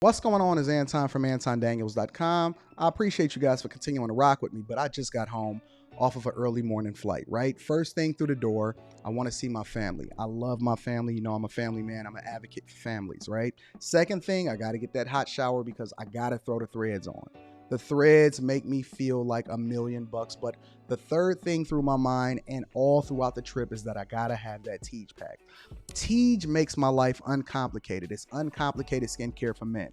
What's going on is Anton from AntonDaniels.com. I appreciate you guys for continuing to rock with me, but I just got home off of an early morning flight, right? First thing through the door, I want to see my family. I love my family. You know, I'm a family man. I'm an advocate for families, right? Second thing, I got to get that hot shower because I got to throw the threads on. The threads make me feel like $1,000,000, but the third thing through my mind and all throughout the trip is that I gotta have that Teej pack. Teej makes my life uncomplicated. It's uncomplicated skincare for men.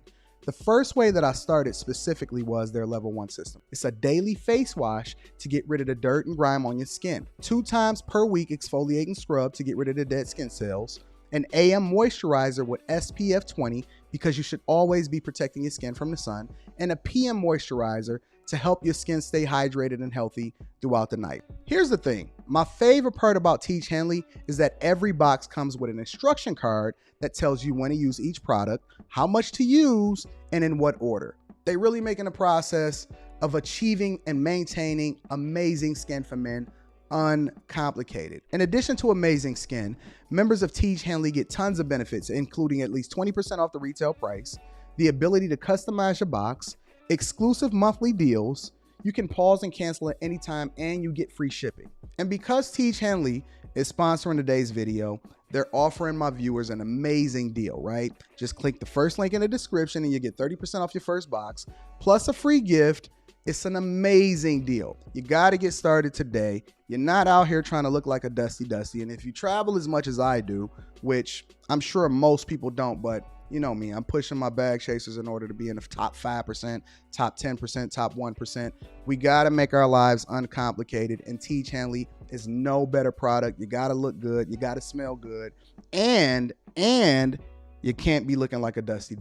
The first way that I started specifically was their level 1 system. It's a daily face wash to get rid of the dirt and grime on your skin. 2 times per week exfoliating scrub to get rid of the dead skin cells. An AM moisturizer with SPF 20 because you should always be protecting your skin from the sun, and a PM moisturizer to help your skin stay hydrated and healthy throughout the night. Here's the thing. My favorite part about Teej Hanley is that every box comes with an instruction card that tells you when to use each product, how much to use, and in what order. They really making the process of achieving and maintaining amazing skin for men uncomplicated. In addition to amazing skin, members of Teej Hanley get tons of benefits, including at least 20% off the retail price, the ability to customize your box, exclusive monthly deals, you can pause and cancel at any time, and you get free shipping. And because Teej Hanley is sponsoring today's video, they're offering my viewers an amazing deal, right? Just click the first link in the description and you get 30% off your first box, plus a free gift. It's an amazing deal. You got to get started today. You're not out here trying to look like a Dusty. And if you travel as much as I do, which I'm sure most people don't, but you know me, I'm pushing my bag chasers in order to be in the top 5%, top 10%, top 1%. We got to make our lives uncomplicated, and Teej Hanley is no better product. You got to look good. You got to smell good. And you can't be looking like a Dusty.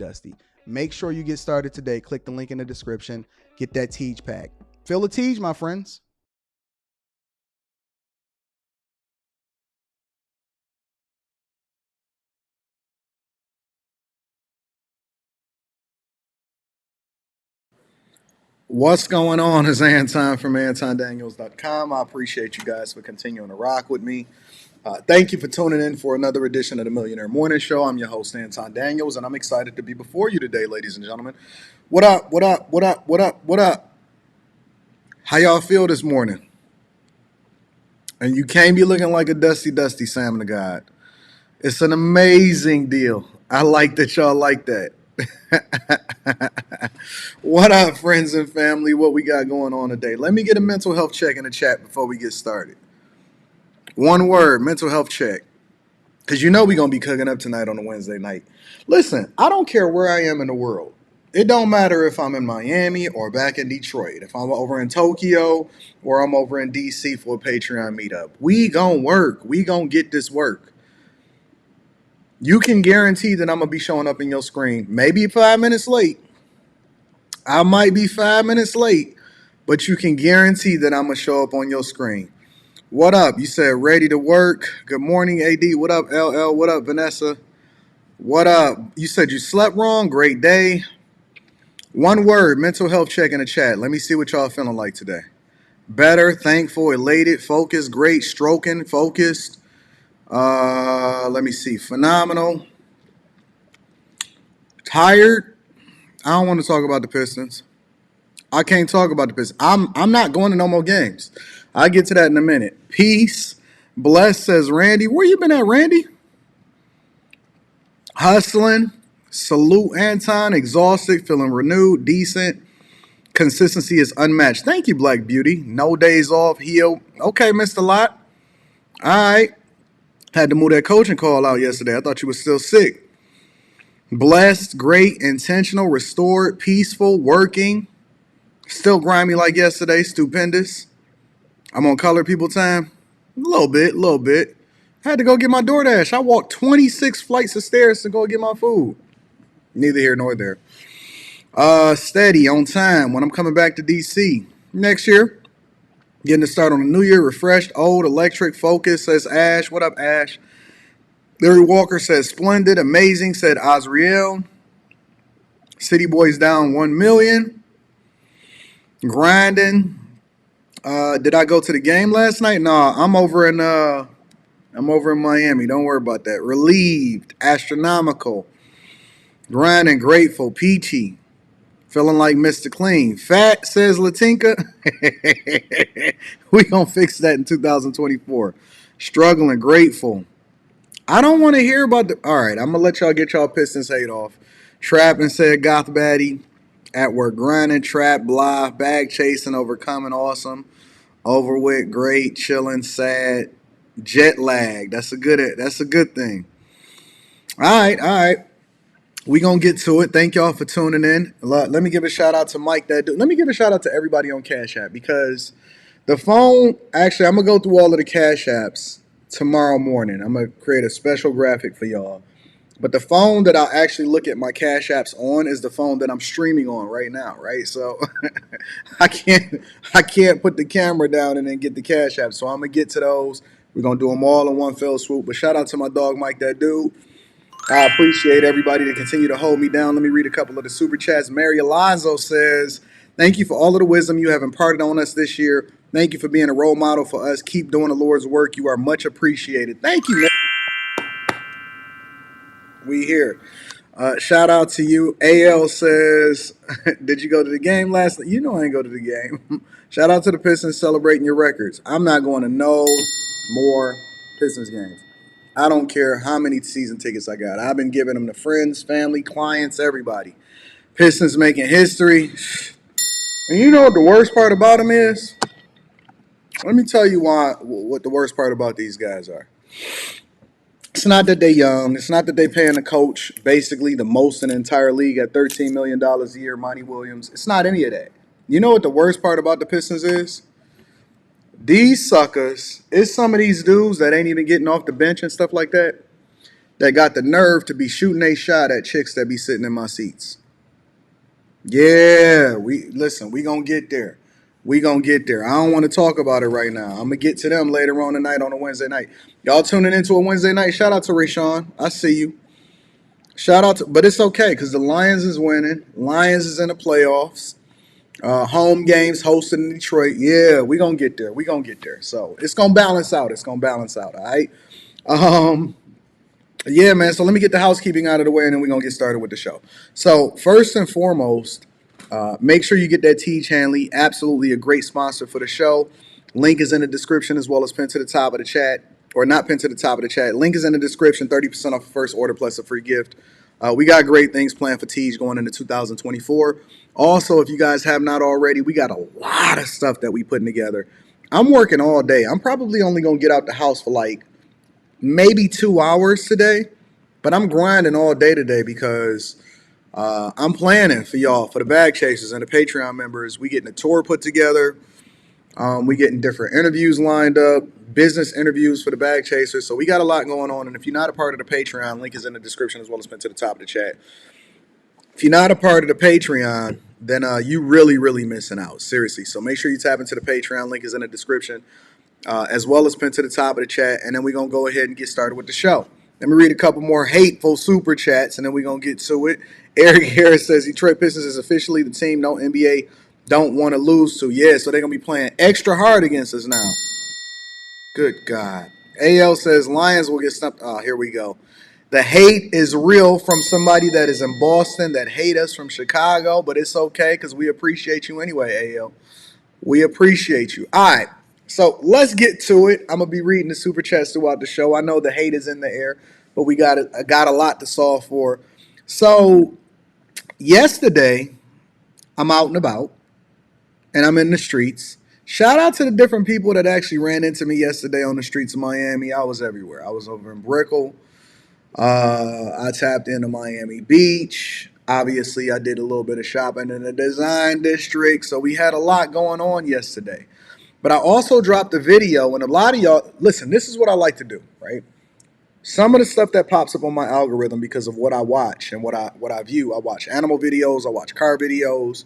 Make sure you get started today. Click the link in the description. Get that Teej pack. Feel the Teej, my friends. What's going on is Anton from AntonDaniels.com. I appreciate you guys for continuing to rock with me. Thank you for tuning in for another edition of the Millionaire Morning Show. I'm your host, Anton Daniels, and I'm excited to be before you today, ladies and gentlemen. What up, what up, what up, what up, what up? How y'all feel this morning? And you can't be looking like a Dusty, Sam to God. It's an amazing deal. I like that y'all like that. What up, friends and family? What we got going on today? Let me get a mental health check in the chat before we get started. One word, mental health check. Because you know we're going to be cooking up tonight on a Wednesday night. Listen, I don't care where I am in the world. It don't matter if I'm in Miami or back in Detroit. If I'm over in Tokyo or I'm over in DC for a Patreon meetup. We going to work. We going to get this work. You can guarantee that I'm going to be showing up in your screen. Maybe 5 minutes late. I might be 5 minutes late. But you can guarantee that I'm going to show up on your screen. What up? You said ready to work. Good morning, AD. What up, LL? What up, Vanessa? What up? You said you slept wrong. Great day. One word, mental health check in the chat. Let me see what y'all feeling like today. Better, thankful, elated, focused, great, stroking, focused. Let me see. Phenomenal. Tired. I don't want to talk about the Pistons. I can't talk about the Pistons. I'm not going to no more games. I'll get to that in a minute. Peace. Bless, says Randy. Where you been at, Randy? Hustling. Salute, Anton. Exhausted. Feeling renewed. Decent. Consistency is unmatched. Thank you, Black Beauty. No days off. Heal. Okay, Mr. Lot. All right. Had to move that coaching call out yesterday. I thought you were still sick. Blessed. Great. Intentional. Restored. Peaceful. Working. Still grimy like yesterday. Stupendous. I'm on color people time. A little bit. Had to go get my DoorDash. I walked 26 flights of stairs to go get my food. Neither here nor there. Steady, on time. When I'm coming back to DC next year. Getting to start on the new year. Refreshed, old, electric, focused, says Ash. What up, Ash? Larry Walker says splendid, amazing, said Azriel. City Boys down 1 million. Grinding. Did I go to the game last night? No, I'm over in Miami. Don't worry about that. Relieved, astronomical. Grinding grateful. Peachy. Feeling like Mr. Clean. Fat, says Latinka. We gonna fix that in 2024. Struggling grateful. I don't want to hear about the. All right, I'm gonna let y'all get y'all Pistons hate off. Trapping, said Goth Baddie. At work grinding, trap, blah, bag chasing, overcoming, awesome. Over with, great, chilling, sad, jet lag. That's a good thing. All right. We gonna get to it. Thank y'all for tuning in. Let me give a shout out to Mike that dude. Let me give a shout out to everybody on Cash App because the phone. Actually, I'm gonna go through all of the Cash Apps tomorrow morning. I'm gonna create a special graphic for y'all. But the phone that I'll actually look at my Cash Apps on is the phone that I'm streaming on right now, right? So I can't put the camera down and then get the Cash App. So I'm gonna get to those. We're gonna do them all in one fell swoop. But shout out to my dog Mike that dude. I appreciate everybody to continue to hold me down. Let me read a couple of the super chats. Mary Alonzo says, "Thank you for all of the wisdom you have imparted on us this year. Thank you for being a role model for us. Keep doing the Lord's work. You are much appreciated." Thank you, man. We here. Shout out to you. AL says, "Did you go to the game last night?" You know I ain't go to the game. Shout out to the Pistons celebrating your records. I'm not going to no more Pistons games. I don't care how many season tickets I got. I've been giving them to friends, family, clients, everybody. Pistons making history. And you know what the worst part about them is? Let me tell you what the worst part about these guys are. It's not that they're young. It's not that they're paying the coach basically the most in the entire league at $13 million a year, Monty Williams. It's not any of that. You know what the worst part about the Pistons is? These suckers, it's some of these dudes that ain't even getting off the bench and stuff like that got the nerve to be shooting a shot at chicks that be sitting in my seats. Yeah, we gonna get there. We gonna get there. I don't want to talk about it right now. I'm gonna get to them later on tonight on a Wednesday night. Y'all tuning into a Wednesday night. Shout out to Rayshawn. I see you. Shout out to, but it's okay because the Lions is winning. Lions is in the playoffs. Home games hosted in Detroit. Yeah, we gonna get there. We gonna get there. So it's gonna balance out. It's gonna balance out. All right. Yeah, man. So let me get the housekeeping out of the way, and then we're gonna get started with the show. So first and foremost, make sure you get that Teach Hanley. Absolutely a great sponsor for the show. Link is in the description as well as pinned to the top of the chat, or not pinned to the top of the chat. Link is in the description. 30% off the first order plus a free gift. We got great things planned for Teach going into 2024. Also, if you guys have not already, we got a lot of stuff that we putting together. I'm working all day. I'm probably only gonna get out the house for like maybe 2 hours today, but I'm grinding all day today because I'm planning for y'all, for the bag chasers and the Patreon members. We getting a tour put together. We getting different interviews lined up, business interviews for the bag chasers. So we got a lot going on. And if you're not a part of the Patreon, link is in the description as well as pinned to the top of the chat. If you're not a part of the Patreon, then you really missing out. Seriously. So make sure you tap into the Patreon. Link is in the description. As well as pinned to the top of the chat, and then we're going to go ahead and get started with the show. Let me read a couple more hateful super chats, and then we're going to get to it. Eric Harris says, Detroit Pistons is officially the team no NBA don't want to lose to. Yeah, so they're going to be playing extra hard against us now. Good God. AL says, Lions will get stumped. Oh, here we go. The hate is real from somebody that is in Boston that hate us from Chicago, but it's okay because we appreciate you anyway, AL. We appreciate you. All right. So let's get to it. I'm gonna be reading the super chats throughout the show. I know the hate is in the air, but we got a lot to solve for. So yesterday, I'm out and about, and I'm in the streets. Shout out to the different people that actually ran into me yesterday on the streets of Miami. I was everywhere. I was over in Brickell. I tapped into Miami Beach. Obviously, I did a little bit of shopping in the design district. So we had a lot going on yesterday. But I also dropped a video, and a lot of y'all, listen, this is what I like to do, right? Some of the stuff that pops up on my algorithm because of what I watch and what I view. I watch animal videos, I watch car videos,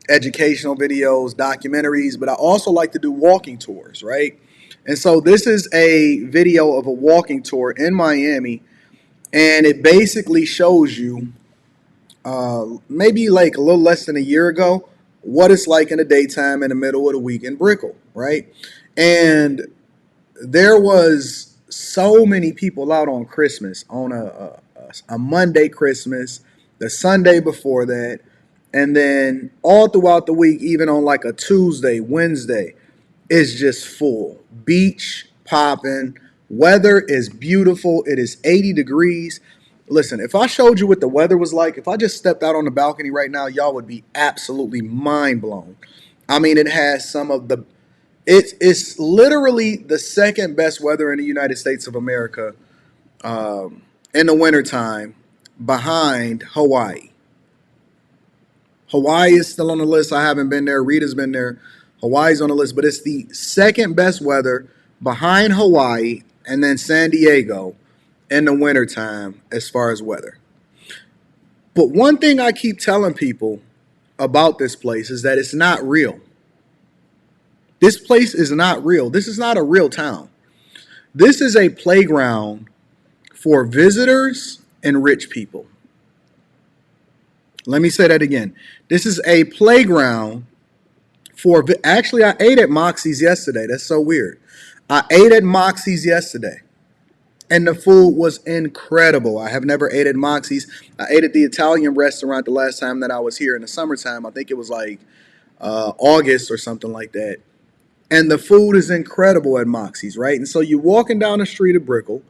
educational videos, documentaries, but I also like to do walking tours, right? And so this is a video of a walking tour in Miami, and it basically shows you maybe like a little less than a year ago what it's like in the daytime in the middle of the week in Brickell, right? And there was so many people out on Christmas, on a Monday Christmas, the Sunday before that, and then all throughout the week, even on like a Tuesday, Wednesday, it's just full. Beach popping. Weather is beautiful. It is 80 degrees. Listen, if I showed you what the weather was like, if I just stepped out on the balcony right now, y'all would be absolutely mind blown. I mean, it has some of the it's literally the second best weather in the United States of America in the wintertime behind Hawaii. Hawaii is still on the list. I haven't been there. Rita's been there. Hawaii's on the list, but it's the second best weather behind Hawaii and then San Diego in the wintertime as far as weather. But one thing I keep telling people about this place is that it's not real. This place is not real. This is not a real town. This is a playground for visitors and rich people. Let me say that again. This is a playground for. Actually, I ate at Moxie's yesterday. That's so weird. I ate at Moxie's yesterday, and the food was incredible. I have never ate at Moxie's. I ate at the Italian restaurant the last time that I was here in the summertime. I think it was like August or something like that. And the food is incredible at Moxie's, right? And so you're walking down the street of Brickell,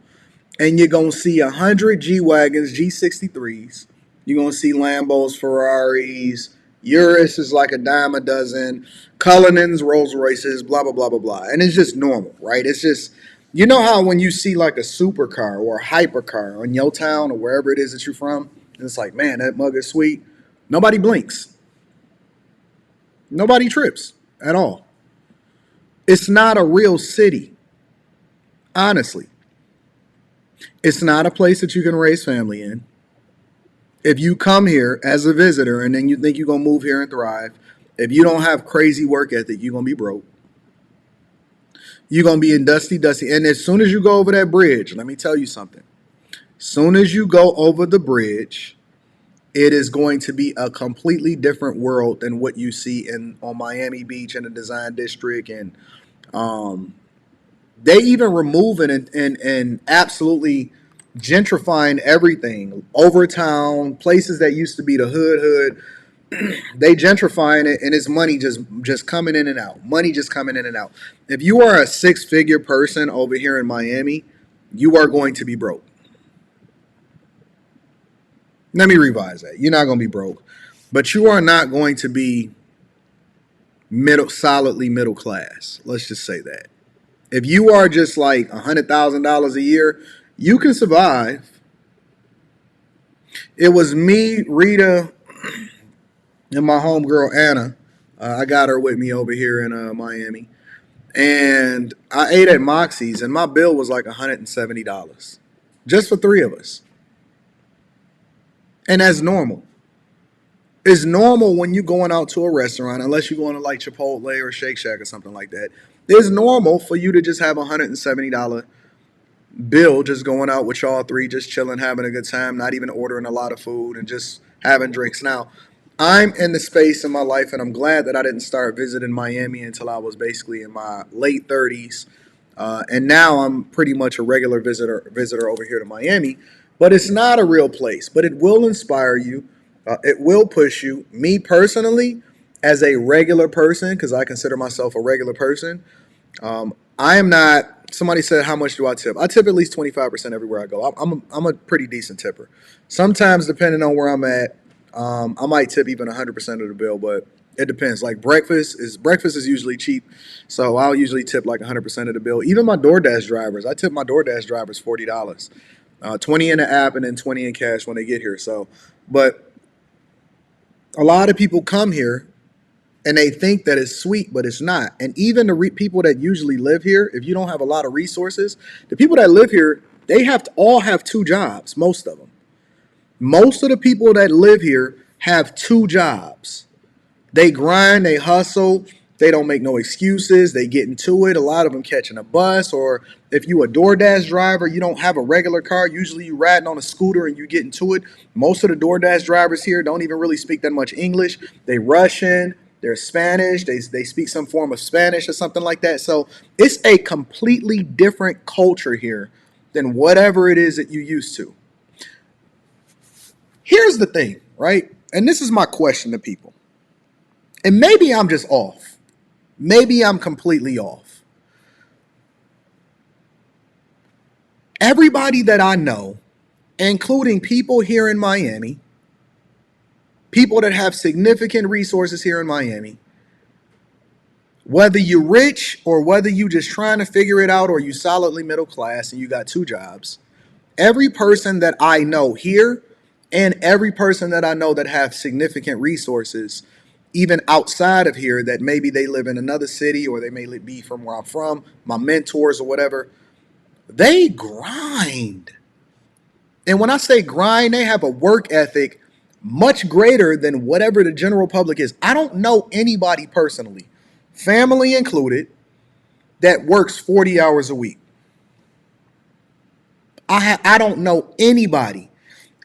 and you're going to see 100 G-Wagons, G63s. You're going to see Lambos, Ferraris. Urus is like a dime a dozen. Cullinans, Rolls Royces, blah, blah, blah, blah, blah. And it's just normal, right? It's just, you know how when you see like a supercar or a hypercar in your town or wherever it is that you're from, and it's like, man, that mug is sweet. Nobody blinks. Nobody trips at all. It's not a real city, honestly. It's not a place that you can raise family in. If you come here as a visitor and then you think you're going to move here and thrive, if you don't have crazy work ethic, you're going to be broke. You're going to be in dusty. And as soon as you go over that bridge, let me tell you something. As soon as you go over the bridge, it is going to be a completely different world than what you see on Miami Beach in the Design District. And they even removing and absolutely gentrifying everything. Overtown, places that used to be the hood, they gentrifying it, and it's money just coming in and out. Money just coming in and out. If you are a six-figure person over here in Miami, you are going to be broke. Let me revise that. You're not going to be broke, but you are not going to be solidly middle class. Let's just say that. If you are just like $100,000 a year, you can survive. It was me, Rita, and my homegirl Anna. I got her with me over here in Miami. And I ate at Moxie's, and my bill was like $170 just for three of us. And that's normal. It's normal when you're going out to a restaurant, unless you're going to like Chipotle or Shake Shack or something like that. It's normal for you to just have a $170 bill, just going out with y'all three, just chilling, having a good time, not even ordering a lot of food and just having drinks. Now, I'm in the space in my life, and I'm glad that I didn't start visiting Miami until I was basically in my late 30s. And now I'm pretty much a regular visitor over here to Miami. But it's not a real place. But it will inspire you. It will push you. Me personally, as a regular person, because I consider myself a regular person, I am not. Somebody said, how much do I tip? I tip at least 25% everywhere I go. I'm a pretty decent tipper. Sometimes, depending on where I'm at, I might tip even 100% of the bill, but it depends. Like breakfast is usually cheap, so I'll usually tip like 100% of the bill. Even my DoorDash drivers, I tip my DoorDash drivers $40, 20 in the app and then 20 in cash when they get here. So, but a lot of people come here and they think that it's sweet, but it's not. And even the people that usually live here, if you don't have a lot of resources, the people that live here, they have to all have two jobs, most of them. Most of the people that live here have two jobs. They grind, they hustle, they don't make no excuses, they get into it. A lot of them catching a bus, or if you a DoorDash driver, you don't have a regular car, usually you riding on a scooter and you get into it. Most of the DoorDash drivers here don't even really speak that much English. They Russian, they're Spanish, they speak some form of Spanish or something like that. So it's a completely different culture here than whatever it is that you used to. Here's the thing, right? And this is my question to people. And maybe I'm just off. Maybe I'm completely off. Everybody that I know, including people here in Miami, people that have significant resources here in Miami, whether you're rich or whether you just trying to figure it out or you solidly middle class and you got two jobs, every person that I know here and every person that I know that have significant resources, even outside of here, that maybe they live in another city or they may be from where I'm from, my mentors or whatever, they grind. And when I say grind, they have a work ethic much greater than whatever the general public is. I don't know anybody personally, family included, that works 40 hours a week. I don't know anybody.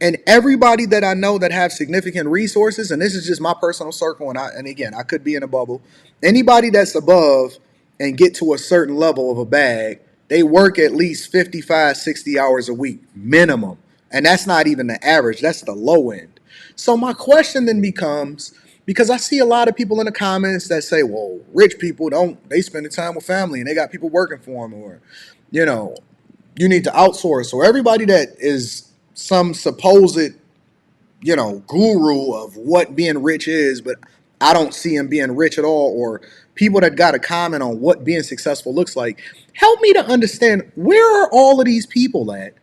And everybody that I know that have significant resources, and this is just my personal circle, and again, I could be in a bubble. Anybody that's above and get to a certain level of a bag, they work at least 55, 60 hours a week, minimum. And that's not even the average, that's the low end. So my question then becomes, because I see a lot of people in the comments that say, well, rich people they spend the time with family and they got people working for them, or, you know, you need to outsource. So everybody that is some supposed, guru of what being rich is, but I don't see him being rich at all, or people that got a comment on what being successful looks like, help me to understand, where are all of these people at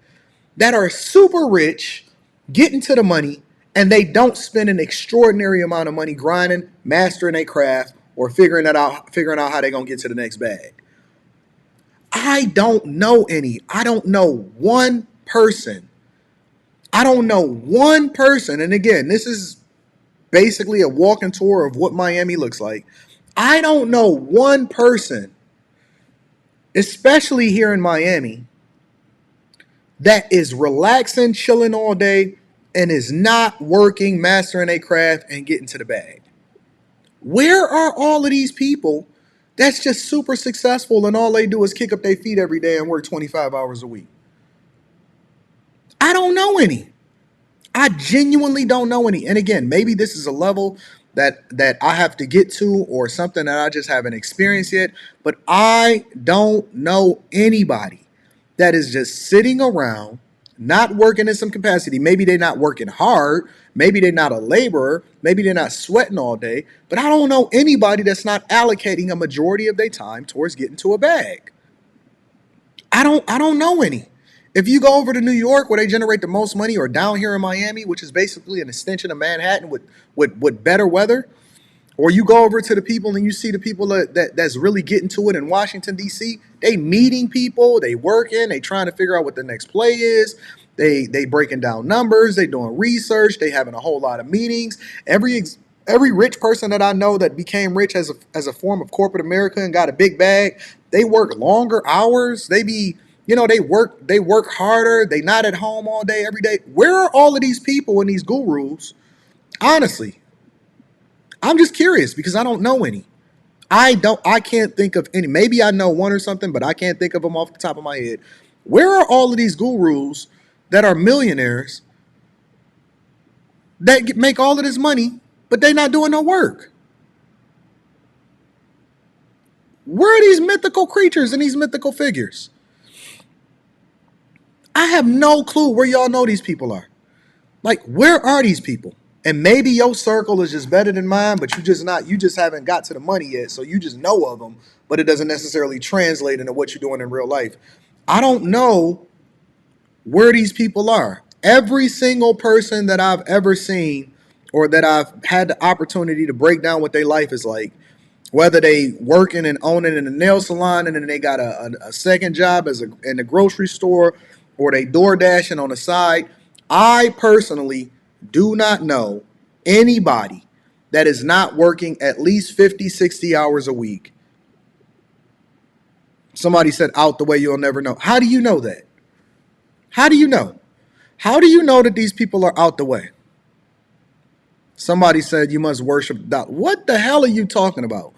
that are super rich, getting to the money, and they don't spend an extraordinary amount of money grinding, mastering a craft, or figuring out how they're gonna get to the next bag? I don't know any. I don't know one person. I don't know one person. And again, this is basically a walking tour of what Miami looks like. I don't know one person, especially here in Miami, that is relaxing, chilling all day, and is not working, mastering a craft, and getting to the bag. Where are all of these people that's just super successful and all they do is kick up their feet every day and work 25 hours a week? I don't know any. I genuinely don't know any. And again, maybe this is a level that I have to get to, or something that I just haven't experienced yet. But I don't know anybody that is just sitting around, not working in some capacity. Maybe they're not working hard. Maybe they're not a laborer. Maybe they're not sweating all day. But I don't know anybody that's not allocating a majority of their time towards getting to a bag. I don't know any. If you go over to New York where they generate the most money, or down here in Miami, which is basically an extension of Manhattan with better weather, or you go over to the people and you see the people that's really getting to it in Washington, D.C., they meeting people, they working, they trying to figure out what the next play is. They breaking down numbers, they doing research, they having a whole lot of meetings. Every rich person that I know that became rich as a form of corporate America and got a big bag, they work longer hours. They work harder. They not at home all day, every day. Where are all of these people and these gurus? Honestly, I'm just curious because I don't know any. I can't think of any. Maybe I know one or something, but I can't think of them off the top of my head. Where are all of these gurus that are millionaires that make all of this money, but they not doing no work? Where are these mythical creatures and these mythical figures? I have no clue where y'all know these people are. Like, where are these people? And maybe your circle is just better than mine, but you just haven't got to the money yet, so you just know of them, but it doesn't necessarily translate into what you're doing in real life. I don't know where these people are. Every single person that I've ever seen, or that I've had the opportunity to break down what their life is like, whether they working and owning in a nail salon and then they got a second job in the grocery store, or they door dashing on the side, I personally do not know anybody that is not working at least 50, 60 hours a week. Somebody said, out the way, you'll never know. How do you know that? How do you know? How do you know that these people are out the way? Somebody said you must worship God. What the hell are you talking about?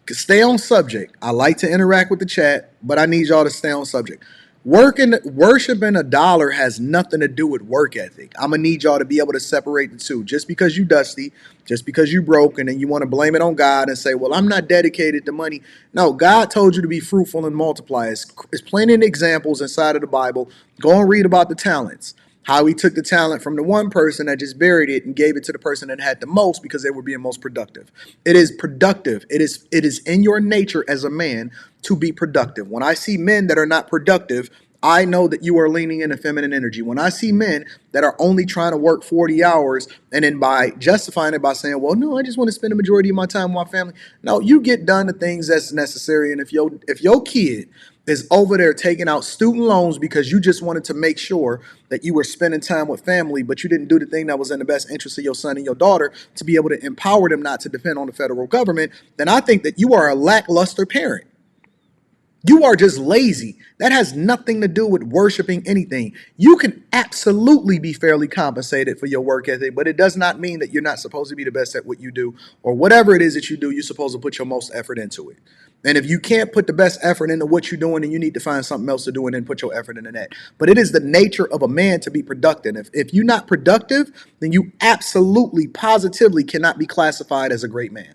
Stay on subject. I like to interact with the chat, but I need y'all to stay on subject. Worshiping a dollar has nothing to do with work ethic. I'm gonna need y'all to be able to separate the two. Just because you dusty, just because you broken, and you want to blame it on God and say, "Well, I'm not dedicated to money." No, God told you to be fruitful and multiply. It's plenty of examples inside of the Bible. Go and read about the talents. How he took the talent from the one person that just buried it and gave it to the person that had the most because they were being most productive. It is productive. It is in your nature as a man to be productive. When I see men that are not productive, I know that you are leaning into feminine energy. When I see men that are only trying to work 40 hours and then by justifying it by saying, well, no, I just want to spend the majority of my time with my family. No, you get done the things that's necessary. And if your kid is over there taking out student loans because you just wanted to make sure that you were spending time with family, but you didn't do the thing that was in the best interest of your son and your daughter to be able to empower them not to depend on the federal government, then I think that you are a lackluster parent. You are just lazy. That has nothing to do with worshiping anything. You can absolutely be fairly compensated for your work ethic, but it does not mean that you're not supposed to be the best at what you do, or whatever it is that you do, you're supposed to put your most effort into it. And if you can't put the best effort into what you're doing, then you need to find something else to do and then put your effort into that. But it is the nature of a man to be productive. If you're not productive, then you absolutely, positively cannot be classified as a great man.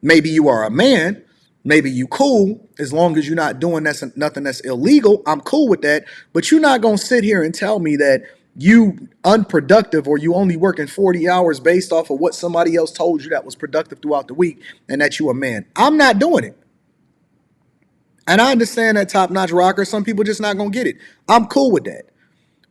Maybe you are a man. Maybe you cool as long as you're not doing nothing that's illegal. I'm cool with that. But you're not going to sit here and tell me that you unproductive or you only working 40 hours based off of what somebody else told you that was productive throughout the week and that you a man. I'm not doing it. And I understand that top-notch rocker, some people just not going to get it. I'm cool with that.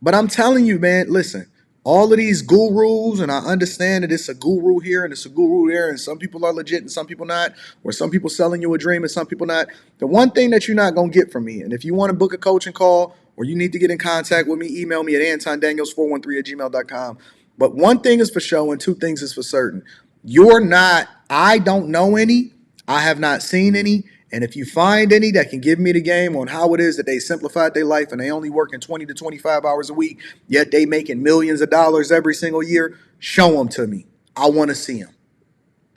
But I'm telling you, man, listen, all of these gurus, and I understand that it's a guru here and it's a guru there, and some people are legit and some people not, or some people selling you a dream and some people not. The one thing that you're not going to get from me, and if you want to book a coaching call or you need to get in contact with me, email me at antondaniels413@gmail.com. But one thing is for sure and two things is for certain. I don't know any, I have not seen any, and if you find any that can give me the game on how it is that they simplified their life and they only working 20 to 25 hours a week, yet they making millions of dollars every single year, show them to me. I want to see them.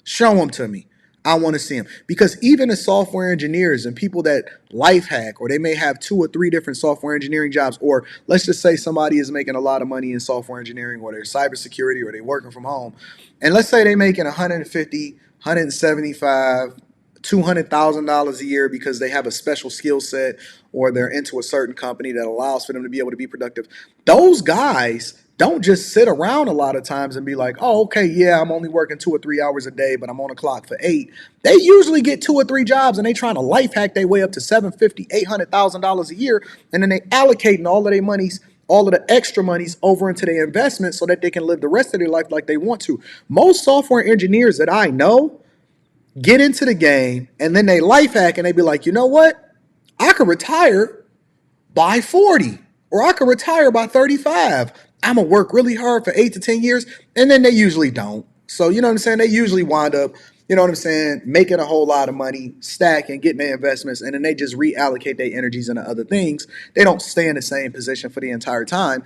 Show them to me. I want to see them. Because even as software engineers and people that life hack, or they may have 2 or 3 different software engineering jobs, or let's just say somebody is making a lot of money in software engineering, or they're cybersecurity, or they're working from home. And let's say they're making 150, 175, $200,000 a year because they have a special skill set or they're into a certain company that allows for them to be able to be productive. Those guys don't just sit around a lot of times and be like, oh, okay, yeah, I'm only working 2 or 3 hours a day, but I'm on the clock for 8. They usually get 2 or 3 jobs and they trying to life hack their way up to $750,000, $800,000 a year. And then they allocating all of their monies, all of the extra monies over into their investments so that they can live the rest of their life like they want to. Most software engineers that I know get into the game and then they life hack and they be like, you know what? I could retire by 40 or I could retire by 35. I'm going to work really hard for 8 to 10 years. And then they usually don't. So, you know what I'm saying? They usually wind up, you know what I'm saying, making a whole lot of money, stacking, getting their investments, and then they just reallocate their energies into other things. They don't stay in the same position for the entire time.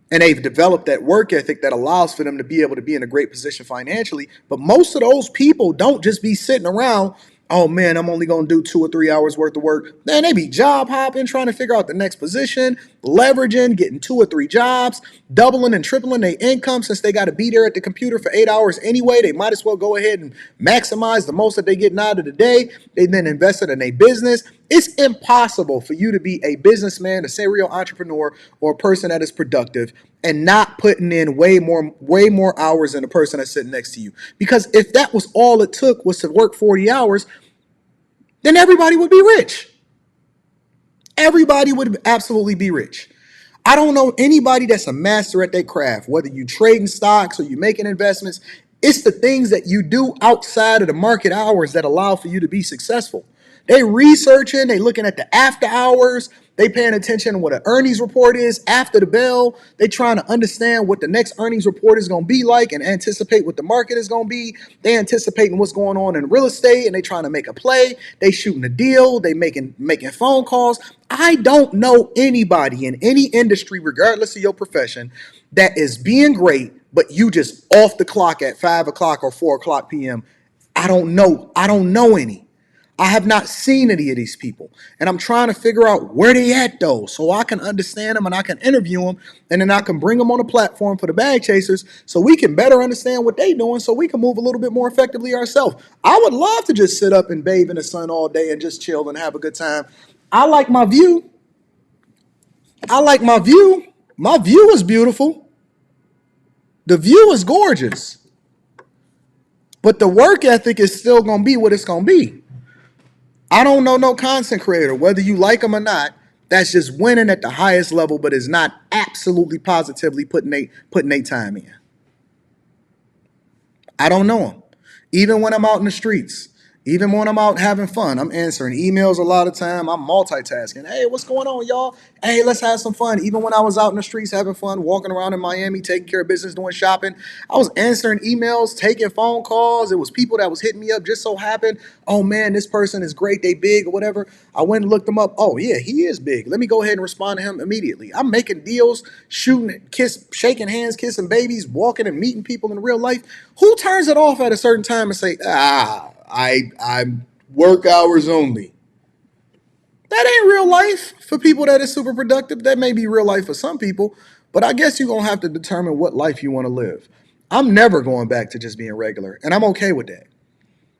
And they've developed that work ethic that allows for them to be able to be in a great position financially. But most of those people don't just be sitting around, oh man, I'm only going to do 2 or 3 hours worth of work. Man, they be job hopping, trying to figure out the next position, leveraging, getting 2 or 3 jobs, doubling and tripling their income since they got to be there at the computer for 8 hours anyway. They might as well go ahead and maximize the most that they getting out of the day. They then invested in a business. It's impossible for you to be a businessman, a serial entrepreneur, or a person that is productive and not putting in way more hours than the person that's sitting next to you. Because if that was all it took was to work 40 hours, then everybody would be rich. Everybody would absolutely be rich. I don't know anybody that's a master at their craft, whether you trading stocks or you making investments. It's the things that you do outside of the market hours that allow for you to be successful. They researching, they looking at the after hours, they paying attention to what an earnings report is after the bell. They trying to understand what the next earnings report is going to be like and anticipate what the market is going to be. They anticipating what's going on in real estate and they trying to make a play. They shooting a deal. They making phone calls. I don't know anybody in any industry, regardless of your profession, that is being great, but you just off the clock at 5 o'clock or 4 o'clock p.m. I don't know any. I have not seen any of these people, and I'm trying to figure out where they at though, so I can understand them and I can interview them, and then I can bring them on a platform for the bag chasers, so we can better understand what they doing, so we can move a little bit more effectively ourselves. I would love to just sit up and bathe in the sun all day and just chill and have a good time. I like my view. I like my view. My view is beautiful. The view is gorgeous, but the work ethic is still gonna be what it's gonna be. I don't know no content creator, whether you like them or not, that's just winning at the highest level, but is not absolutely positively putting their time in. I don't know them. Even when I'm out in the streets, even when I'm out having fun, I'm answering emails a lot of time. I'm multitasking. Hey, what's going on, y'all? Hey, let's have some fun. Even when I was out in the streets having fun, walking around in Miami, taking care of business, doing shopping, I was answering emails, taking phone calls. It was people that was hitting me up. Just so happened, oh man, this person is great. They big or whatever. I went and looked them up. Oh yeah, he is big. Let me go ahead and respond to him immediately. I'm making deals, shooting, shaking hands, kissing babies, walking and meeting people in real life. Who turns it off at a certain time and say, I'm work hours only? That ain't real life for people that is super productive. That may be real life for some people, but I guess you're going to have to determine what life you want to live. I'm never going back to just being regular, and I'm okay with that.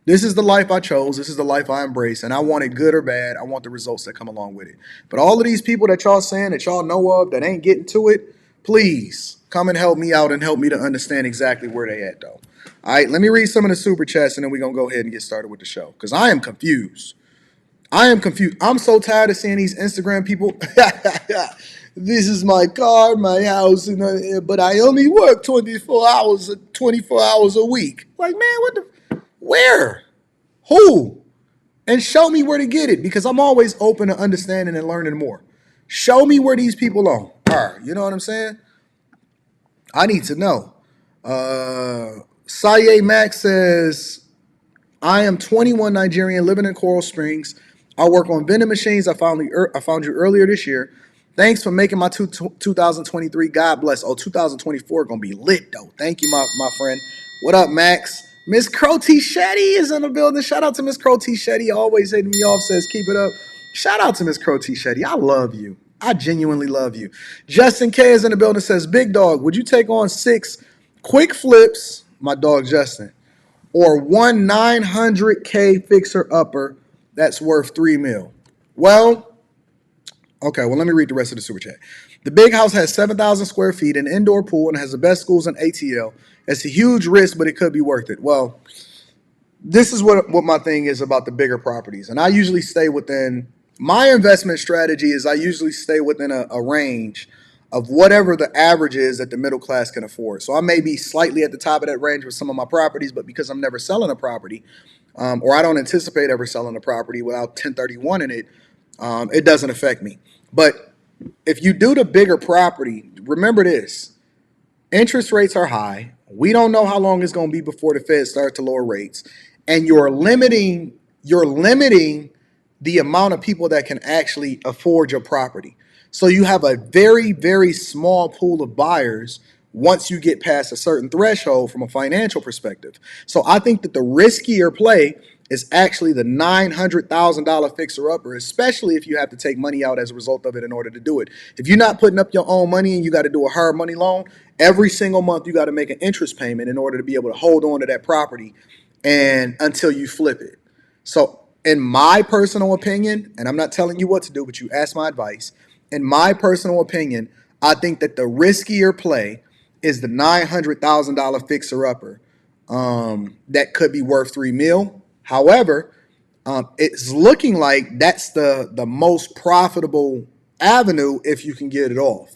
This is the life I chose. This is the life I embrace, and I want it good or bad. I want the results that come along with it. But all of these people that y'all saying that y'all know of that ain't getting to it, please come and help me out and help me to understand exactly where they at, though. All right, let me read some of the super chats, and then we're going to go ahead and get started with the show, because I am confused. I'm so tired of seeing these Instagram people. This is my car, my house, but I only work 24 hours a week. Like, man, where? Who? And show me where to get it, because I'm always open to understanding and learning more. Show me where these people are. You know what I'm saying? I need to know. Saye Max says, I am 21 Nigerian living in Coral Springs. I work on vending machines. I found you earlier this year. Thanks for making my 2023. God bless. Oh, 2024 gonna be lit though. Thank you, my friend. What up, Max? Miss Crow T Shetty is in the building. Shout out to Miss Crow T Shetty. Always hitting me off. Says keep it up. Shout out to Miss Crow T Shetty. I love you. I genuinely love you. Justin K is in the building. Says big dog, would you take on 6 quick flips? My dog Justin. Or one 900K fixer upper that's worth $3 million. Well, okay, well, let me read the rest of the super chat. The big house has 7,000 square feet, an indoor pool, and has the best schools in ATL. It's a huge risk, but it could be worth it. Well, this is what my thing is about the bigger properties. And I usually stay within, my investment strategy is I usually stay within a range of whatever the average is that the middle class can afford. So I may be slightly at the top of that range with some of my properties, but because I'm never selling a property, or I don't anticipate ever selling a property without 1031 in it, it doesn't affect me. But if you do the bigger property, remember this: interest rates are high. We don't know how long it's going to be before the Fed starts to lower rates, and you're limiting the amount of people that can actually afford your property. So you have a very, very small pool of buyers once you get past a certain threshold from a financial perspective. So I think that the riskier play is actually the $900,000 fixer-upper, especially if you have to take money out as a result of it in order to do it. If you're not putting up your own money and you got to do a hard money loan, every single month you got to make an interest payment in order to be able to hold on to that property and until you flip it. So in my personal opinion, and I'm not telling you what to do, but you ask my advice, in my personal opinion, I think that the riskier play is the $900,000 fixer-upper that could be worth $3 million. However, it's looking like that's the most profitable avenue if you can get it off.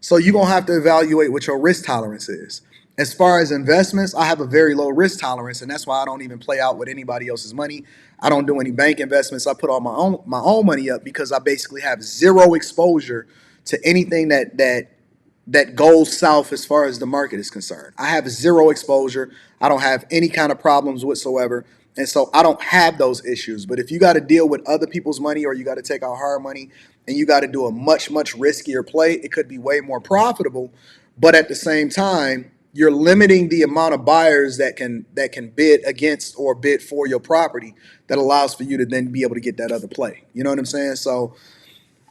So you're going to have to evaluate what your risk tolerance is. As far as investments, I have a very low risk tolerance, and that's why I don't even play out with anybody else's money. I don't do any bank investments. I put all my own money up because I basically have zero exposure to anything that goes south as far as the market is concerned. I have zero exposure. I don't have any kind of problems whatsoever. And so I don't have those issues. But if you got to deal with other people's money, or you got to take out hard money and you got to do a much, much riskier play, it could be way more profitable. But at the same time, you're limiting the amount of buyers that can bid against or bid for your property. That allows for you to then be able to get that other play. You know what I'm saying? So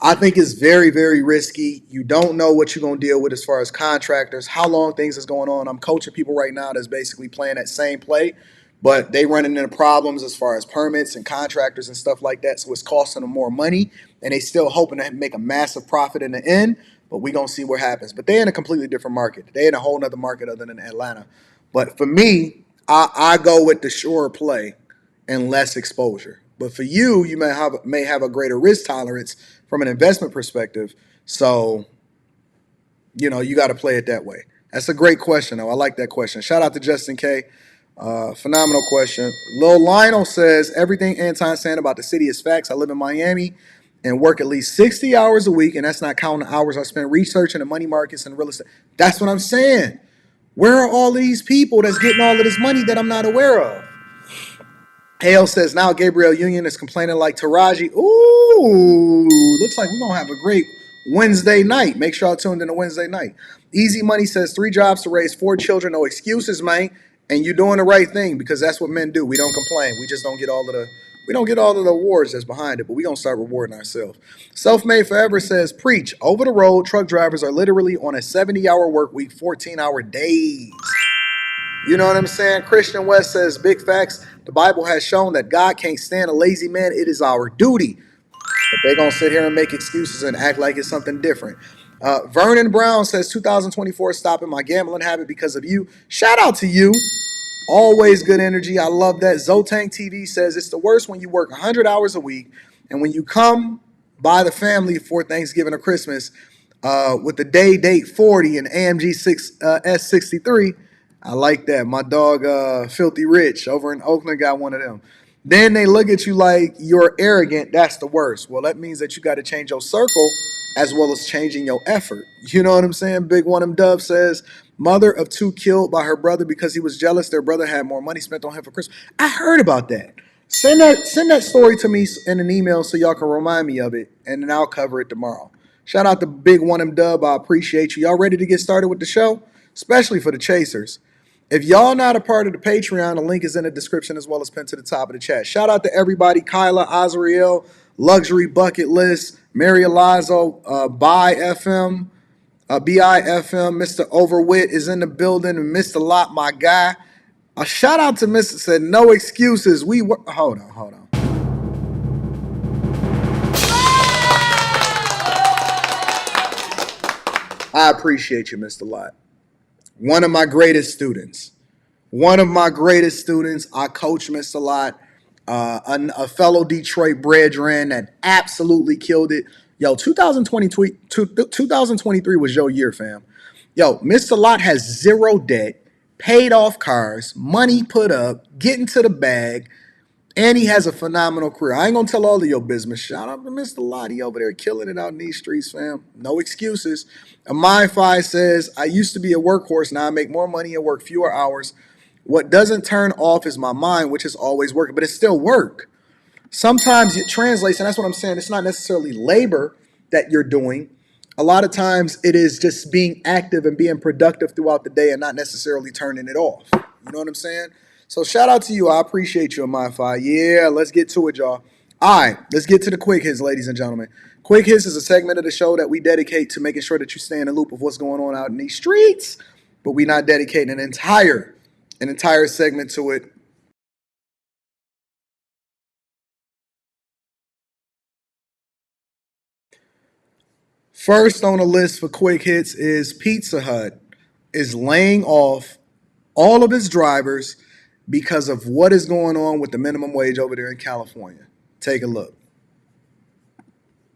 I think it's very, very risky. You don't know what you're going to deal with as far as contractors, how long things is going on. I'm coaching people right now that's basically playing that same play, but they running into problems as far as permits and contractors and stuff like that. So it's costing them more money, and they still hoping to make a massive profit in the end. But we're going to see what happens. But they're in a completely different market. They're in a whole other market other than Atlanta. But for me, I go with the sure play and less exposure. But for you, you may have a greater risk tolerance from an investment perspective. So, you know, you got to play it that way. That's a great question, though. I like that question. Shout out to Justin K. Phenomenal question. Lil Lionel says, everything Anton's saying about the city is facts. I live in Miami and work at least 60 hours a week, and that's not counting the hours I spend researching the money markets and real estate. That's what I'm saying. Where are all these people that's getting all of this money that I'm not aware of? Hale says, now Gabriel Union is complaining like Taraji. Ooh, looks like we're going to have a great Wednesday night. Make sure y'all tuned in to Wednesday night. Easy Money says, 3 jobs to raise 4 children. No excuses, man. And you're doing the right thing because that's what men do. We don't complain. We just don't get all of the awards that's behind it, but we're going to start rewarding ourselves. Self-Made Forever says, preach. Over the road, truck drivers are literally on a 70-hour work week, 14-hour days. You know what I'm saying? Christian West says, big facts. The Bible has shown that God can't stand a lazy man. It is our duty. But they're going to sit here and make excuses and act like it's something different. Vernon Brown says, 2024 stopping my gambling habit because of you. Shout out to you. Always good energy. I love that. Zotang TV says, it's the worst when you work 100 hours a week and when you come by the family for Thanksgiving or Christmas with the date 40 and AMG S63. I like that. My dog, Filthy Rich, over in Oakland, got one of them. Then they look at you like you're arrogant. That's the worst. Well, that means that you got to change your circle as well as changing your effort. You know what I'm saying? Big One of them Dove says, mother of 2 killed by her brother because he was jealous their brother had more money spent on him for Christmas. I heard about that. Send that story to me in an email so y'all can remind me of it, and then I'll cover it tomorrow. Shout out to Big One of them Dub. I appreciate you. Y'all ready to get started with the show? Especially for the chasers. If y'all not a part of the Patreon, the link is in the description as well as pinned to the top of the chat. Shout out to everybody. Kyla, Azriel, Luxury Bucket List, Mary Elizo, BIFM, Mr. Overwit is in the building, and Mr. Lot, my guy. A shout out to Mr. said, no excuses. Hold on. I appreciate you, Mr. Lot. One of my greatest students. I coach Mr. Lot, a fellow Detroit brethren that absolutely killed it. Yo, 2023 was your year, fam. Yo, Mr. Lot has 0 debt, paid off cars, money put up, getting to the bag, and he has a phenomenal career. I ain't gonna tell all of your business. Shout out to Mr. Lot. He over there killing it out in these streets, fam. No excuses. Amify says, I used to be a workhorse. Now I make more money and work fewer hours. What doesn't turn off is my mind, which is always working, but it's still work. Sometimes it translates, and that's what I'm saying. It's not necessarily labor that you're doing. A lot of times it is just being active and being productive throughout the day and not necessarily turning it off. You know what I'm saying? So shout out to you. I appreciate you, Amify. Yeah, let's get to it, y'all. All right, let's get to the quick hits, ladies and gentlemen. Quick hits is a segment of the show that we dedicate to making sure that you stay in the loop of what's going on out in these streets, but we're not dedicating an entire segment to it. First on the list for quick hits is Pizza Hut is laying off all of its drivers because of what is going on with the minimum wage over there in California. Take a look.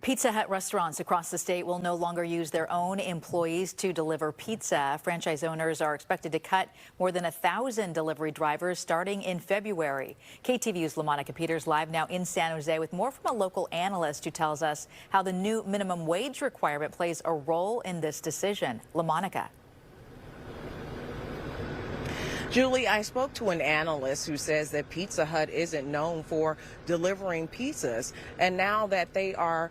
Pizza Hut restaurants across the state will no longer use their own employees to deliver pizza. Franchise owners are expected to cut more than 1,000 delivery drivers starting in February. KTVU's LaMonica Peters live now in San Jose with more from a local analyst who tells us how the new minimum wage requirement plays a role in this decision. LaMonica. Julie, I spoke to an analyst who says that Pizza Hut isn't known for delivering pizzas, and now that they are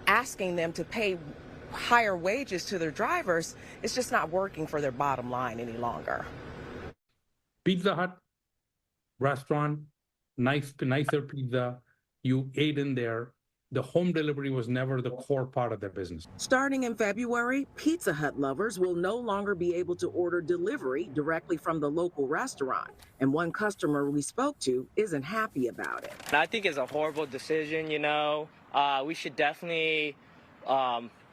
asking them to pay higher wages to their drivers, it's just not working for their bottom line any longer. Pizza Hut restaurant, nicer pizza, you ate in there. The home delivery was never the core part of their business. Starting in February, Pizza Hut lovers will no longer be able to order delivery directly from the local restaurant. And one customer we spoke to isn't happy about it. I think it's a horrible decision, We should definitely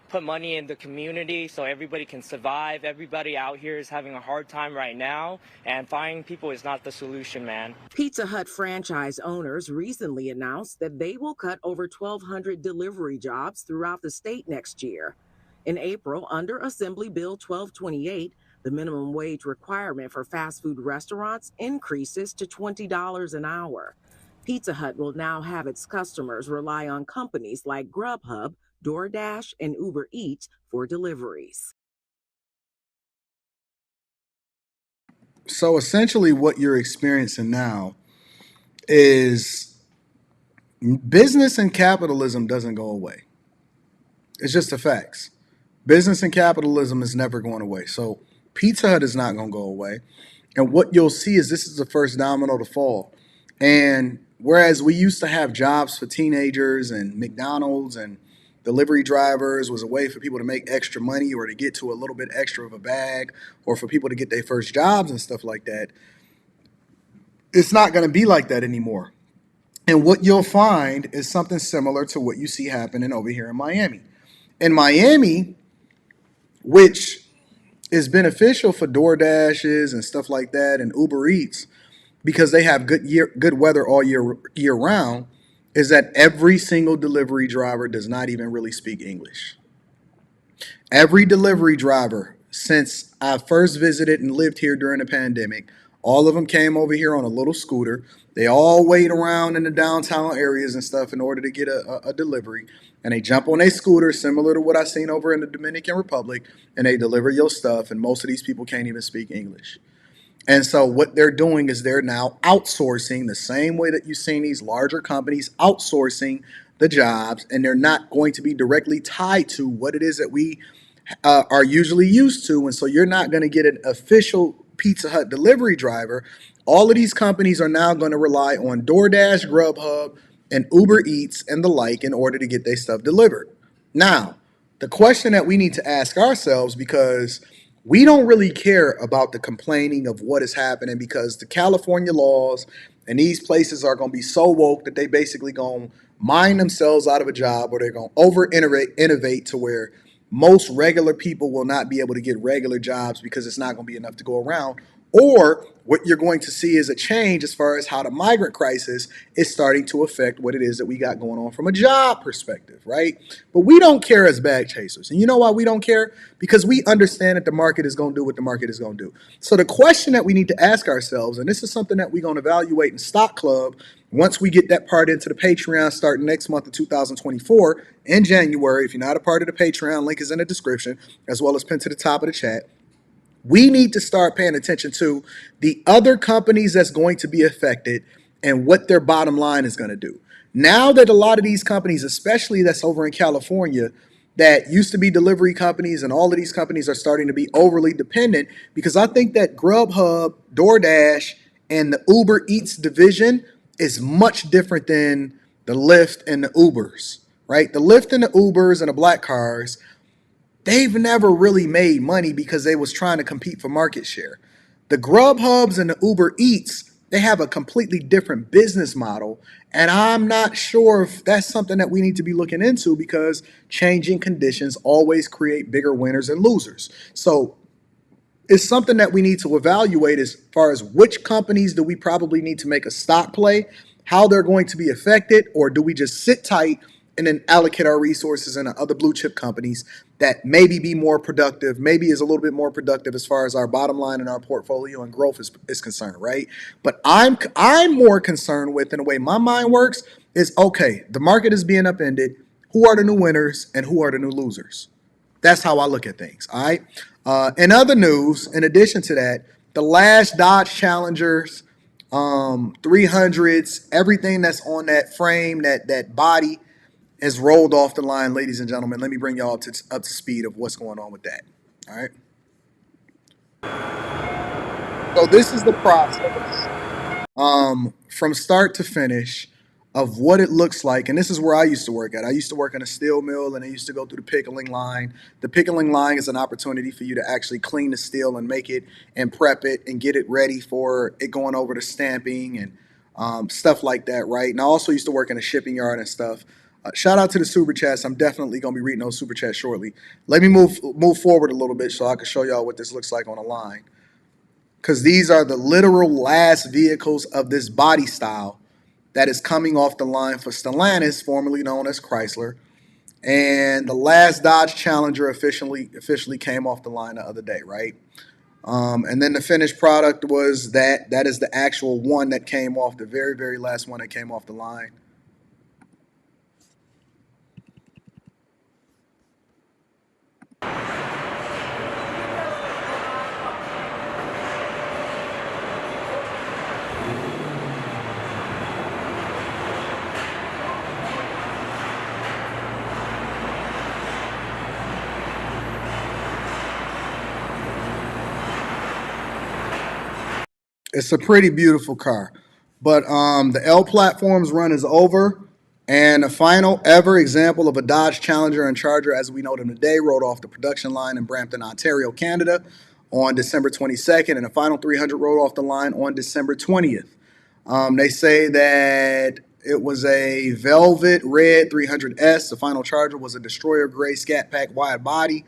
put money in the community so everybody can survive. Everybody out here is having a hard time right now, and firing people is not the solution, man. Pizza Hut franchise owners recently announced that they will cut over 1,200 delivery jobs throughout the state next year. In April, under Assembly Bill 1228, the minimum wage requirement for fast food restaurants increases to $20 an hour. Pizza Hut will now have its customers rely on companies like Grubhub, DoorDash, and Uber Eats for deliveries. So essentially what you're experiencing now is business and capitalism doesn't go away. It's just the facts. Business and capitalism is never going away. So Pizza Hut is not going to go away. And what you'll see is this is the first domino to fall. And whereas we used to have jobs for teenagers and McDonald's and delivery drivers was a way for people to make extra money or to get to a little bit extra of a bag or for people to get their first jobs and stuff like that, it's not going to be like that anymore. And what you'll find is something similar to what you see happening over here in Miami. In Miami, which is beneficial for DoorDashes and stuff like that and Uber Eats because they have good weather all year round, is that every single delivery driver does not even really speak English. Every delivery driver, since I first visited and lived here during the pandemic, all of them came over here on a little scooter. They all wait around in the downtown areas and stuff in order to get a delivery. And they jump on a scooter similar to what I seen over in the Dominican Republic, and they deliver your stuff. And most of these people can't even speak English. And so what they're doing is they're now outsourcing the same way that you've seen these larger companies outsourcing the jobs, and they're not going to be directly tied to what it is that we are usually used to. And so you're not going to get an official Pizza Hut delivery driver. All of these companies are now going to rely on DoorDash, Grubhub, and Uber Eats and the like in order to get their stuff delivered. Now, the question that we need to ask ourselves, because we don't really care about the complaining of what is happening, because the California laws and these places are going to be so woke that they basically going to mine themselves out of a job, or they're going to innovate to where most regular people will not be able to get regular jobs because it's not going to be enough to go around. Or what you're going to see is a change as far as how the migrant crisis is starting to affect what it is that we got going on from a job perspective, right? But we don't care as bag chasers. And you know why we don't care? Because we understand that the market is going to do what the market is going to do. So the question that we need to ask ourselves, and this is something that we're going to evaluate in Stock Club once we get that part into the Patreon starting next month of 2024 in January. If you're not a part of the Patreon, link is in the description, as well as pinned to the top of the chat. We need to start paying attention to the other companies that's going to be affected and what their bottom line is going to do. Now that a lot of these companies, especially that's over in California, that used to be delivery companies, and all of these companies are starting to be overly dependent, because I think that Grubhub, DoorDash, and the Uber Eats division is much different than the Lyft and the Ubers, right? The Lyft and the Ubers and the black cars, they've never really made money because they was trying to compete for market share. The Grubhubs and the Uber Eats, they have a completely different business model. And I'm not sure if that's something that we need to be looking into, because changing conditions always create bigger winners and losers. So it's something that we need to evaluate as far as which companies do we probably need to make a stock play, how they're going to be affected, or do we just sit tight and then allocate our resources in other blue chip companies that maybe be more productive, maybe is a little bit more productive as far as our bottom line and our portfolio and growth is concerned, right? But I'm more concerned with, in the way my mind works, is okay, the market is being upended. Who are the new winners and who are the new losers? That's how I look at things, all right? In other news, in addition to that, the last Dodge Challengers, 300s, everything that's on that frame, that body, is rolled off the line, ladies and gentlemen. Let me bring y'all up to speed of what's going on with that. All right. So this is the process from start to finish of what it looks like. And this is where I used to work at. I used to work in a steel mill, and I used to go through the pickling line. The pickling line is an opportunity for you to actually clean the steel and make it and prep it and get it ready for it going over to stamping and stuff like that, right? And I also used to work in a shipping yard and stuff. Shout out to the super chats. I'm definitely going to be reading those super chats shortly. Let me move forward a little bit so I can show y'all what this looks like on the line, because these are the literal last vehicles of this body style that is coming off the line for Stellantis, formerly known as Chrysler. And the last Dodge Challenger officially came off the line the other day, right? And then the finished product was that is the actual one that came off, the very, very last one that came off the line. It's a pretty beautiful car. But the L Platforms run is over, and the final ever example of a Dodge Challenger and Charger, as we know them today, rolled off the production line in Brampton, Ontario, Canada on December 22nd, and the final 300 rolled off the line on December 20th. They say that it was a velvet red 300S. The final Charger was a destroyer gray Scat Pack wide body.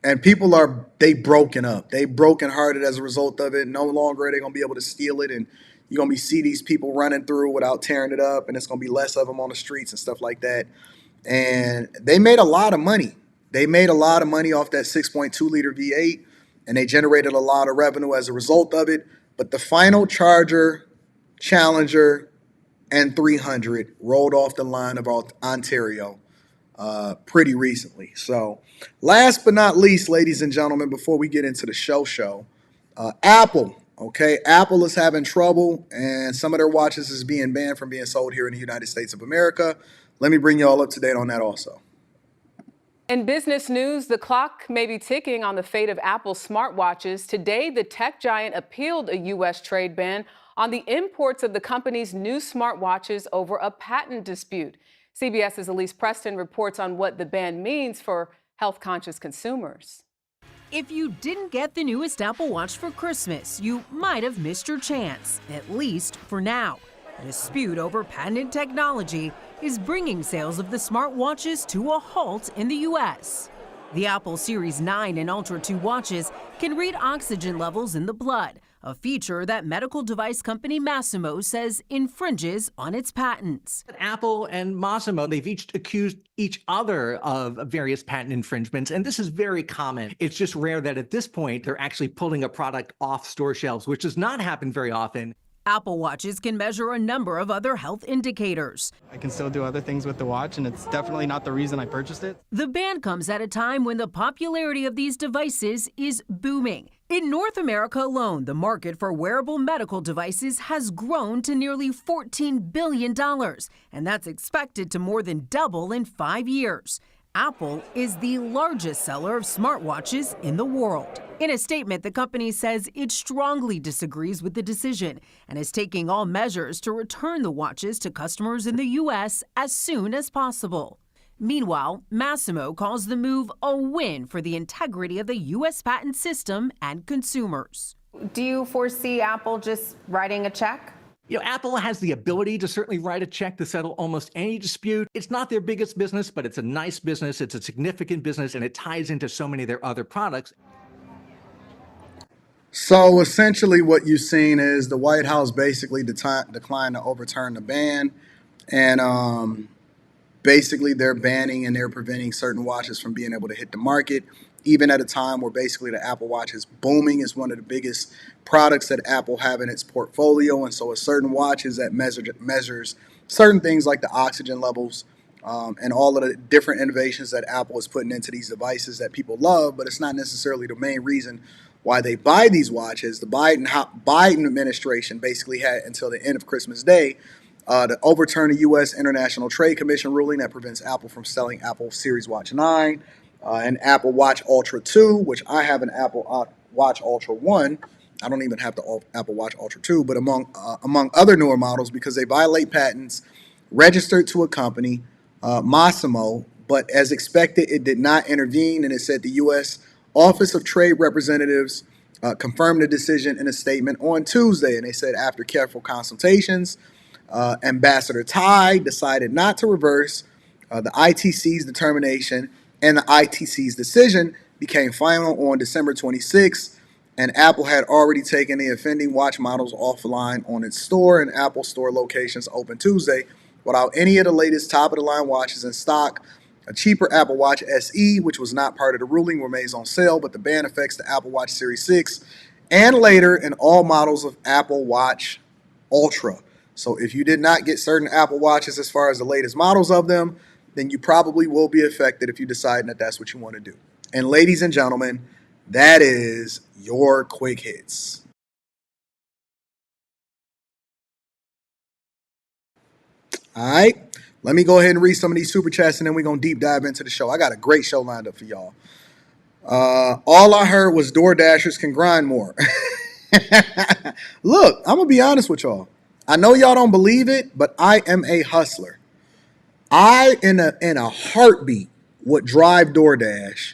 And people they broken up. They broken hearted as a result of it. No longer are they going to be able to steal it. And you're going to see these people running through without tearing it up. And it's going to be less of them on the streets and stuff like that. And they made a lot of money. They made a lot of money off that 6.2 liter V8. And they generated a lot of revenue as a result of it. But the final Charger, Challenger, and 300 rolled off the line of Ontario pretty recently. So last but not least, ladies and gentlemen, before we get into the show, Apple. Okay, Apple is having trouble, and some of their watches is being banned from being sold here in the United States of America. Let me bring you all up to date on that also. In business news, the clock may be ticking on the fate of Apple's smartwatches. Today, the tech giant appealed a U.S. trade ban on the imports of the company's new smartwatches over a patent dispute. CBS's Elise Preston reports on what the ban means for health-conscious consumers. If you didn't get the newest Apple Watch for Christmas, you might have missed your chance, at least for now. A dispute over patented technology is bringing sales of the smartwatches to a halt in the U.S. The Apple Series 9 and Ultra 2 watches can read oxygen levels in the blood, a feature that medical device company Masimo says infringes on its patents. Apple and Masimo, they've each accused each other of various patent infringements, and this is very common. It's just rare that at this point they're actually pulling a product off store shelves, which does not happen very often. Apple Watches can measure a number of other health indicators. I can still do other things with the watch, and it's definitely not the reason I purchased it. The ban comes at a time when the popularity of these devices is booming. In North America alone, the market for wearable medical devices has grown to nearly $14 billion, and that's expected to more than double in 5 years. Apple is the largest seller of smartwatches in the world. In a statement, the company says it strongly disagrees with the decision and is taking all measures to return the watches to customers in the U.S. as soon as possible. Meanwhile, Masimo calls the move a win for the integrity of the U.S. patent system and consumers. Do you foresee Apple just writing a check? You know, Apple has the ability to certainly write a check to settle almost any dispute. It's not their biggest business, but it's a nice business. It's a significant business, and it ties into so many of their other products. So essentially what you've seen is the White House basically declined to overturn the ban. And basically they're banning and they're preventing certain watches from being able to hit the market, even at a time where basically the Apple Watch is booming. It's one of the biggest products that Apple have in its portfolio. And so a certain watches that measures certain things like the oxygen levels and all of the different innovations that Apple is putting into these devices that people love, but it's not necessarily the main reason why they buy these watches. The Biden administration basically had until the end of Christmas Day to overturn the U.S. International Trade Commission ruling that prevents Apple from selling Apple Series Watch 9 and Apple Watch Ultra 2, which I have an Apple Watch Ultra 1. I don't even have the Apple Watch Ultra 2, but among other newer models, because they violate patents registered to a company, Massimo, but as expected, it did not intervene, and it said the U.S. Office of Trade Representatives confirmed the decision in a statement on Tuesday, and they said after careful consultations, Ambassador Tai decided not to reverse the ITC's determination, and the ITC's decision became final on December 26th, and Apple had already taken the offending watch models offline on its store, and Apple Store locations opened Tuesday without any of the latest top-of-the-line watches in stock. A cheaper Apple Watch SE, which was not part of the ruling, remains on sale, but the ban affects the Apple Watch Series 6 and later in all models of Apple Watch Ultra. So if you did not get certain Apple Watches as far as the latest models of them, then you probably will be affected if you decide that that's what you want to do. And ladies and gentlemen, that is your quick hits. All right, let me go ahead and read some of these super chats, and then we're going to deep dive into the show. I got a great show lined up for y'all. All I heard was DoorDashers can grind more. Look, I'm going to be honest with y'all. I know y'all don't believe it, but I am a hustler. I, in a heartbeat, would drive DoorDash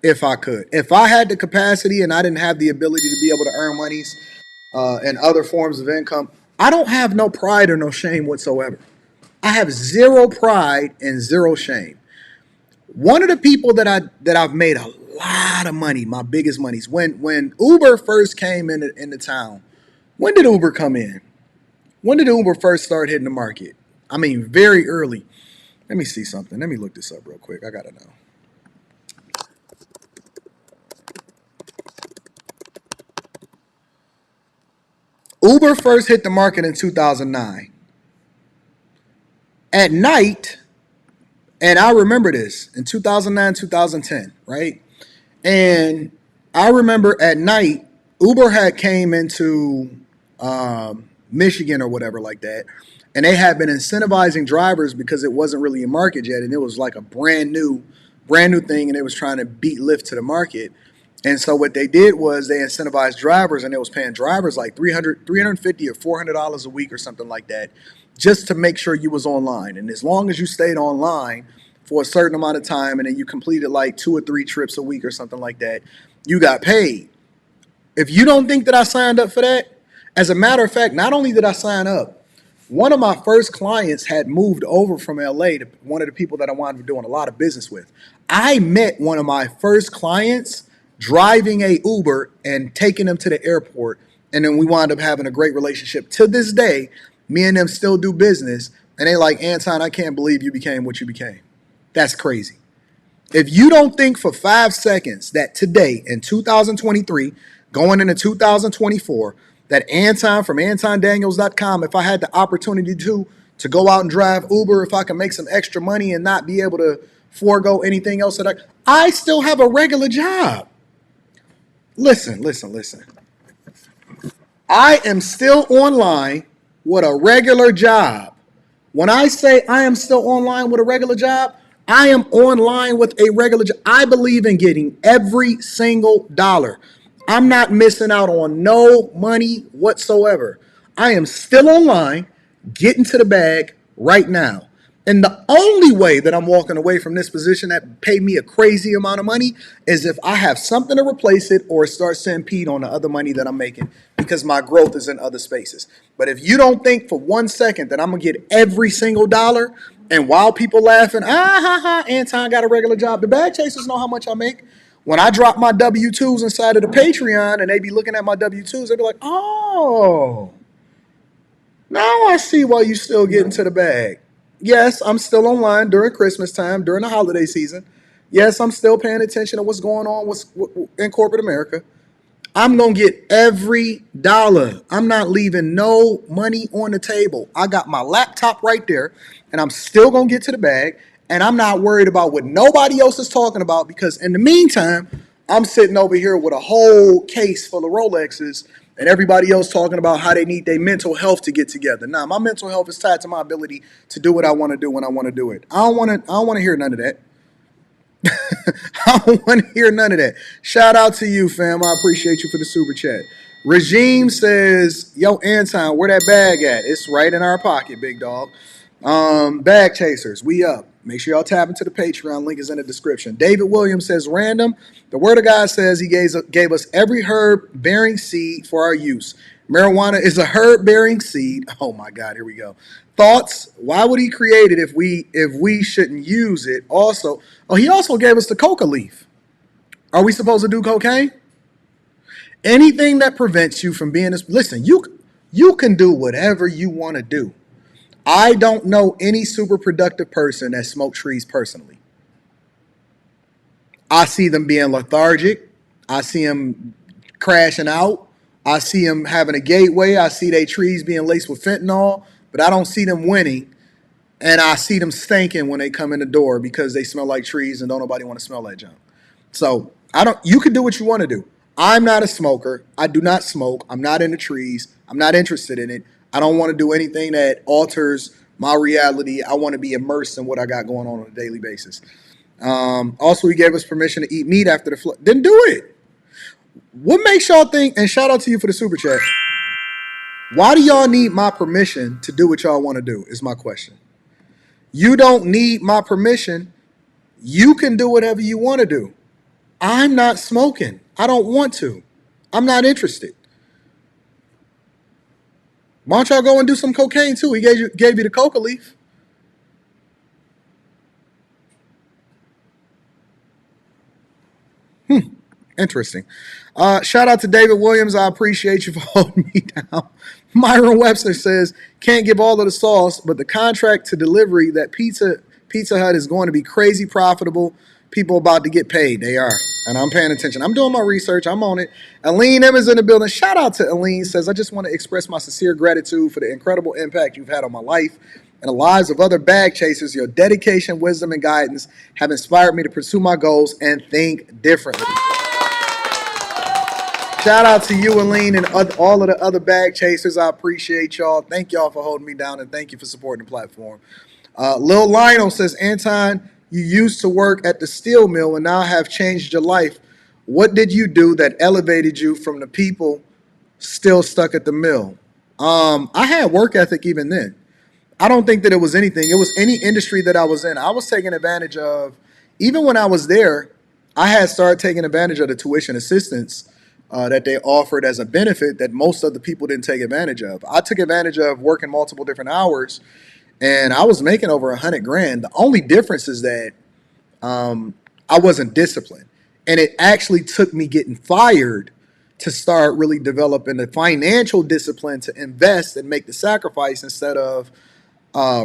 if I could. If I had the capacity and I didn't have the ability to be able to earn monies and other forms of income, I don't have no pride or no shame whatsoever. I have zero pride and zero shame. One of the people that I've made a lot of money, my biggest monies, when Uber first came into town. When did Uber come in? When did Uber first start hitting the market? I mean, very early. Let me see something. Let me look this up real quick. I gotta know. Uber first hit the market in 2009. At night, and I remember this, in 2009, 2010, right? And I remember at night, Uber had came into Michigan or whatever like that, and they had been incentivizing drivers because it wasn't really a market yet, and it was like a brand new thing, and it was trying to beat Lyft to the market. And so what they did was they incentivized drivers, and it was paying drivers like $350 or $400 a week or something like that, just to make sure you was online. And as long as you stayed online for a certain amount of time, and then you completed like 2 or 3 trips a week or something like that, you got paid. If you don't think that I signed up for that, as a matter of fact, not only did I sign up, one of my first clients had moved over from LA to one of the people that I wanted to be doing a lot of business with. I met one of my first clients driving a Uber and taking them to the airport. And then we wound up having a great relationship. To this day, me and them still do business. And they like, Anton, I can't believe you became what you became. That's crazy. If you don't think for 5 seconds that today in 2023, going into 2024, that Anton from AntonDaniels.com, if I had the opportunity to go out and drive Uber, if I can make some extra money and not be able to forego anything else that I still have a regular job. Listen. I am still online with a regular job. When I say I am still online with a regular job, I am online with a regular job. I believe in getting every single dollar. I'm not missing out on no money whatsoever. I am still online, getting to the bag right now. And the only way that I'm walking away from this position that paid me a crazy amount of money is if I have something to replace it or start saying Pete on the other money that I'm making because my growth is in other spaces. But if you don't think for 1 second that I'm going to get every single dollar, and while people laughing, Anton got a regular job, the bag chasers know how much I make. When I drop my W-2s inside of the Patreon and they be looking at my W-2s, they be like, oh, now I see why you still getting to the bag. Yes, I'm still online during Christmas time, during the holiday season. Yes, I'm still paying attention to what's going on in corporate America. I'm going to get every dollar. I'm not leaving no money on the table. I got my laptop right there, and I'm still going to get to the bag, and I'm not worried about what nobody else is talking about because in the meantime, I'm sitting over here with a whole case full of Rolexes And everybody else talking about how they need their mental health to get together. Nah, my mental health is tied to my ability to do what I want to do when I want to do it. I don't want to hear none of that. I don't want to hear none of that. Shout out to you, fam. I appreciate you for the super chat. Regime says, yo, Anton, where that bag at? It's right in our pocket, big dog. Bag chasers, we up. Make sure y'all tap into the Patreon. Link is in the description. David Williams says, random. The word of God says he gave us every herb-bearing seed for our use. Marijuana is a herb-bearing seed. Oh, my God. Here we go. Thoughts? Why would he create it if we shouldn't use it? Also, he also gave us the coca leaf. Are we supposed to do cocaine? Anything that prevents you from being this. Listen, you can do whatever you want to do. I don't know any super productive person that smokes trees personally. I see them being lethargic. I see them crashing out. I see them having a gateway. I see their trees being laced with fentanyl, but I don't see them winning. And I see them stinking when they come in the door because they smell like trees and don't nobody want to smell that junk. So you can do what you want to do. I'm not a smoker. I do not smoke. I'm not into trees. I'm not interested in it. I don't want to do anything that alters my reality. I want to be immersed in what I got going on a daily basis. Also, he gave us permission to eat meat after the flood. Then do it. What makes y'all think, and shout out to you for the super chat, why do y'all need my permission to do what y'all want to do is my question. You don't need my permission. You can do whatever you want to do. I'm not smoking. I don't want to. I'm not interested. Why don't y'all go and do some cocaine too? He gave you the coca leaf. Interesting. Shout out to David Williams. I appreciate you for holding me down. Myron Webster says, can't give all of the sauce, but the contract to delivery that Pizza Hut is going to be crazy profitable. People about to get paid. They are. And I'm paying attention. I'm doing my research. I'm on it. Aline M is in the building. Shout out to Aline. Says, I just want to express my sincere gratitude for the incredible impact you've had on my life and the lives of other bag chasers. Your dedication, wisdom, and guidance have inspired me to pursue my goals and think differently. Shout out to you, Aline, and all of the other bag chasers. I appreciate y'all. Thank y'all for holding me down, and thank you for supporting the platform. Lil Lionel says, Anton, you used to work at the steel mill and now have changed your life. What did you do that elevated you from the people still stuck at the mill? I had work ethic even then. I don't think that it was anything. It was any industry that I was in. I was taking advantage of, even when I was there, I had started taking advantage of the tuition assistance that they offered as a benefit that most of the people didn't take advantage of. I took advantage of working multiple different hours, and I was making over $100,000. The only difference is that I wasn't disciplined, and it actually took me getting fired to start really developing the financial discipline to invest and make the sacrifice instead of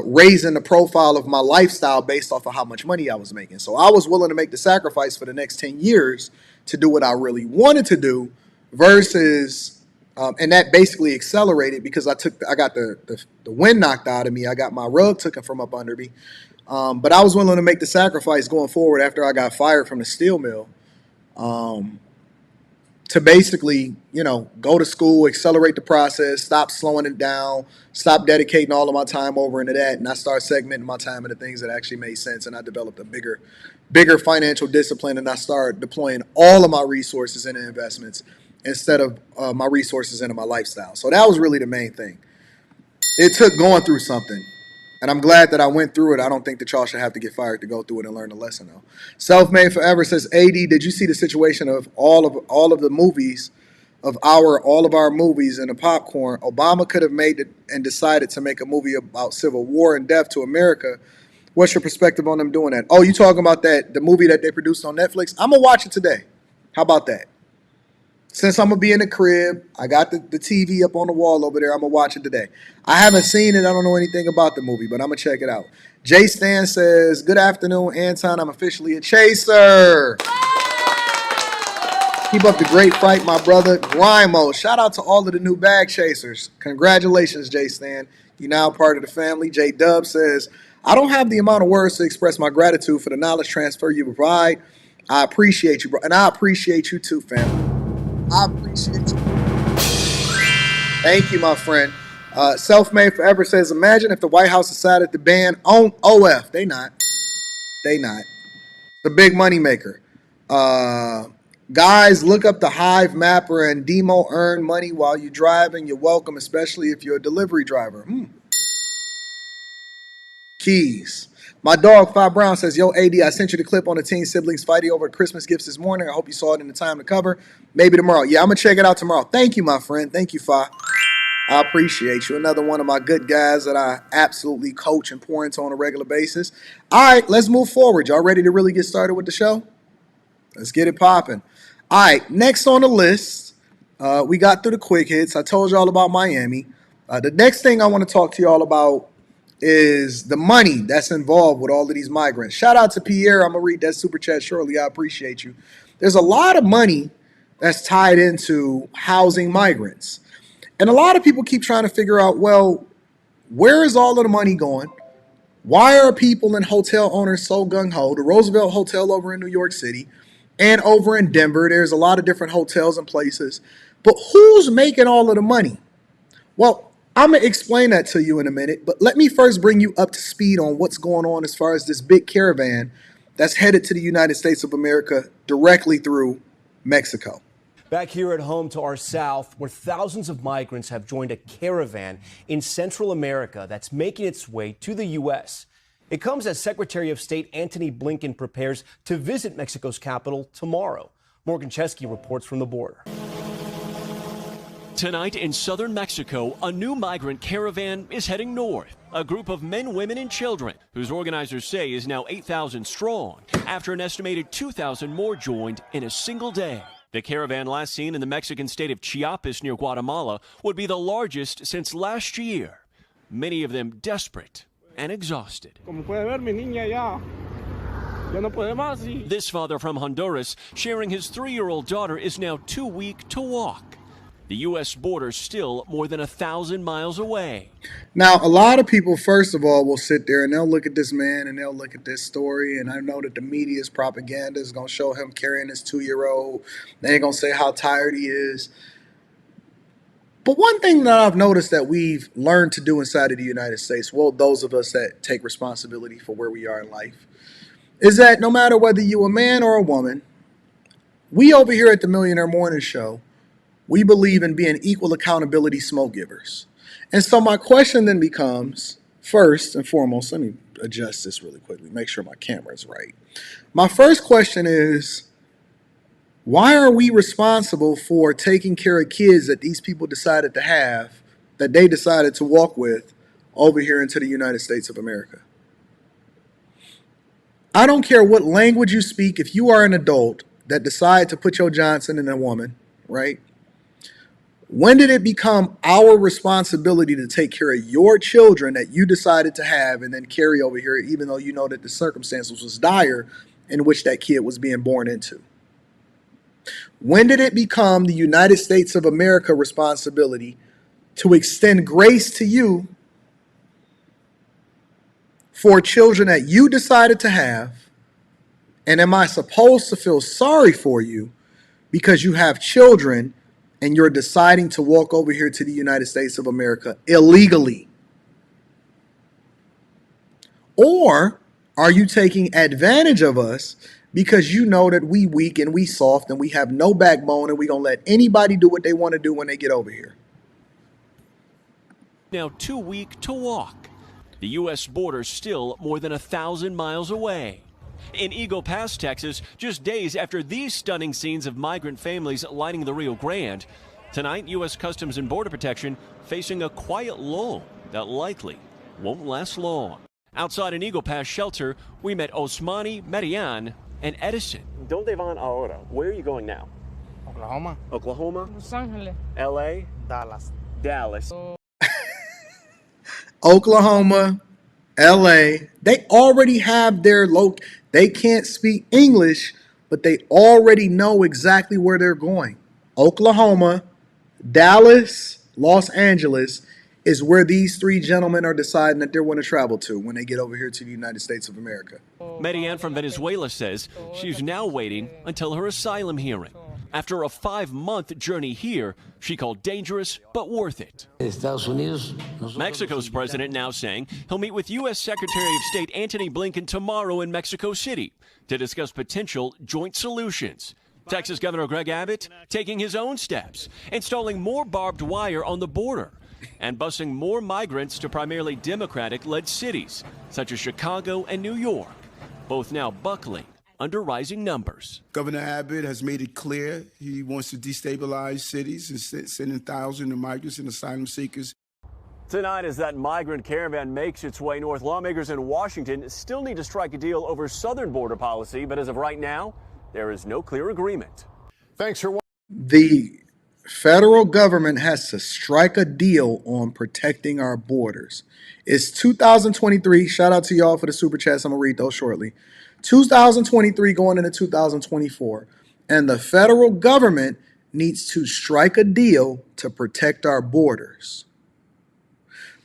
raising the profile of my lifestyle based off of how much money I was making. So I was willing to make the sacrifice for the next 10 years to do what I really wanted to do versus, and that basically accelerated because I got the wind knocked out of me. I got my rug taken from up under me. But I was willing to make the sacrifice going forward after I got fired from the steel mill to basically, go to school, accelerate the process, stop slowing it down, stop dedicating all of my time over into that. And I started segmenting my time into things that actually made sense. And I developed a bigger financial discipline. And I started deploying all of my resources into investments instead of my resources into my lifestyle. So that was really the main thing. It took going through something. And I'm glad that I went through it. I don't think that y'all should have to get fired to go through it and learn the lesson, though. Self-Made Forever says, AD, did you see the situation of all of the movies, all of our movies and the popcorn? Obama could have made it and decided to make a movie about civil war and death to America. What's your perspective on them doing that? Oh, you talking about the movie that they produced on Netflix? I'm going to watch it today. How about that? Since I'm going to be in the crib, I got the TV up on the wall over there. I'm going to watch it today. I haven't seen it. I don't know anything about the movie, but I'm going to check it out. Jay Stan says, good afternoon, Anton. I'm officially a chaser. Keep up the great fight, my brother. Grimo. Shout out to all of the new bag chasers. Congratulations, Jay Stan. You're now part of the family. J Dub says, I don't have the amount of words to express my gratitude for the knowledge transfer you provide. I appreciate you, bro. And I appreciate you too, family. I appreciate you. Thank you, my friend. Self-Made Forever says, imagine if the White House decided to ban OF. They not. The big money maker. Guys, look up the Hive Mapper and Demo earn money while you're driving. You're welcome, especially if you're a delivery driver. Keys. My dog, Fi Brown, says, yo, AD, I sent you the clip on the teen siblings fighting over Christmas gifts this morning. I hope you saw it in the time to cover. Maybe tomorrow. Yeah, I'm going to check it out tomorrow. Thank you, my friend. Thank you, Fi. I appreciate you. Another one of my good guys that I absolutely coach and pour into on a regular basis. All right, let's move forward. Y'all ready to really get started with the show? Let's get it popping. All right, next on the list, we got through the quick hits. I told y'all about Miami. The next thing I want to talk to y'all about is the money that's involved with all of these migrants. Shout out to Pierre. I'm going to read that super chat shortly. I appreciate you. There's a lot of money that's tied into housing migrants. And a lot of people keep trying to figure out, well, where is all of the money going? Why are people and hotel owners so gung-ho? The Roosevelt Hotel over in New York City and over in Denver, there's a lot of different hotels and places. But who's making all of the money? Well, I'm going to explain that to you in a minute, but let me first bring you up to speed on what's going on as far as this big caravan that's headed to the United States of America directly through Mexico. Back here at home to our south, where thousands of migrants have joined a caravan in Central America that's making its way to the U.S. It comes as Secretary of State Antony Blinken prepares to visit Mexico's capital tomorrow. Morgan Chesky reports from the border. Tonight in southern Mexico, a new migrant caravan is heading north. A group of men, women, and children, whose organizers say is now 8,000 strong, after an estimated 2,000 more joined in a single day. The caravan, last seen in the Mexican state of Chiapas near Guatemala, would be the largest since last year. Many of them desperate and exhausted. This father from Honduras, sharing his 3-year-old daughter, is now too weak to walk. The U.S. border still more than 1,000 miles away. Now, a lot of people, first of all, will sit there and they'll look at this man and they'll look at this story. And I know that the media's propaganda is going to show him carrying his 2-year-old. They're going to say how tired he is. But one thing that I've noticed that we've learned to do inside of the United States, well, those of us that take responsibility for where we are in life, is that no matter whether you're a man or a woman, we over here at the Millionaire Morning Show, we believe in being equal accountability smoke givers. And so my question then becomes, first and foremost, let me adjust this really quickly, make sure my camera is right. My first question is, why are we responsible for taking care of kids that these people decided to have, that they decided to walk with over here into the United States of America? I don't care what language you speak, if you are an adult that decide to put your Johnson in a woman, right? When did it become our responsibility to take care of your children that you decided to have and then carry over here, even though you know that the circumstances was dire in which that kid was being born into? When did it become the United States of America responsibility to extend grace to you for children that you decided to have? And am I supposed to feel sorry for you because you have children and you're deciding to walk over here to the United States of America illegally? Or are you taking advantage of us because you know that we weak and we soft and we have no backbone and we gonna let anybody do what they want to do when they get over here? Now too weak to walk. The U.S. border still more than 1,000 miles away. In Eagle Pass, Texas, just days after these stunning scenes of migrant families lining the Rio Grande, tonight U.S. Customs and Border Protection facing a quiet lull that likely won't last long. Outside an Eagle Pass shelter, we met Osmani, Marian, and Edison. ¿Dónde van ahora? Where are you going now? Oklahoma. Oklahoma? Los Angeles. L.A.? Dallas. Oklahoma, L.A. They already have their they can't speak English, but they already know exactly where they're going. Oklahoma, Dallas, Los Angeles is where these 3 gentlemen are deciding that they're going to travel to when they get over here to the United States of America. Marianne from Venezuela says she's now waiting until her asylum hearing. after a 5-month journey here she called dangerous but worth it. Mexico's president now saying he'll meet with U.S. Secretary of State Antony Blinken tomorrow in Mexico City to discuss potential joint solutions. Texas Governor Greg Abbott taking his own steps, installing more barbed wire on the border and busing more migrants to primarily Democratic-led cities such as Chicago and New York, both now buckling under rising numbers. Governor Abbott has made it clear he wants to destabilize cities and sending thousands of migrants and asylum seekers. Tonight, as that migrant caravan makes its way north, lawmakers in Washington still need to strike a deal over southern border policy, but as of right now, there is no clear agreement. Thanks for watching. The federal government has to strike a deal on protecting our borders. It's 2023. Shout out to y'all for the super chats. I'm going to read those shortly. 2023 going into 2024. And the federal government needs to strike a deal to protect our borders.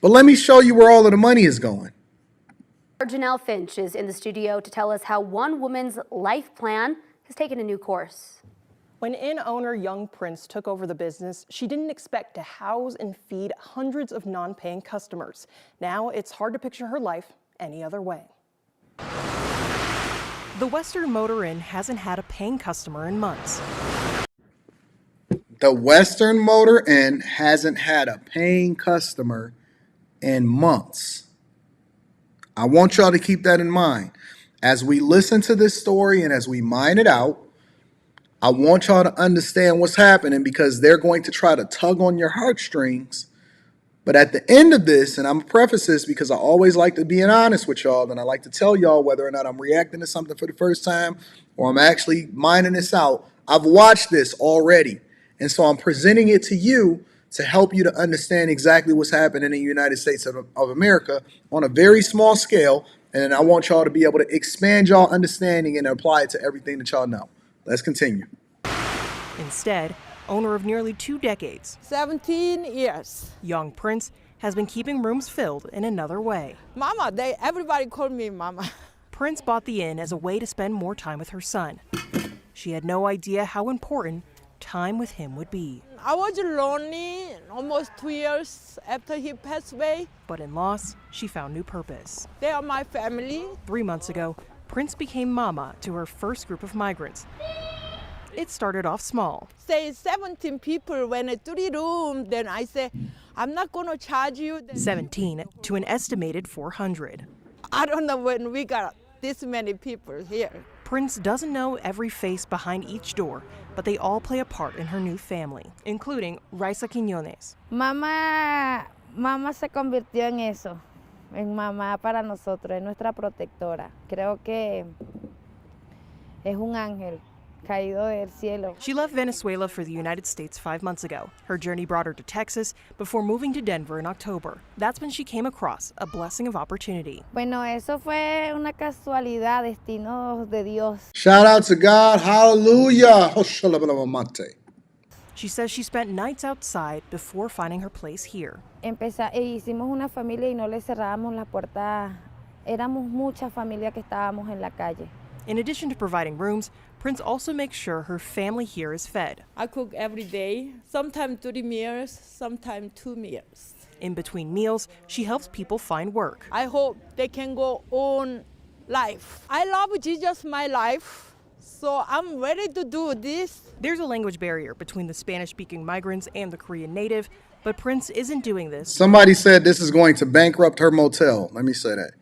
But let me show you where all of the money is going. Janelle Finch is in the studio to tell us how one woman's life plan has taken a new course. When owner Young Prince took over the business, she didn't expect to house and feed hundreds of non-paying customers. Now it's hard to picture her life any other way. The Western Motor Inn hasn't had a paying customer in months. The Western Motor Inn hasn't had a paying customer in months. I want y'all to keep that in mind. As we listen to this story and as we mine it out, I want y'all to understand what's happening because they're going to try to tug on your heartstrings. But at the end of this, and I'm going to preface this because I always like to be honest with y'all, and I like to tell y'all whether or not I'm reacting to something for the first time or I'm actually mining this out. I've watched this already. And so I'm presenting it to you to help you to understand exactly what's happening in the United States of America on a very small scale. And I want y'all to be able to expand y'all understanding and apply it to everything that y'all know. Let's continue. Instead, owner of nearly 2 decades, 17 years. Young Prince has been keeping rooms filled in another way. Mama, everybody called me Mama. Prince bought the inn as a way to spend more time with her son. She had no idea how important time with him would be. I was lonely almost 2 years after he passed away. But in loss, she found new purpose. They are my family. 3 months ago, Prince became mama to her first group of migrants. It started off small. Say 17 people when I 3 rooms, then I say, I'm not going to charge you. 17 to an estimated 400. I don't know when we got this many people here. Prince doesn't know every face behind each door, but they all play a part in her new family, including Raisa Quiñones. Mamá se convirtió en eso, en mamá para nosotros, es nuestra protectora. Creo que es un ángel caído del cielo. She left Venezuela for the United States 5 months ago. Her journey brought her to Texas before moving to Denver in October. That's when she came across a blessing of opportunity. Bueno, eso fue una casualidad, destino de Dios. Shout out to God. Hallelujah. She says she spent nights outside before finding her place here. Hicimos una familia y no le cerrábamos la puerta. Éramos mucha familia que estábamos en la calle. In addition to providing rooms, Prince also makes sure her family here is fed. I cook every day, sometimes 3 meals, sometimes 2 meals. In between meals, she helps people find work. I hope they can go on life. I love Jesus, my life, so I'm ready to do this. There's a language barrier between the Spanish-speaking migrants and the Korean native, but Prince isn't doing this. Somebody said this is going to bankrupt her motel. Let me say that.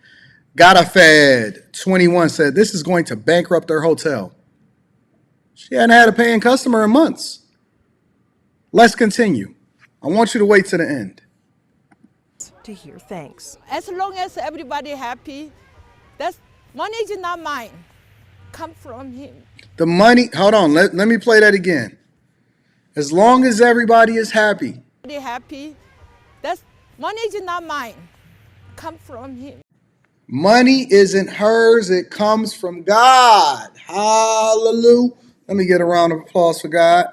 Gotta Fed 21 said this is going to bankrupt her hotel. She hadn't had a paying customer in months. Let's continue. I want you to wait to the end. To hear thanks. As long as everybody happy, that's money is not mine. Come from him. The money, hold on, let me play that again. As long as everybody is happy. Happy, that's money is not mine. Come from him. Money isn't hers, it comes from God. Hallelujah. Let me get a round of applause for God.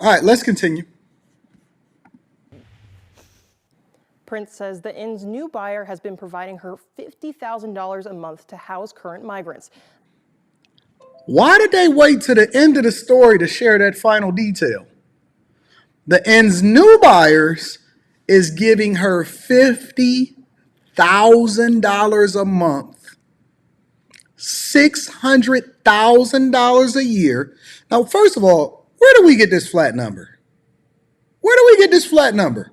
All right, let's continue. Prince says the inn's new buyer has been providing her $50,000 a month to house current migrants. Why did they wait to the end of the story to share that final detail? The inn's new buyers is giving her $50,000 a month, $600,000 a year. Now, first of all, where do we get this flat number? Where do we get this flat number?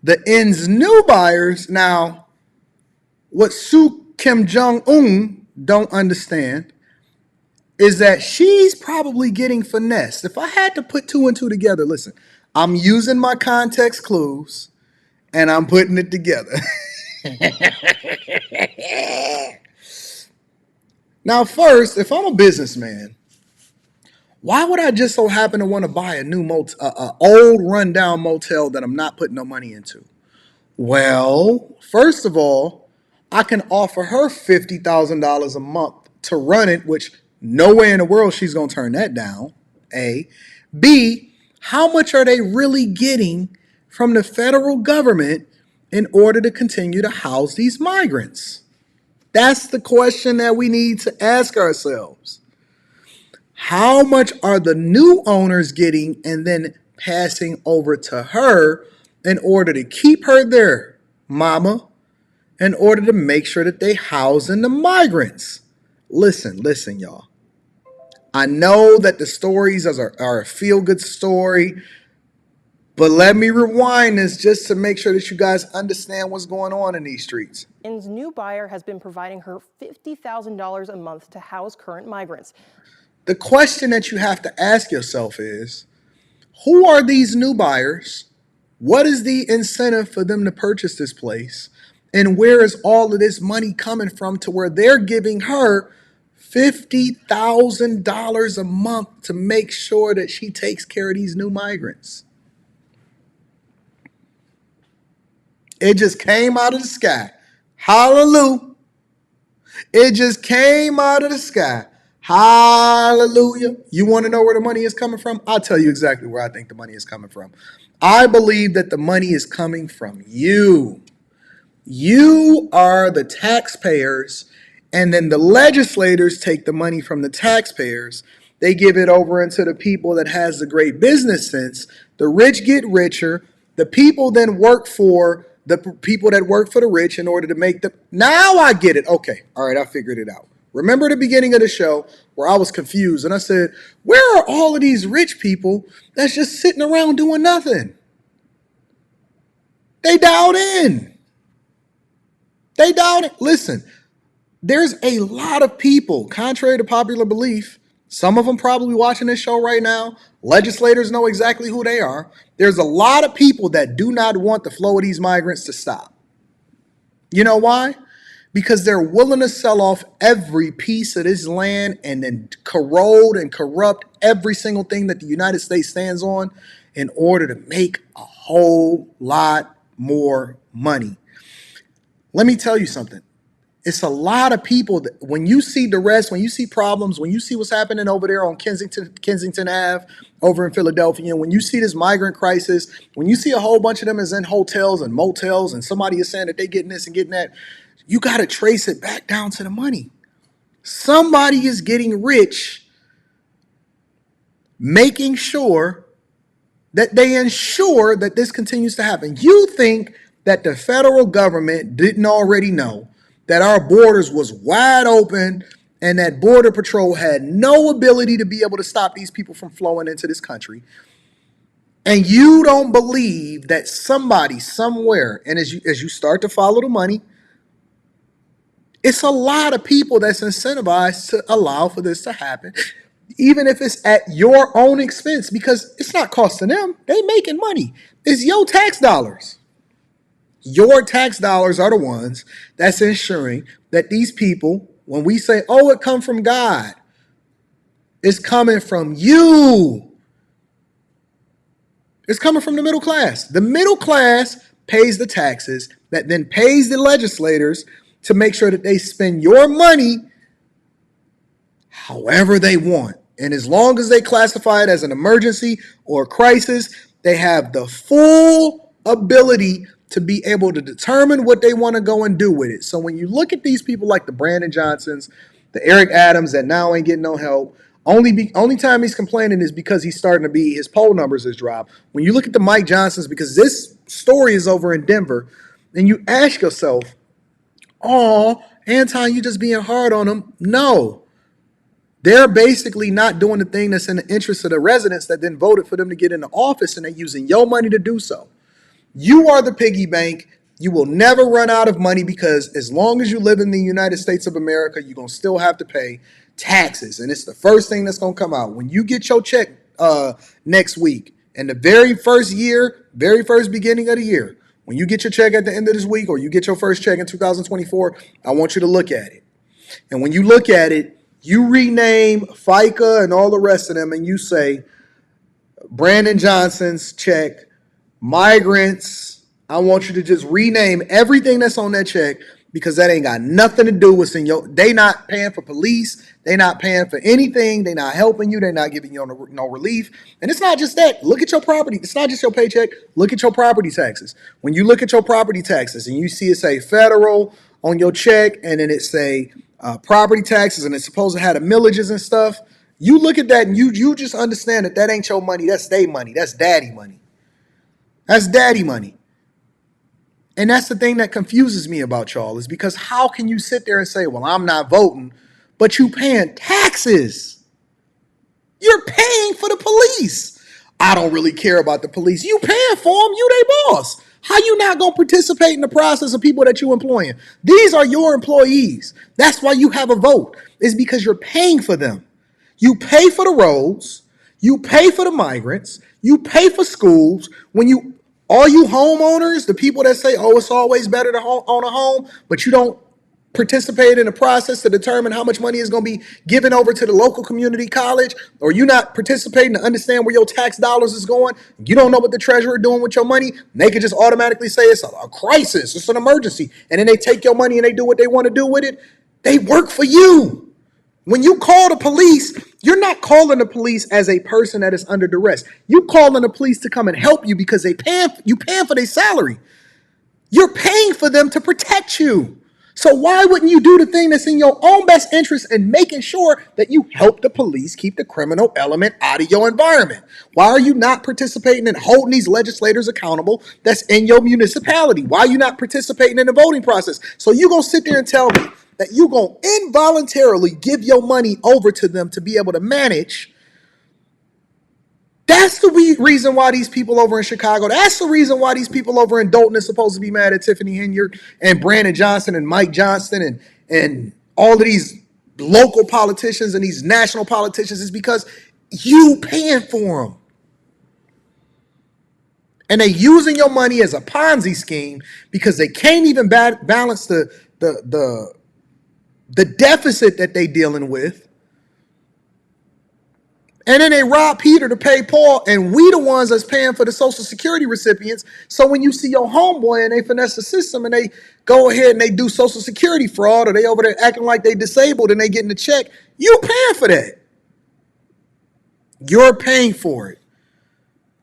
The inn's new buyers, now, what Soo Kim Jong-un don't understand is that she's probably getting finessed. If I had to put two and two together, listen, I'm using my context clues and I'm putting it together. Now, first, if I'm a businessman, why would I just so happen to want to buy a new old rundown motel that I'm not putting no money into? Well, first of all, I can offer her $50,000 a month to run it, which no way in the world she's going to turn that down, A. B, how much are they really getting from the federal government in order to continue to house these migrants? That's the question that we need to ask ourselves. How much are the new owners getting and then passing over to her in order to keep her there, mama, in order to make sure that they housing the migrants? Listen, y'all. I know that the stories are a feel-good story, but let me rewind this just to make sure that you guys understand what's going on in these streets. Inn's new buyer has been providing her $50,000 a month to house current migrants. The question that you have to ask yourself is, who are these new buyers? What is the incentive for them to purchase this place? And where is all of this money coming from to where they're giving her $50,000 a month to make sure that she takes care of these new migrants? It just came out of the sky. Hallelujah. It just came out of the sky. Hallelujah. You want to know where the money is coming from? I'll tell you exactly where I think the money is coming from. I believe that the money is coming from you. You are the taxpayers, and then the legislators take the money from the taxpayers. They give it over into the people that has the great business sense. The rich get richer. The people then work for the people that work for the rich in order to make the... Now I get it. Okay. All right. I figured it out. Remember the beginning of the show where I was confused and I said, where are all of these rich people that's just sitting around doing nothing? They dialed in. They dialed in. Listen, there's a lot of people, contrary to popular belief, some of them probably watching this show right now. Legislators know exactly who they are. There's a lot of people that do not want the flow of these migrants to stop. You know why? Because they're willing to sell off every piece of this land and then corrode and corrupt every single thing that the United States stands on in order to make a whole lot more money. Let me tell you something. It's a lot of people that when you see duress, when you see problems, when you see what's happening over there on Kensington Ave over in Philadelphia, when you see this migrant crisis, when you see a whole bunch of them is in hotels and motels and somebody is saying that they're getting this and getting that, you got to trace it back down to the money. Somebody is getting rich, making sure that they ensure that this continues to happen. You think that the federal government didn't already know that our borders was wide open and that Border Patrol had no ability to be able to stop these people from flowing into this country. And you don't believe that somebody somewhere, and as you start to follow the money, it's a lot of people that's incentivized to allow for this to happen, even if it's at your own expense, because it's not costing them. They making money. It's your tax dollars. Your tax dollars are the ones that's ensuring that these people, when we say, oh, it come from God, it's coming from you. It's coming from the middle class. The middle class pays the taxes that then pays the legislators to make sure that they spend your money however they want. And as long as they classify it as an emergency or a crisis, they have the full ability to be able to determine what they want to go and do with it. So when you look at these people like the Brandon Johnsons, the Eric Adams that now ain't getting no help, only time he's complaining is because he's starting to be, his poll numbers has dropped. When you look at the Mike Johnsons, because this story is over in Denver, and you ask yourself, oh, Anton, you just being hard on them. No. They're basically not doing the thing that's in the interest of the residents that then voted for them to get in the office, and they're using your money to do so. You are the piggy bank. You will never run out of money because as long as you live in the United States of America, you're going to still have to pay taxes. And it's the first thing that's going to come out. When you get your check next week, and the very first beginning of the year, when you get your check at the end of this week or you get your first check in 2024, I want you to look at it. And when you look at it, you rename FICA and all the rest of them, and you say, Brandon Johnson's check, Migrants. I want you to just rename everything that's on that check because that ain't got nothing to do with they not paying for police. They not paying for anything. They not helping you. They not giving you no relief. And it's not just that. Look at your property. It's not just your paycheck. Look at your property taxes. When you look at your property taxes and you see it say federal on your check and then it say property taxes and it's supposed to have the millages and stuff, you look at that and you just understand that ain't your money. That's their money. That's daddy money. That's daddy money. And that's the thing that confuses me about y'all is because how can you sit there and say, well, I'm not voting, but you paying taxes? You're paying for the police. I don't really care about the police. You paying for them. You they boss. How you not going to participate in the process of people that you employing? These are your employees. That's why you have a vote. It's because you're paying for them. You pay for the roads. You pay for the migrants. You pay for schools. All you homeowners, the people that say, oh, it's always better to own a home, but you don't participate in the process to determine how much money is going to be given over to the local community college, or you're not participating to understand where your tax dollars is going, you don't know what the treasurer doing with your money, they can just automatically say it's a crisis, it's an emergency, and then they take your money and they do what they want to do with it. They work for you. When you call the police, you're not calling the police as a person that is under duress. You calling the police to come and help you because you paying for their salary. You're paying for them to protect you. So why wouldn't you do the thing that's in your own best interest in making sure that you help the police keep the criminal element out of your environment? Why are you not participating in holding these legislators accountable that's in your municipality? Why are you not participating in the voting process? So you're going to sit there and tell me that you're going to involuntarily give your money over to them to be able to manage. That's the reason why these people over in Chicago, that's the reason why these people over in Dalton are supposed to be mad at Tiffany Henyard and Brandon Johnson and Mike Johnston and all of these local politicians and these national politicians is because you paying for them. And they using your money as a Ponzi scheme because they can't even balance the deficit that they dealing with. And then they rob Peter to pay Paul, and we the ones that's paying for the Social Security recipients. So when you see your homeboy and they finesse the system and they go ahead and they do Social Security fraud, or they over there acting like they disabled and they getting a check, you paying for that. You're paying for it.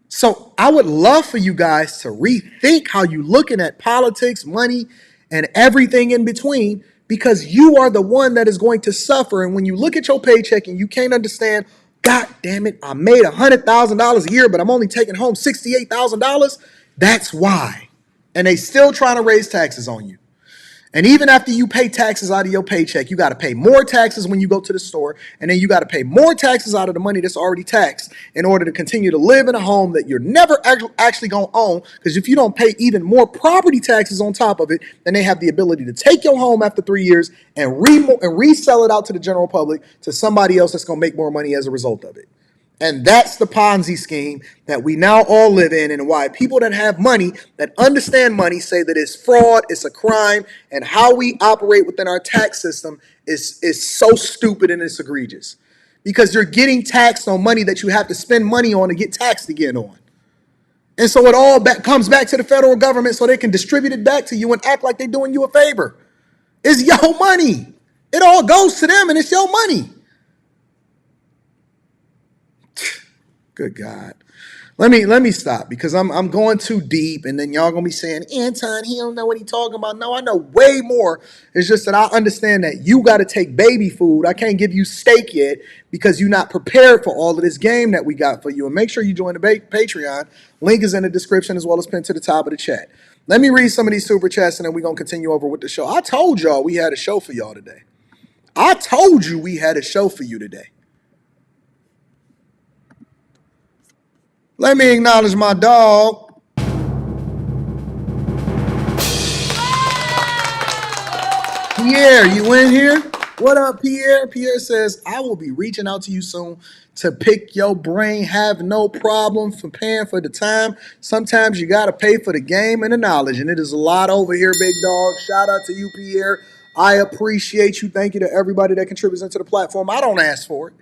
So I would love for you guys to rethink how you looking at politics, money, and everything in between, because you are the one that is going to suffer. And when you look at your paycheck and you can't understand, God damn it, I made $100,000 a year, but I'm only taking home $68,000. That's why. And they still trying to raise taxes on you. And even after you pay taxes out of your paycheck, you got to pay more taxes when you go to the store. And then you got to pay more taxes out of the money that's already taxed in order to continue to live in a home that you're never actually going to own. Because if you don't pay even more property taxes on top of it, then they have the ability to take your home after 3 years and resell it out to the general public to somebody else that's going to make more money as a result of it. And that's the Ponzi scheme that we now all live in, and why people that have money, that understand money, say that it's fraud, it's a crime, and how we operate within our tax system is so stupid and it's egregious. Because you're getting taxed on money that you have to spend money on to get taxed again on. And so it all comes back to the federal government so they can distribute it back to you and act like they're doing you a favor. It's your money. It all goes to them and it's your money. Good God. Let me stop because I'm going too deep, and then y'all gonna be saying, Anton, he don't know what he talking about. No, I know way more. It's just that I understand that you got to take baby food. I can't give you steak yet because you're not prepared for all of this game that we got for you. And make sure you join the Patreon. Link is in the description as well as pinned to the top of the chat. Let me read some of these super chats, and then we're gonna continue over with the show. I told y'all we had a show for y'all today. I told you we had a show for you today. Let me acknowledge my dog. Pierre, you in here? What up, Pierre? Pierre says, I will be reaching out to you soon to pick your brain. Have no problem for paying for the time. Sometimes you got to pay for the game and the knowledge, and it is a lot over here, big dog. Shout out to you, Pierre. I appreciate you. Thank you to everybody that contributes into the platform. I don't ask for it,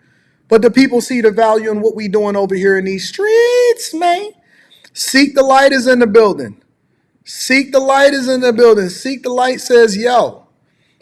but the people see the value in what we doing over here in these streets, man. Seek the Light is in the building. Seek the Light is in the building. Seek the Light says, yo,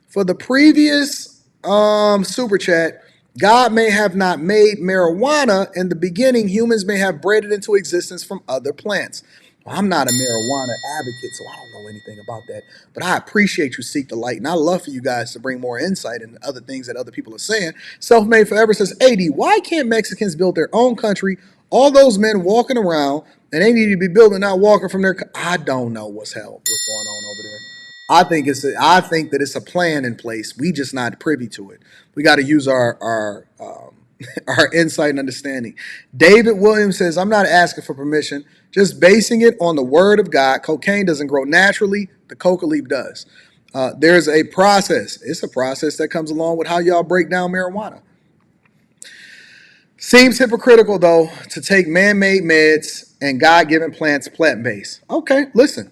for the previous super chat, God may have not made marijuana in the beginning. Humans may have bred it into existence from other plants. Well, I'm not a marijuana advocate, so I don't know anything about that. But I appreciate you, Seek the Light, and I love for you guys to bring more insight into other things that other people are saying. Self-Made Forever says, AD, why can't Mexicans build their own country? All those men walking around, and they need to be building, not walking from their. I don't know what's going on over there. I think that it's a plan in place. We just not privy to it. We got to use our insight and understanding. David Williams says, I'm not asking for permission, just basing it on the word of God. Cocaine doesn't grow naturally. The coca leaf does. There's a process. It's a process that comes along with how y'all break down marijuana. Seems hypocritical, though, to take man-made meds and God-given plants plant-based. Okay, listen.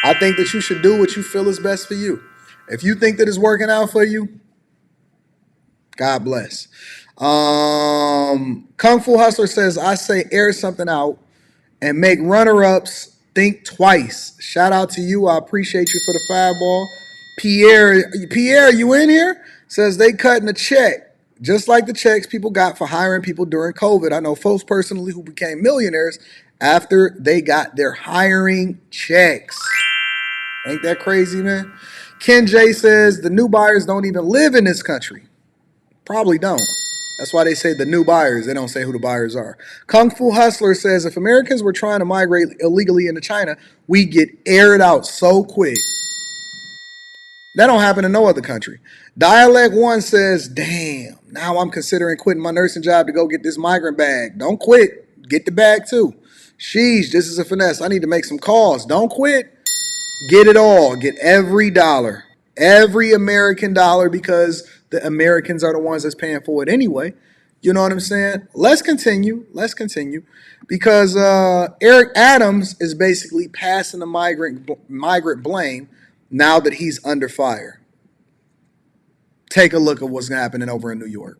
I think that you should do what you feel is best for you. If you think that it's working out for you, God bless. Kung Fu Hustler says, I say air something out and make runner-ups think twice. Shout out to you. I appreciate you for the fireball. Pierre, you in here? Says they cutting a check, just like the checks people got for hiring people during COVID. I know folks personally who became millionaires after they got their hiring checks. Ain't that crazy, man? Ken J says the new buyers don't even live in this country. Probably don't. That's why they say the new buyers. They don't say who the buyers are. Kung Fu Hustler says if Americans were trying to migrate illegally into China, we get aired out so quick. That don't happen in no other country. Dialect 1 says, damn, now I'm considering quitting my nursing job to go get this migrant bag. Don't quit. Get the bag too. Sheesh, this is a finesse. I need to make some calls. Don't quit. Get it all. Get every dollar. Every American dollar, because the Americans are the ones that's paying for it anyway. You know what I'm saying? Let's continue. Because Eric Adams is basically passing the migrant blame now that he's under fire. Take a look at what's happening over in New York.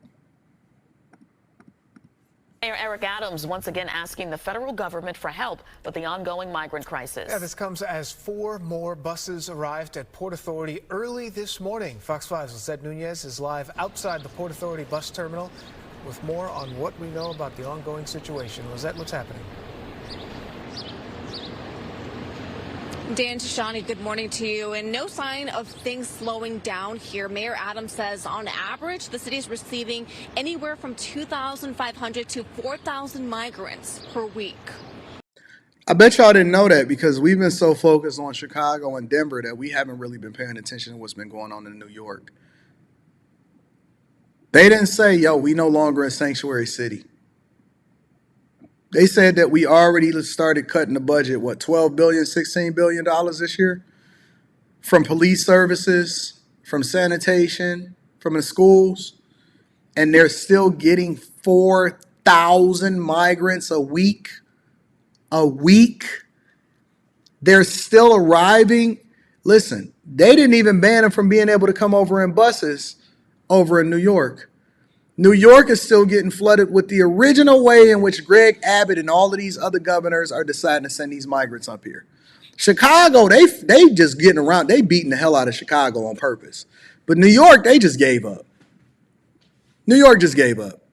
Mayor Eric Adams once again asking the federal government for help with the ongoing migrant crisis. Yeah, this comes as 4 more buses arrived at Port Authority early this morning. Fox 5's Lizette Nunez is live outside the Port Authority bus terminal with more on what we know about the ongoing situation. Lizette, what's happening? Dan, Tashani, good morning to you. And no sign of things slowing down here. Mayor Adams says on average, the city is receiving anywhere from 2,500 to 4,000 migrants per week. I bet y'all didn't know that because we've been so focused on Chicago and Denver that we haven't really been paying attention to what's been going on in New York. They didn't say, yo, we no longer a sanctuary city. They said that we already started cutting the budget, what, $12 billion, $16 billion this year? From police services, from sanitation, from the schools. And they're still getting 4,000 migrants a week. They're still arriving. Listen, they didn't even ban them from being able to come over in buses over in New York. New York is still getting flooded with the original way in which Greg Abbott and all of these other governors are deciding to send these migrants up here. Chicago, they just getting around. They beating the hell out of Chicago on purpose. But New York, they just gave up. New York just gave up.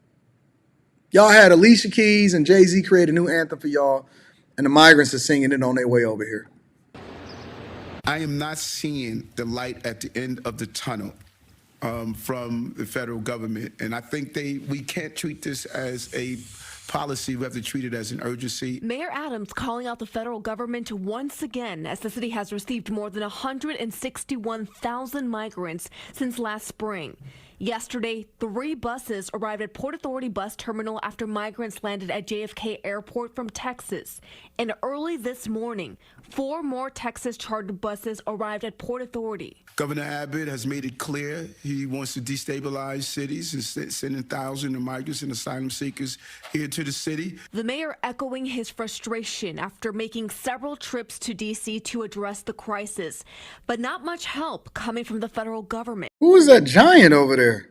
Y'all had Alicia Keys and Jay-Z create a new anthem for y'all, and the migrants are singing it on their way over here. I am not seeing the light at the end of the tunnel from the federal government. And I think we can't treat this as a policy. We have to treat it as an urgency. Mayor Adams calling out the federal government once again as the city has received more than 161,000 migrants since last spring. Yesterday, 3 buses arrived at Port Authority bus terminal after migrants landed at JFK Airport from Texas. And early this morning, 4 more Texas chartered buses arrived at Port Authority. Governor Abbott has made it clear he wants to destabilize cities and sending thousands of migrants and asylum seekers here to the city. The mayor echoing his frustration after making several trips to D.C. to address the crisis, but not much help coming from the federal government. Who is that giant over there?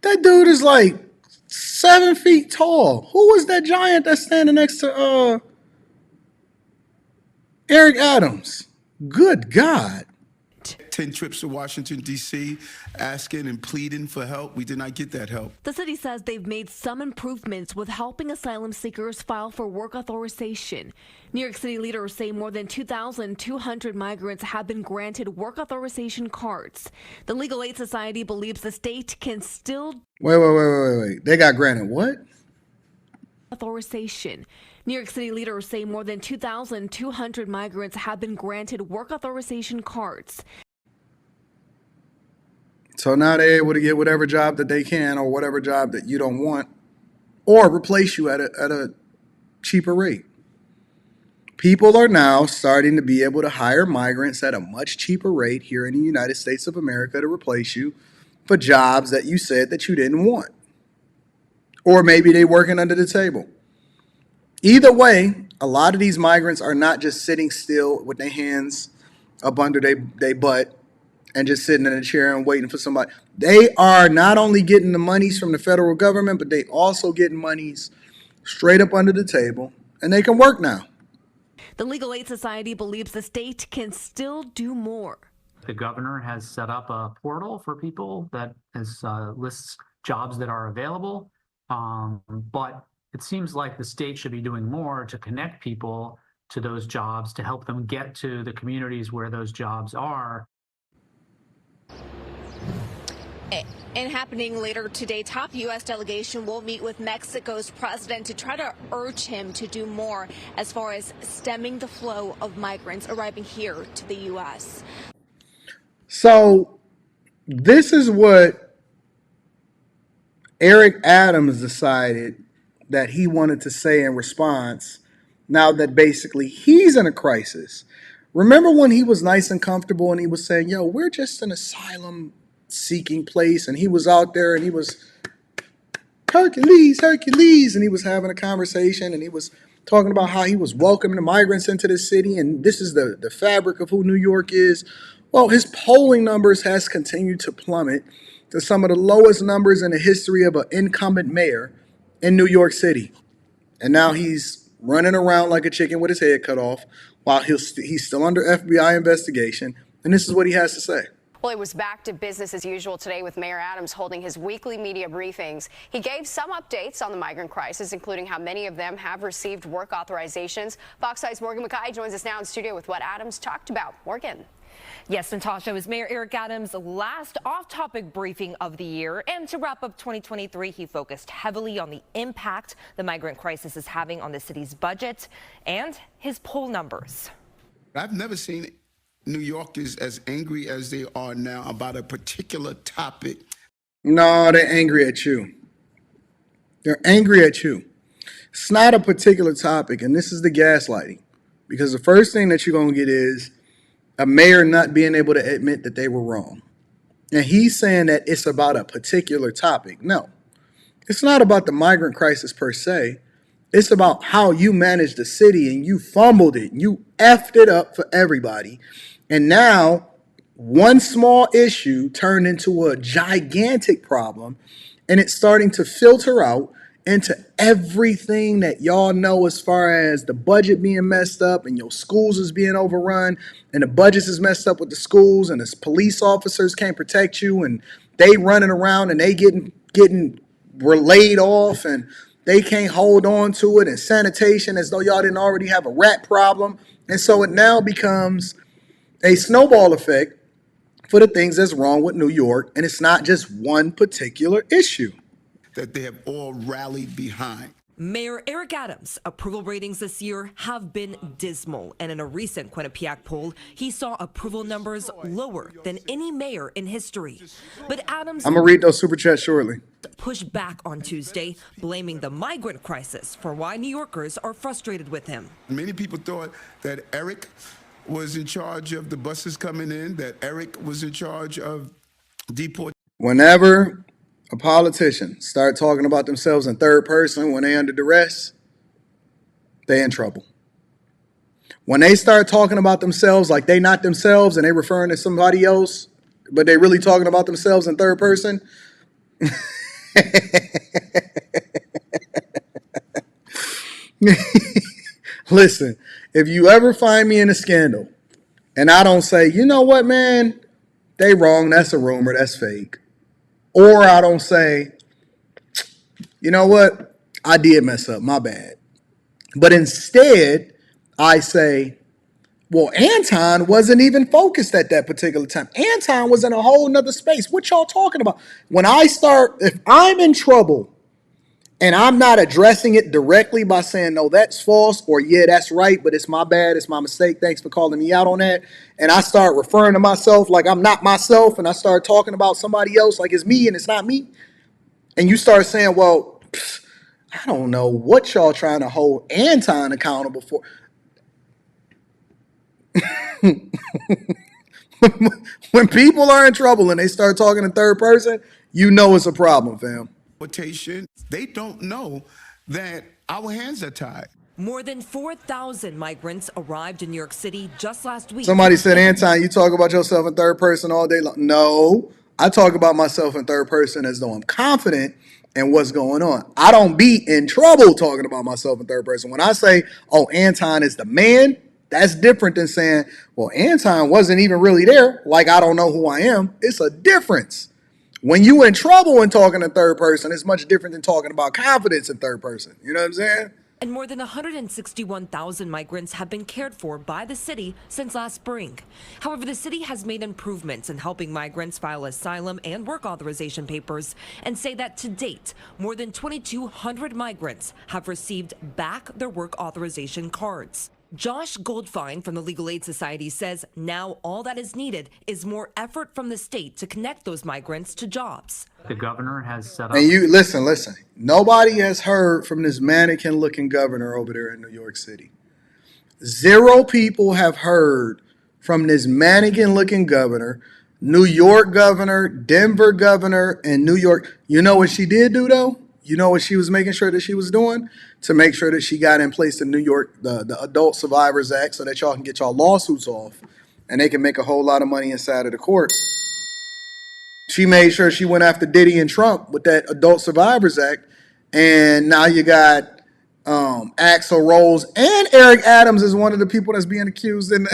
That dude is like 7 feet tall. Who is that giant that's standing next to Eric Adams? Good God. 10 trips to Washington, D.C., asking and pleading for help. We did not get that help. The city says they've made some improvements with helping asylum seekers file for work authorization. New York City leaders say more than 2,200 migrants have been granted work authorization cards. The Legal Aid Society believes the state can still... Wait. They got granted what? Authorization. New York City leaders say more than 2,200 migrants have been granted work authorization cards. So now they're able to get whatever job that they can or whatever job that you don't want, or replace you at a cheaper rate. People are now starting to be able to hire migrants at a much cheaper rate here in the United States of America to replace you for jobs that you said that you didn't want. Or maybe they're working under the table. Either way, a lot of these migrants are not just sitting still with their hands up under their butt and just sitting in a chair and waiting for somebody. They are not only getting the monies from the federal government, but they also getting monies straight up under the table, and they can work now. The Legal Aid Society believes the state can still do more. The governor has set up a portal for people that lists jobs that are available, but it seems like the state should be doing more to connect people to those jobs, to help them get to the communities where those jobs are. And happening later today, top U.S. delegation will meet with Mexico's president to try to urge him to do more as far as stemming the flow of migrants arriving here to the U.S. So this is what Eric Adams decided that he wanted to say in response, now that basically he's in a crisis. Remember when he was nice and comfortable and he was saying, yo, we're just an asylum seeking place, and he was out there and he was Hercules, and he was having a conversation and he was talking about how he was welcoming the migrants into the city, and this is the fabric of who New York is. Well, his polling numbers has continued to plummet to some of the lowest numbers in the history of an incumbent mayor in New York City. And now he's running around like a chicken with his head cut off while he's still under FBI investigation. And this is what he has to say. Well, it was back to business as usual today with Mayor Adams holding his weekly media briefings. He gave some updates on the migrant crisis, including how many of them have received work authorizations. Fox 5's Morgan McKay joins us now in studio with what Adams talked about. Morgan. Yes, Natasha, it was Mayor Eric Adams' last off-topic briefing of the year. And to wrap up 2023, he focused heavily on the impact the migrant crisis is having on the city's budget and his poll numbers. I've never seen New Yorkers as angry as they are now about a particular topic. No, they're angry at you. They're angry at you. It's not a particular topic, and this is the gaslighting. Because the first thing that you're going to get is a mayor not being able to admit that they were wrong. And he's saying that it's about a particular topic. No, it's not about the migrant crisis per se. It's about how you managed the city and you fumbled it. You effed it up for everybody. And now one small issue turned into a gigantic problem, and it's starting to filter out into everything that y'all know as far as the budget being messed up and your schools is being overrun and the budgets is messed up with the schools and the police officers can't protect you and they running around and they getting were laid off and they can't hold on to it, and sanitation as though y'all didn't already have a rat problem. And so it now becomes a snowball effect for the things that's wrong with New York. And it's not just one particular issue that they have all rallied behind. Mayor Eric Adams' approval ratings this year have been dismal, and in a recent Quinnipiac poll, he saw approval numbers lower than any mayor in history. But Adams I'm gonna read those super chats shortly. pushed back on Tuesday, blaming the migrant crisis for why New Yorkers are frustrated with him. Many people thought that Eric was in charge of the buses coming in, that Eric was in charge of deportation. Whenever a politician start talking about themselves in third person when they under duress, they in trouble. When they start talking about themselves like they not themselves and they referring to somebody else, but they really talking about themselves in third person, listen, if you ever find me in a scandal and I don't say, you know what, man, they wrong, that's a rumor, that's fake. Or I don't say, you know what, I did mess up, my bad. But instead, I say, well, Anton wasn't even focused at that particular time. Anton was in a whole nother space. What y'all talking about? When I start, if I'm in trouble and I'm not addressing it directly by saying, no, that's false, or yeah, that's right, but it's my bad, it's my mistake, thanks for calling me out on that, and I start referring to myself like I'm not myself, and I start talking about somebody else like it's me and it's not me, and you start saying, well, I don't know what y'all trying to hold Anton accountable for. When people are in trouble and they start talking in third person, you know it's a problem, fam. They don't know that our hands are tied. More than 4,000 migrants arrived in New York City just last week. Somebody said, Anton, you talk about yourself in third person all day long. No, I talk about myself in third person as though I'm confident in what's going on. I don't be in trouble talking about myself in third person. When I say, oh, Anton is the man, that's different than saying, well, Anton wasn't even really there. Like, I don't know who I am. It's a difference. When you in trouble and talking in third person, it's much different than talking about confidence in third person. You know what I'm saying? And more than 161,000 migrants have been cared for by the city since last spring. However, the city has made improvements in helping migrants file asylum and work authorization papers, and say that to date, more than 2,200 migrants have received back their work authorization cards. Josh Goldfein from the Legal Aid Society says now all that is needed is more effort from the state to connect those migrants to jobs. The governor has set up. And you listen. Nobody has heard from this mannequin-looking governor over there in New York City. 0 people have heard from this mannequin-looking governor, New York governor, Denver governor, and New York. You know what she did do, though? You know what she was making sure that she was doing? To make sure that she got in place in New York, the Adult Survivors Act, so that y'all can get y'all lawsuits off and they can make a whole lot of money inside of the courts. She made sure she went after Diddy and Trump with that Adult Survivors Act. And now you got Axl Rose, and Eric Adams is one of the people that's being accused in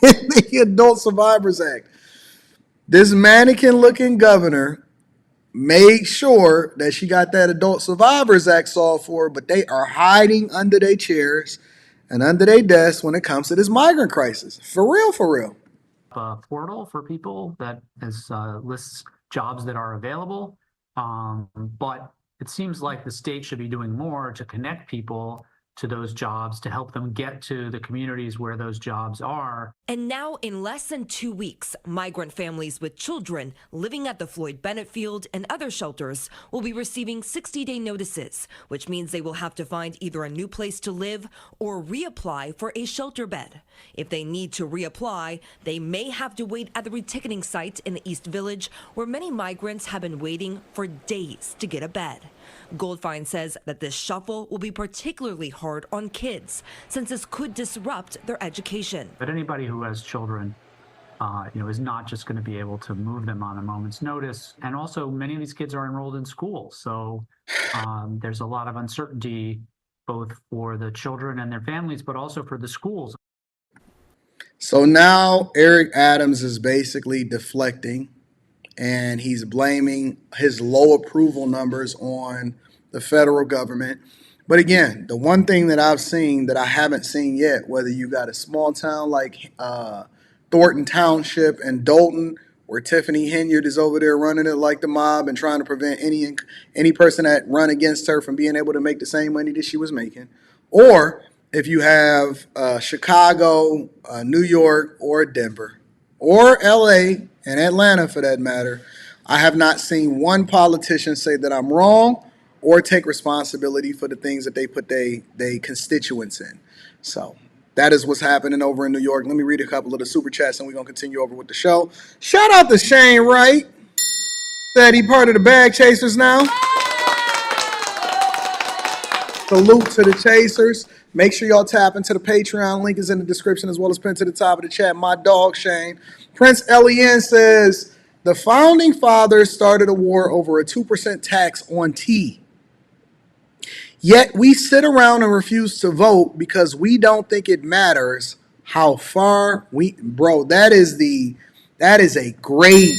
the Adult Survivors Act. This mannequin-looking governor made sure that she got that Adult Survivors Act solved for her, but they are hiding under their chairs and under their desks when it comes to this migrant crisis. For real, for real. A portal for people that lists jobs that are available, but it seems like the state should be doing more to connect people to those jobs, to help them get to the communities where those jobs are. And now, in less than 2 weeks, migrant families with children living at the Floyd Bennett Field and other shelters will be receiving 60-day notices, which means they will have to find either a new place to live or reapply for a shelter bed. If they need to reapply, they may have to wait at the reticketing site in the East Village, where many migrants have been waiting for days to get a bed. Goldfein says that this shuffle will be particularly hard on kids, since this could disrupt their education. But anybody who has children, is not just going to be able to move them on a moment's notice. And also, many of these kids are enrolled in school, so there's a lot of uncertainty both for the children and their families, but also for the schools. So now Eric Adams is basically deflecting and he's blaming his low approval numbers on the federal government. But again, the one thing that I've seen that I haven't seen yet, whether you got a small town like Thornton Township and Dolton, where Tiffany Henyard is over there running it like the mob and trying to prevent any person that run against her from being able to make the same money that she was making, or if you have Chicago, New York, or Denver, or LA and Atlanta for that matter, I have not seen one politician say that I'm wrong or take responsibility for the things that they put they constituents in. So that is what's happening over in New York. Let me read a couple of the super chats and we're going to continue over with the show. Shout out to Shane Wright. Said he part of the Bag Chasers now. Salute to the Chasers. Make sure y'all tap into the Patreon. Link is in the description as well as pinned to the top of the chat. My dog, Shane. Prince Elian says, the founding fathers started a war over a 2% tax on tea. Yet we sit around and refuse to vote because we don't think it matters how far we, bro, that is a great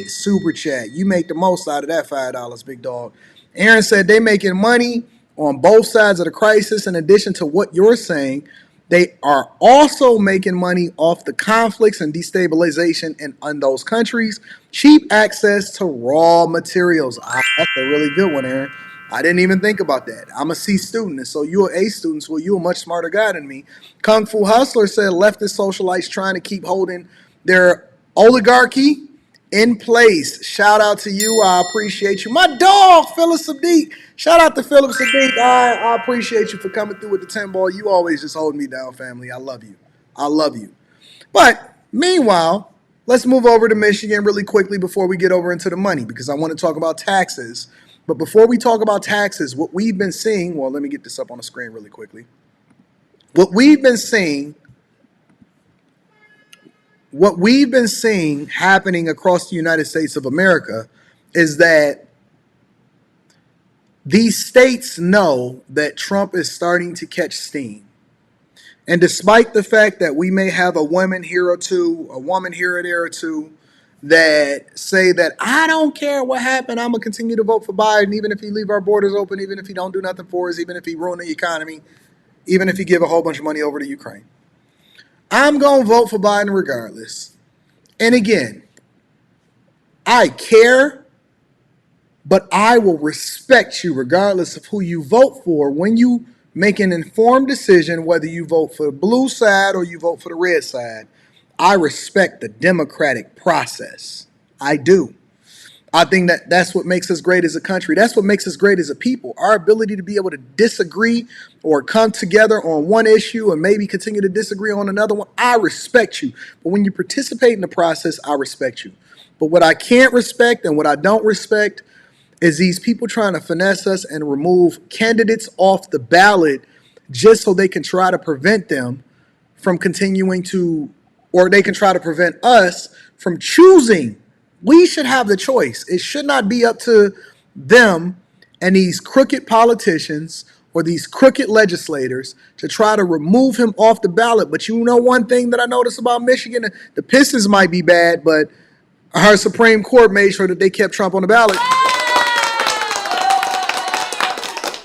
super chat. You make the most out of that $5, big dog. Aaron said they making money on both sides of the crisis. In addition to what you're saying, they are also making money off the conflicts and destabilization in those countries. Cheap access to raw materials. That's a really good one, Aaron. I didn't even think about that. I'm a C student, and so you're an A student, so you're a much smarter guy than me. Kung Fu Hustler said leftist socialites trying to keep holding their oligarchy in place. Shout out to you. I appreciate you. My dog, Philip Sadiq. Shout out to Philip Sadiq. I appreciate you for coming through with the 10 ball. You always just hold me down, family. I love you. I love you. But meanwhile, let's move over to Michigan really quickly before we get over into the money, because I want to talk about taxes. But before we talk about taxes, what we've been seeing, well, let me get this up on the screen really quickly. What we've been seeing happening across the United States of America is that these states know that Trump is starting to catch steam. And despite the fact that we may have a woman here or there or two, that say that I don't care what happened, I'm going to continue to vote for Biden, even if he leave our borders open, even if he don't do nothing for us, even if he ruin the economy, even if he give a whole bunch of money over to Ukraine. I'm going to vote for Biden regardless. And again, I care, but I will respect you regardless of who you vote for when you make an informed decision, whether you vote for the blue side or you vote for the red side. I respect the democratic process. I do. I think that that's what makes us great as a country. That's what makes us great as a people. Our ability to be able to disagree or come together on one issue and maybe continue to disagree on another one. I respect you. But when you participate in the process, I respect you. But what I can't respect and what I don't respect is these people trying to finesse us and remove candidates off the ballot just so they can try to prevent them from continuing to, or they can try to prevent us from choosing. We should have the choice. It should not be up to them and these crooked politicians or these crooked legislators to try to remove him off the ballot. But you know one thing that I noticed about Michigan, the Pistons might be bad, but our Supreme Court made sure that they kept Trump on the ballot.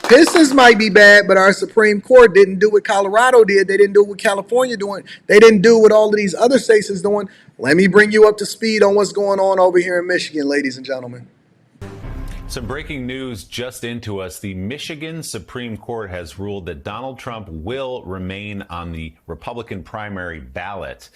Pistons might be bad, but our Supreme Court didn't do what Colorado did. They didn't do what California doing. They didn't do what all of these other states is doing. Let me bring you up to speed on what's going on over here in Michigan, ladies and gentlemen. Some breaking news just into us. The Michigan Supreme Court has ruled that Donald Trump will remain on the Republican primary ballot.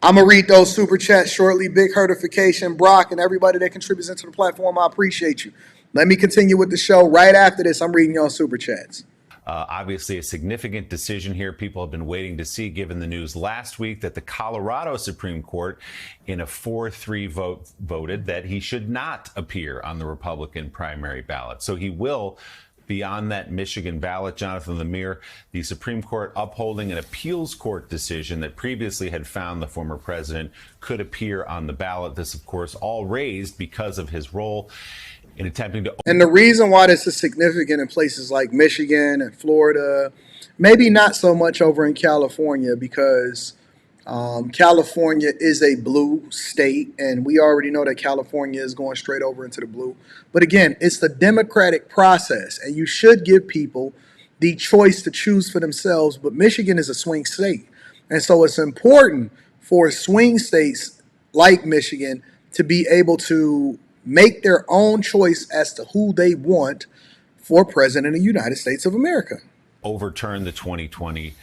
I'm going to read those super chats shortly. Big Hertification, Brock, and everybody that contributes into the platform, I appreciate you. Let me continue with the show. Right after this, I'm reading y'all super chats. Obviously, a significant decision here. People have been waiting to see, given the news last week that the Colorado Supreme Court, in a 4-3 vote, voted that he should not appear on the Republican primary ballot. So he will be on that Michigan ballot. Jonathan Lemire, the Supreme Court upholding an appeals court decision that previously had found the former president could appear on the ballot. This, of course, all raised because of his role in attempting to. And the reason why this is significant in places like Michigan and Florida, maybe not so much over in California, because California is a blue state, and we already know that California is going straight over into the blue. But again, it's the democratic process, and you should give people the choice to choose for themselves. But Michigan is a swing state, and so it's important for swing states like Michigan to be able to make their own choice as to who they want for president of the United States of America. Overturn the 2020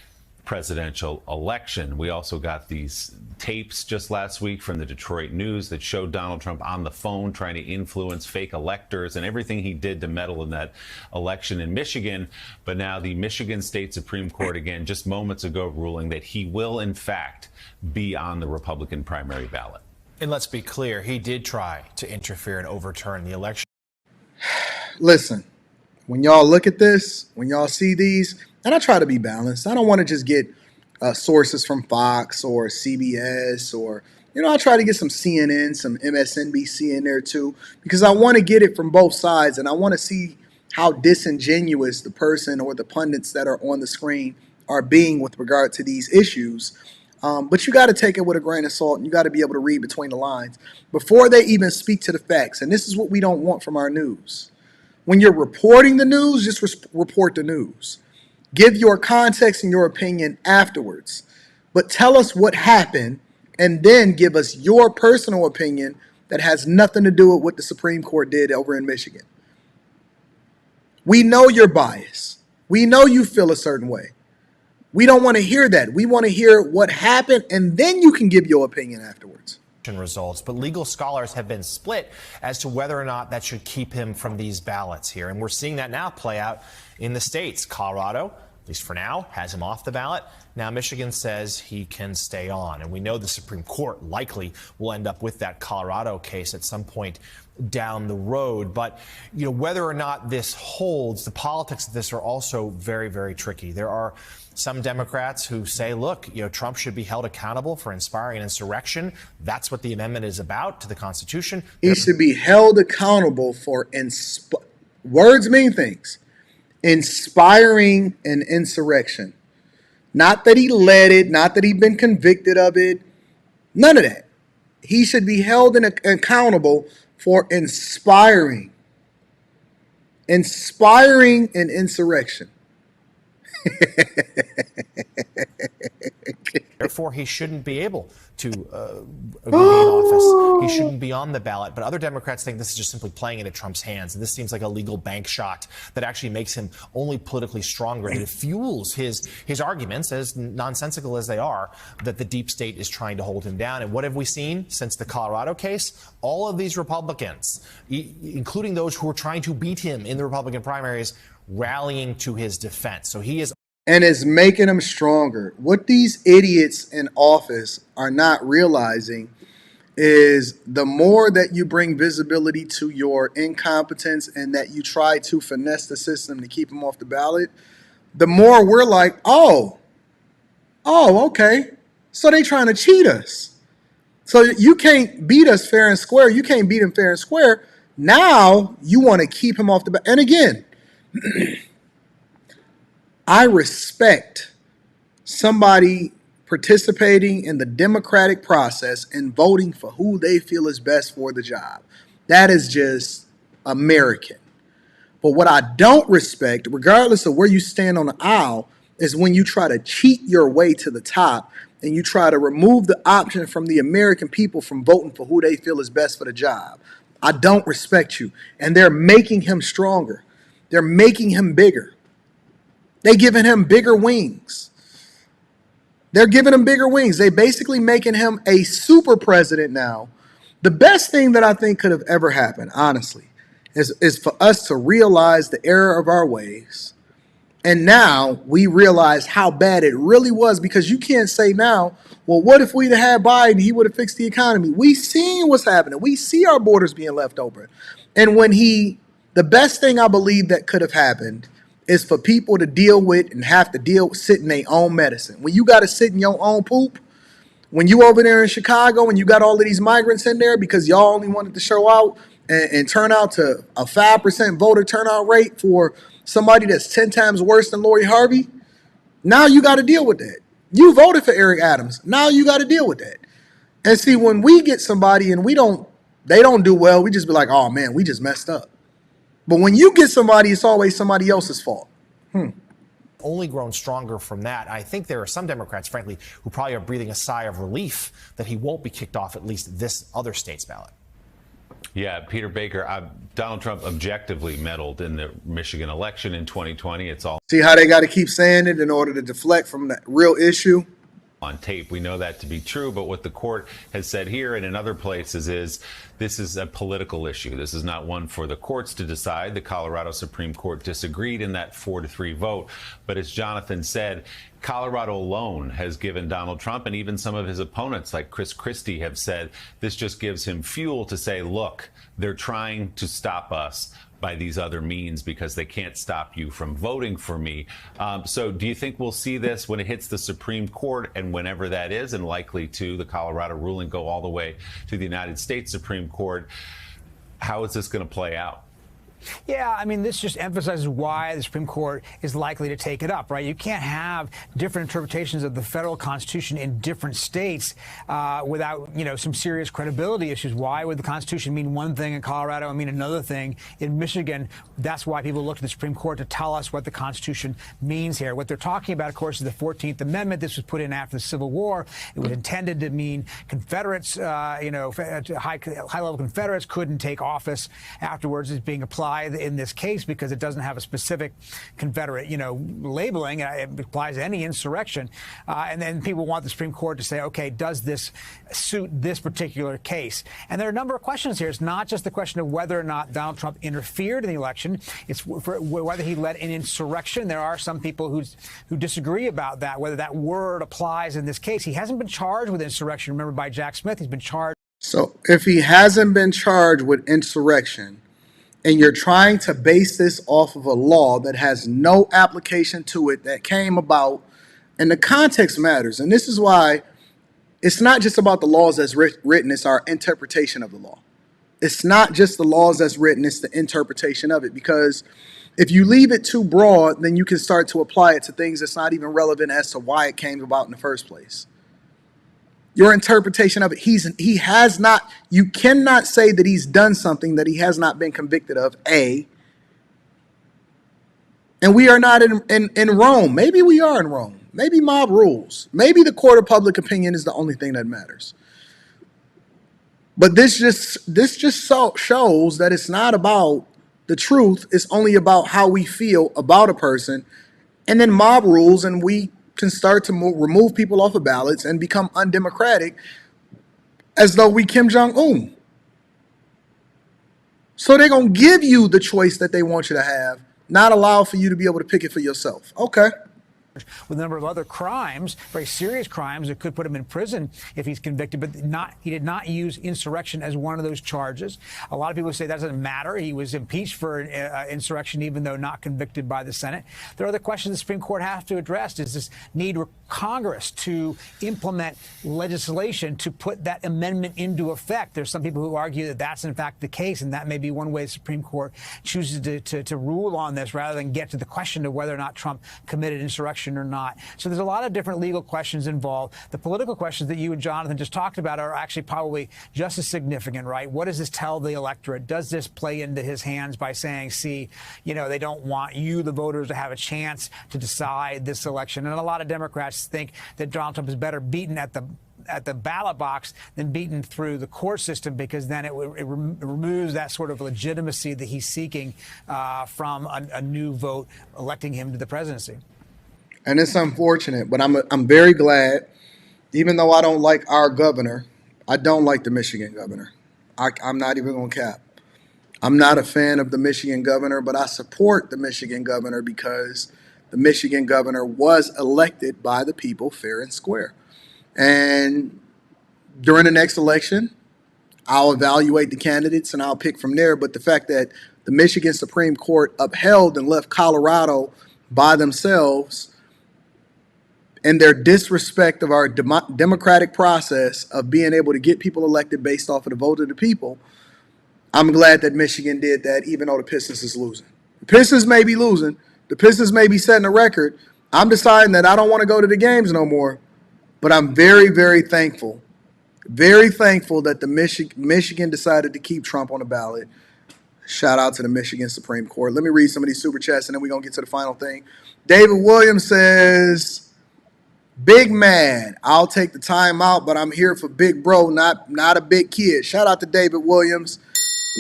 presidential election. We also got these tapes just last week from the Detroit News that showed Donald Trump on the phone trying to influence fake electors and everything he did to meddle in that election in Michigan. But now the Michigan State Supreme Court, again, just moments ago, ruling that he will, in fact, be on the Republican primary ballot. And let's be clear, he did try to interfere and overturn the election. Listen, when y'all look at this, when y'all see these, and I try to be balanced. I don't want to just get sources from Fox or CBS or, I try to get some CNN, some MSNBC in there too, because I want to get it from both sides, and I want to see how disingenuous the person or the pundits that are on the screen are being with regard to these issues. But you got to take it with a grain of salt, and you got to be able to read between the lines before they even speak to the facts. And this is what we don't want from our news. When you're reporting the news, just report the news. Give your context and your opinion afterwards. But tell us what happened, and then give us your personal opinion that has nothing to do with what the Supreme Court did over in Michigan. We know you're biased. We know you feel a certain way. We don't want to hear that. We want to hear what happened, and then you can give your opinion afterwards. Results, but legal scholars have been split as to whether or not that should keep him from these ballots here. And we're seeing that now play out in the states. Colorado, at least for now, has him off the ballot. Now Michigan says he can stay on. And we know the Supreme Court likely will end up with that Colorado case at some point down the road. But, whether or not this holds, the politics of this are also very, very tricky. There are some Democrats who say, look, Trump should be held accountable for inspiring an insurrection. That's what the amendment is about to the Constitution. He should be held accountable for words mean things. Inspiring an insurrection. Not that he led it, not that he'd been convicted of it. None of that. He should be held accountable for inspiring an insurrection. Therefore, he shouldn't be able to be in office. He shouldn't be on the ballot. But other Democrats think this is just simply playing into Trump's hands. And this seems like a legal bank shot that actually makes him only politically stronger. And it fuels his arguments, as nonsensical as they are, that the deep state is trying to hold him down. And what have we seen since the Colorado case? All of these Republicans, including those who are trying to beat him in the Republican primaries, rallying to his defense. So he is. And it's making them stronger. What these idiots in office are not realizing is the more that you bring visibility to your incompetence and that you try to finesse the system to keep them off the ballot, the more we're like, oh, okay. So they trying to cheat us. So you can't beat us fair and square. You can't beat him fair and square. Now you want to keep him off the ballot. And again, I respect somebody participating in the democratic process and voting for who they feel is best for the job. That is just American. But what I don't respect, regardless of where you stand on the aisle, is when you try to cheat your way to the top and you try to remove the option from the American people from voting for who they feel is best for the job. I don't respect you. And they're making him stronger. They're making him bigger. They giving him bigger wings. They're giving him bigger wings. They basically making him a super president now. The best thing that I think could have ever happened, honestly, is for us to realize the error of our ways. And now we realize how bad it really was, because you can't say now, well, what if we'd had Biden? He would have fixed the economy. We seen what's happening. We see our borders being left open. And the best thing I believe that could have happened is for people to deal with and have to sit in their own medicine. When you got to sit in your own poop, when you over there in Chicago and you got all of these migrants in there because y'all only wanted to show out and turn out to a 5% voter turnout rate for somebody that's 10 times worse than Lori Harvey, now you got to deal with that. You voted for Eric Adams. Now you got to deal with that. And see, when we get somebody and they don't do well, we just be like, oh man, we just messed up. But when you get somebody, it's always somebody else's fault. Only grown stronger from that. I think there are some Democrats, frankly, who probably are breathing a sigh of relief that he won't be kicked off at least this other state's ballot. Yeah, Peter Baker, Donald Trump objectively meddled in the Michigan election in 2020. It's all See how they got to keep saying it in order to deflect from the real issue? on tape. We know that to be true, but what the court has said here and in other places is this is a political issue. This is not one for the courts to decide. The Colorado Supreme Court disagreed in that 4-3 vote. But as Jonathan said, Colorado alone has given Donald Trump, and even some of his opponents like Chris Christie have said, this just gives him fuel to say, look, they're trying to stop us by these other means because they can't stop you from voting for me. So do you think we'll see this when it hits the Supreme Court, and whenever that is, and likely to the Colorado ruling go all the way to the United States Supreme Court? How is this going to play out? Yeah, I mean, this just emphasizes why the Supreme Court is likely to take it up, right? You can't have different interpretations of the federal Constitution in different states without, some serious credibility issues. Why would the Constitution mean one thing in Colorado and mean another thing in Michigan? That's why people look to the Supreme Court to tell us what the Constitution means here. What they're talking about, of course, is the 14th Amendment. This was put in after the Civil War. It was intended to mean Confederates, high-level Confederates couldn't take office afterwards. It's being applied in this case because it doesn't have a specific Confederate, labeling. It applies to any insurrection. And then people want the Supreme Court to say, okay, does this suit this particular case? And there are a number of questions here. It's not just the question of whether or not Donald Trump interfered in the election. It's for whether he led an insurrection. There are some people who disagree about that, whether that word applies in this case. He hasn't been charged with insurrection, remember, by Jack Smith. He's been charged. So if he hasn't been charged with insurrection, and you're trying to base this off of a law that has no application to it, that came about, and the context matters. And this is why it's not just about the laws that's written, it's our interpretation of the law. It's not just the laws that's written, it's the interpretation of it. Because if you leave it too broad, then you can start to apply it to things that's not even relevant as to why it came about in the first place. Your interpretation of it, he has not, you cannot say that he's done something that he has not been convicted of, A. And we are not in Rome. Maybe we are in Rome. Maybe mob rules. Maybe the court of public opinion is the only thing that matters. But this just shows that it's not about the truth. It's only about how we feel about a person. And then mob rules, and we can start to remove people off of ballots and become undemocratic as though we Kim Jong-un. So they're going to give you the choice that they want you to have, not allow for you to be able to pick it for yourself. Okay. With a number of other crimes, very serious crimes that could put him in prison if he's convicted, but he did not use insurrection as one of those charges. A lot of people say that doesn't matter. He was impeached for insurrection, even though not convicted by the Senate. There are other questions the Supreme Court has to address. Does this need Congress to implement legislation to put that amendment into effect? There's some people who argue that that's in fact the case, and that may be one way the Supreme Court chooses to rule on this rather than get to the question of whether or not Trump committed insurrection or not. So there's a lot of different legal questions involved. The political questions that you and Jonathan just talked about are actually probably just as significant, right? What does this tell the electorate? Does this play into his hands by saying, see, they don't want you, the voters, to have a chance to decide this election? And a lot of Democrats think that Donald Trump is better beaten at the ballot box than beaten through the court system, because then it removes that sort of legitimacy that he's seeking from a new vote electing him to the presidency. And it's unfortunate, but I'm very glad, even though I don't like our governor, I don't like the Michigan governor. I'm not even going to cap. I'm not a fan of the Michigan governor, but I support the Michigan governor because the Michigan governor was elected by the people fair and square. And during the next election, I'll evaluate the candidates and I'll pick from there. But the fact that the Michigan Supreme Court upheld and left Colorado by themselves and their disrespect of our democratic process of being able to get people elected based off of the vote of the people, I'm glad that Michigan did that, even though the Pistons is losing. The Pistons may be losing. The Pistons may be setting a record. I'm deciding that I don't want to go to the games no more, but I'm very, very thankful that the Michigan decided to keep Trump on the ballot. Shout out to the Michigan Supreme Court. Let me read some of these super chats, and then we're going to get to the final thing. David Williams says, big man, I'll take the time out, but I'm here for big bro, not a big kid. Shout out to David Williams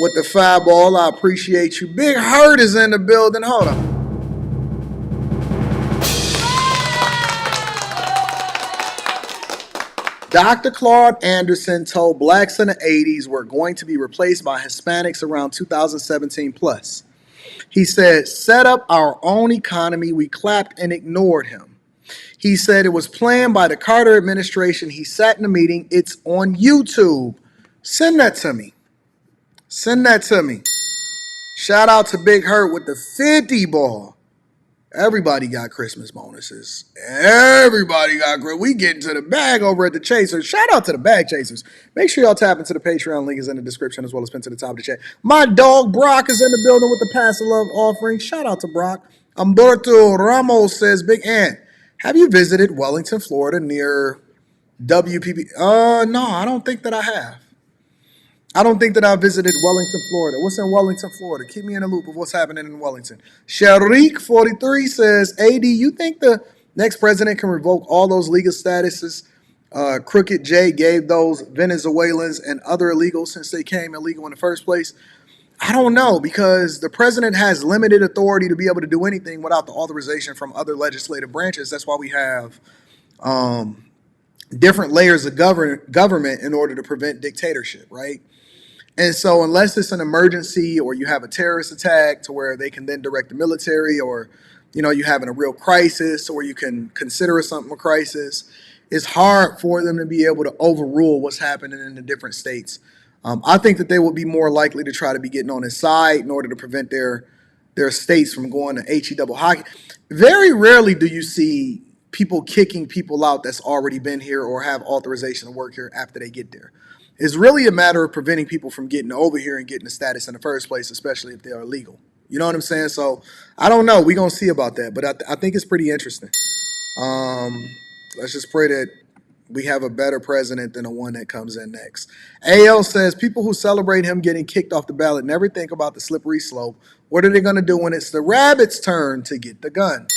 with the 5 ball. I appreciate you. Big Hurt is in the building. Hold on. Dr. Claude Anderson told blacks in the 80s were going to be replaced by Hispanics around 2017 plus. He said, set up our own economy. We clapped and ignored him. He said it was planned by the Carter administration. He sat in a meeting. It's on YouTube. Send that to me. Send that to me. Shout out to Big Hurt with the 50 ball. Everybody got Christmas bonuses. Everybody got great. We getting to the bag over at the Chasers. Shout out to the Bag Chasers. Make sure y'all tap into the Patreon. Link is in the description as well as pinned to the top of the chat. My dog Brock is in the building with the Pass of Love offering. Shout out to Brock. Umberto Ramos says, Big Ant, have you visited Wellington, Florida near S3.EP251? No, I don't think that I have. I don't think that I visited Wellington, Florida. What's in Wellington, Florida? Keep me in the loop of what's happening in Wellington. Sharik43 says, AD, you think the next president can revoke all those legal statuses Crooked J gave those Venezuelans and other illegals since they came illegal in the first place? I don't know, because the president has limited authority to be able to do anything without the authorization from other legislative branches. That's why we have different layers of government in order to prevent dictatorship, right? And so unless it's an emergency or you have a terrorist attack to where they can then direct the military, or, you know, you having a real crisis or you can consider something a crisis, it's hard for them to be able to overrule what's happening in the different states. I think that they would be more likely to try to be getting on his side in order to prevent their states from going to HE double hockey. Very rarely do you see people kicking people out that's already been here or have authorization to work here after they get there. It's really a matter of preventing people from getting over here and getting the status in the first place, especially if they're illegal. You know what I'm saying? So I don't know. We're going to see about that. But I think it's pretty interesting. Let's just pray that we have a better president than the one that comes in next. AL says, people who celebrate him getting kicked off the ballot never think about the slippery slope. What are they going to do when it's the rabbit's turn to get the gun?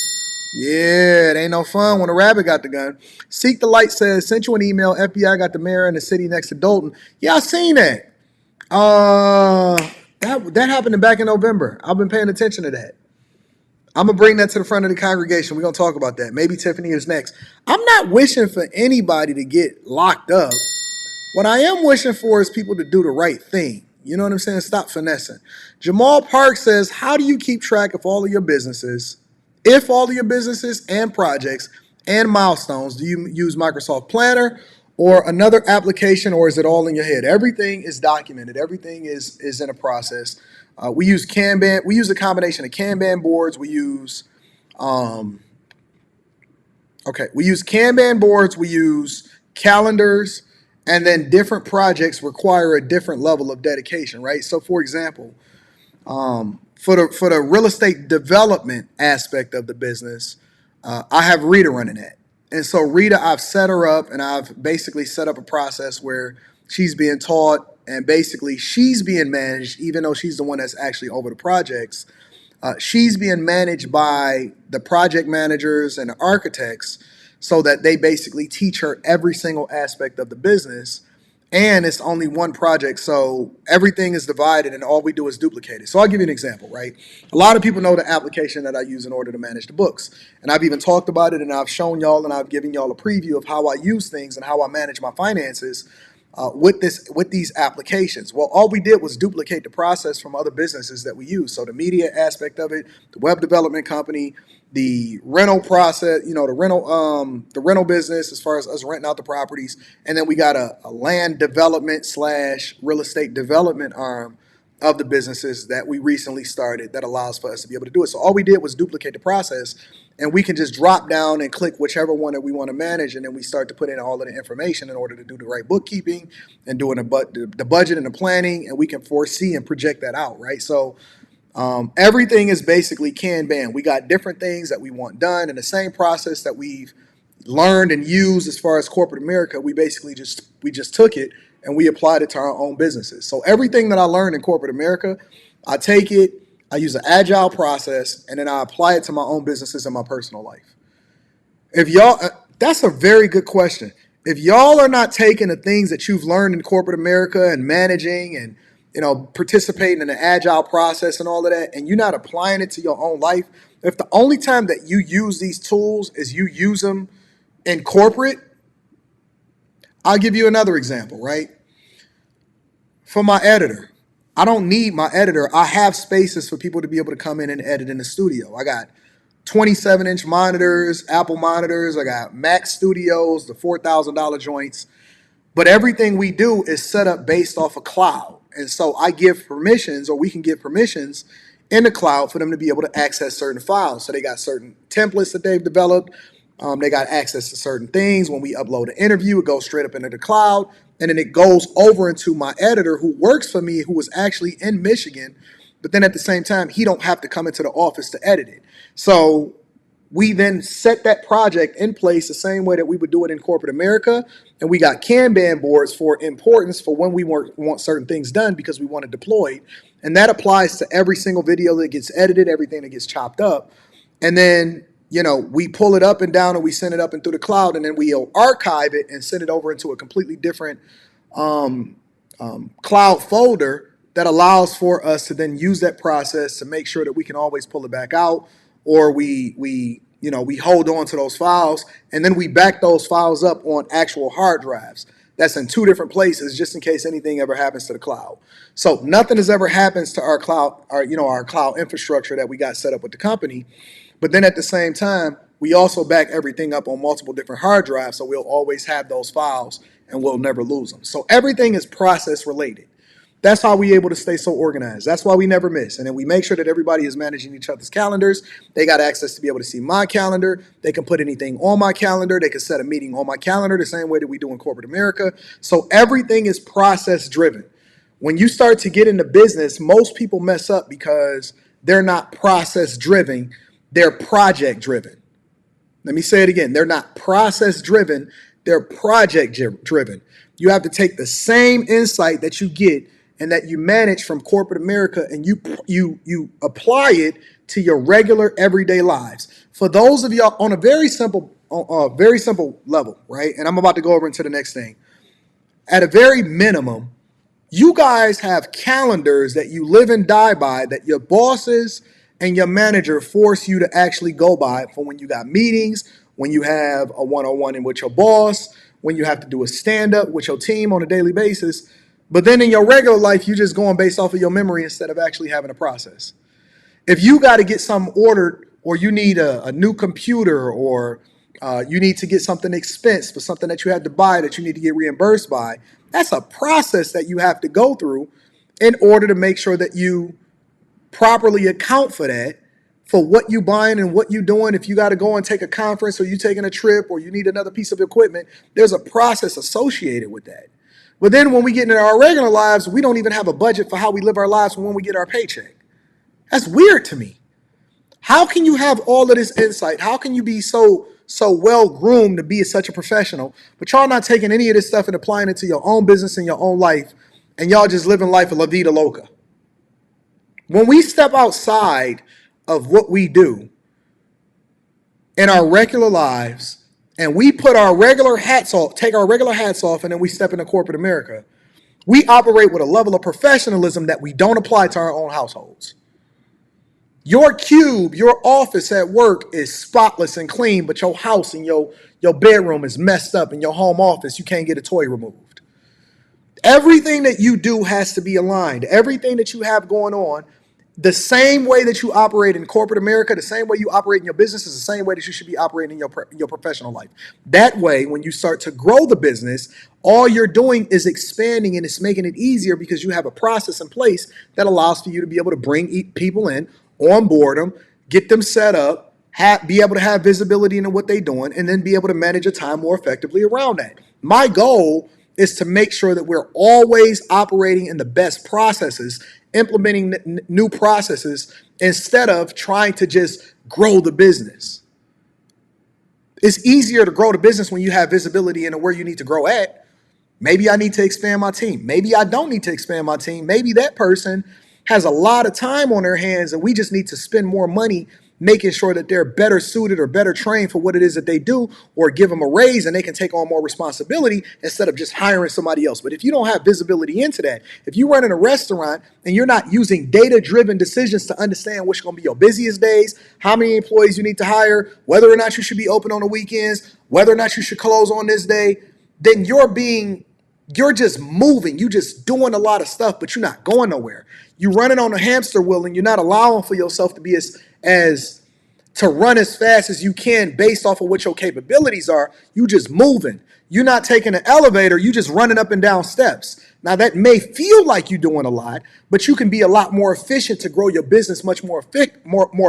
Yeah, it ain't no fun when a rabbit got the gun. Seek the Light says, sent you an email. FBI got the mayor in the city next to Dalton. Yeah, I seen that. That happened back in November. I've been paying attention to that. I'm going to bring that to the front of the congregation. We're going to talk about that. Maybe Tiffany is next. I'm not wishing for anybody to get locked up. What I am wishing for is people to do the right thing. You know what I'm saying? Stop finessing. Jamal Park says, how do you keep track of all of your businesses? If all of your businesses and projects and milestones, do you use Microsoft Planner or another application, or is it all in your head? Everything is documented. Everything is in a process. We use Kanban. We use a combination of Kanban boards. We use Kanban boards. We use calendars, and then different projects require a different level of dedication, right? So, for example, for the real estate development aspect of the business, I have Rita running that. And so Rita, I've set her up, and I've basically set up a process where she's being taught and basically she's being managed, even though she's the one that's actually over the projects. She's being managed by the project managers and the architects so that they basically teach her every single aspect of the business. And it's only one project, so everything is divided and all we do is duplicate it. So I'll give you an example, right? A lot of people know the application that I use in order to manage the books. And I've even talked about it, and I've shown y'all and I've given y'all a preview of how I use things and how I manage my finances with these applications. Well, all we did was duplicate the process from other businesses that we use. So the media aspect of it, the web development company, the rental process, you know, the rental business as far as us renting out the properties. And then we got a land development / real estate development arm of the businesses that we recently started that allows for us to be able to do it. So all we did was duplicate the process, and we can just drop down and click whichever one that we want to manage, and then we start to put in all of the information in order to do the right bookkeeping and doing the budget and the planning, and we can foresee and project that out, right? So Everything is basically Kanban. We got different things that we want done, and the same process that we've learned and used as far as corporate America, we basically just took it and we applied it to our own businesses. So everything that I learned in corporate America, I take it, I use an agile process, and then I apply it to my own businesses and my personal life. If y'all, that's a very good question. If y'all are not taking the things that you've learned in corporate America and managing and participating in an agile process and all of that, and you're not applying it to your own life, if the only time that you use these tools is you use them in corporate, I'll give you another example, right? For my editor, I don't need my editor. I have spaces for people to be able to come in and edit in the studio. I got 27-inch monitors, Apple monitors. I got Mac Studios, the $4,000 joints. But everything we do is set up based off a cloud. And so I give permissions, or we can give permissions in the cloud for them to be able to access certain files. So they got certain templates that they've developed. They got access to certain things. When we upload an interview, it goes straight up into the cloud. And then it goes over into my editor who works for me, who was actually in Michigan. But then at the same time, he don't have to come into the office to edit it. So we then set that project in place the same way that we would do it in corporate America. And we got Kanban boards for importance for when we want certain things done because we want to deploy. And that applies to every single video that gets edited, everything that gets chopped up. And then, we pull it up and down and we send it up and through the cloud, and then we'll archive it and send it over into a completely different cloud folder that allows for us to then use that process to make sure that we can always pull it back out, or we hold on to those files, and then we back those files up on actual hard drives. That's in 2 different places, just in case anything ever happens to the cloud. So nothing has ever happens to our cloud, our cloud infrastructure that we got set up with the company. But then at the same time, we also back everything up on multiple different hard drives, so we'll always have those files and we'll never lose them. So everything is process related. That's how we're able to stay so organized. That's why we never miss. And then we make sure that everybody is managing each other's calendars. They got access to be able to see my calendar. They can put anything on my calendar. They can set a meeting on my calendar the same way that we do in corporate America. So everything is process driven. When you start to get into business, most people mess up because they're not process driven. They're project driven. Let me say it again. They're not process driven. They're project driven. You have to take the same insight that you get and that you manage from corporate America, and you apply it to your regular everyday lives. For those of y'all on a very simple level, right? And I'm about to go over into the next thing. At a very minimum, you guys have calendars that you live and die by, that your bosses and your manager force you to actually go by for when you got meetings, when you have a one-on-one with your boss, when you have to do a stand-up with your team on a daily basis. But then in your regular life, you're just going based off of your memory instead of actually having a process. If you got to get something ordered, or you need a new computer, or you need to get something expensed for something that you had to buy that you need to get reimbursed by, that's a process that you have to go through in order to make sure that you properly account for that, for what you buying and what you doing. If you got to go and take a conference, or you taking a trip, or you need another piece of equipment, there's a process associated with that. But then when we get into our regular lives, we don't even have a budget for how we live our lives when we get our paycheck. That's weird to me. How can you have all of this insight? How can you be so well groomed to be such a professional, but y'all not taking any of this stuff and applying it to your own business and your own life, and y'all just living life a la vida loca? When we step outside of what we do in our regular lives, and we put our regular hats off, take our regular hats off, and then we step into corporate America, we operate with a level of professionalism that we don't apply to our own households. Your cube, your office at work is spotless and clean, but your house and your bedroom is messed up. In your home office, you can't get a toy removed. Everything that you do has to be aligned. Everything that you have going on, the same way that you operate in corporate America, the same way you operate in your business is the same way that you should be operating in your professional life. That way, when you start to grow the business, all you're doing is expanding, and it's making it easier because you have a process in place that allows for you to be able to bring people in, onboard them, get them set up, be able to have visibility into what they're doing, and then be able to manage your time more effectively around that. My goal is to make sure that we're always operating in the best processes implementing new processes instead of trying to just grow the business. It's easier to grow the business when you have visibility into where you need to grow at. Maybe I need to expand my team. Maybe I don't need to expand my team. Maybe that person has a lot of time on their hands and we just need to spend more money making sure that they're better suited or better trained for what it is that they do, or give them a raise and they can take on more responsibility instead of just hiring somebody else. But if you don't have visibility into that, if you run in a restaurant and you're not using data-driven decisions to understand what's going to be your busiest days, how many employees you need to hire, whether or not you should be open on the weekends, whether or not you should close on this day, then you're just moving. You're just doing a lot of stuff, but you're not going nowhere. You're running on a hamster wheel and you're not allowing for yourself to be to run as fast as you can based off of what your capabilities are. You just moving. You're not taking an elevator. You just running up and down steps. Now that may feel like you're doing a lot, but you can be a lot more efficient to grow your business much more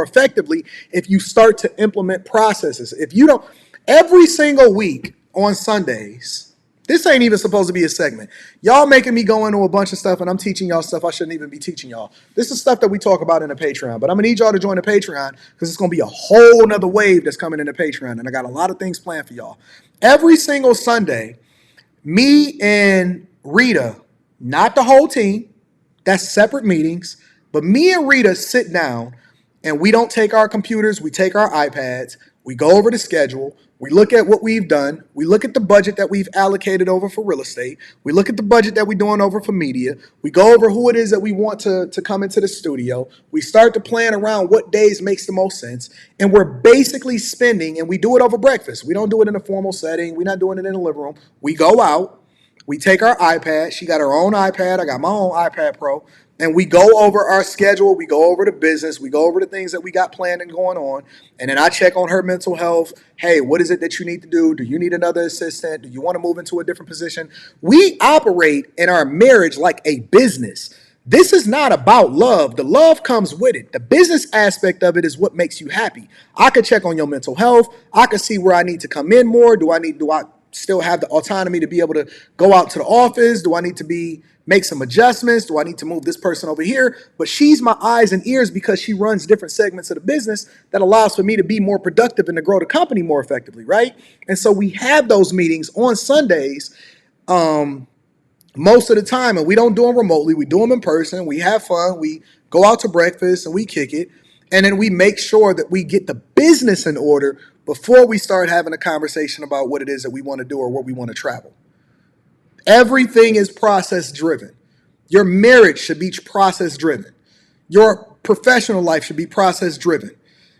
effectively if you start to implement processes. If you don't, every single week on Sundays, this ain't even supposed to be a segment. Y'all making me go into a bunch of stuff and I'm teaching y'all stuff I shouldn't even be teaching y'all. This is stuff that we talk about in the Patreon, but I'm gonna need y'all to join the Patreon because it's gonna be a whole nother wave that's coming in the Patreon, and I got a lot of things planned for y'all. Every single Sunday, me and Rita, not the whole team, that's separate meetings, but me and Rita sit down and we don't take our computers, we take our iPads, we go over the schedule, we look at what we've done, we look at the budget that we've allocated over for real estate, we look at the budget that we're doing over for media, we go over who it is that we want to come into the studio, we start to plan around what days makes the most sense, and we're basically spending, and we do it over breakfast. We don't do it in a formal setting, we're not doing it in the living room. We go out, we take our iPad, she got her own iPad, I got my own iPad Pro, and we go over our schedule, we go over the business, we go over the things that we got planned and going on, and then I check on her mental health. Hey, what is it that you need to do? Do you need another assistant? Do you want to move into a different position? We operate in our marriage like a business. This is not about love. The love comes with it. The business aspect of it is what makes you happy. I could check on your mental health. I could see where I need to come in more. Do I still have the autonomy to be able to go out to the office? Do I need to make some adjustments? Do I need to move this person over here? But she's my eyes and ears because she runs different segments of the business that allows for me to be more productive and to grow the company more effectively, right? And so we have those meetings on Sundays most of the time, and we don't do them remotely. We do them in person. We have fun. We go out to breakfast and we kick it. And then we make sure that we get the business in order before we start having a conversation about what it is that we want to do or where we want to travel. Everything is process driven. Your marriage should be process driven. Your professional life should be process driven.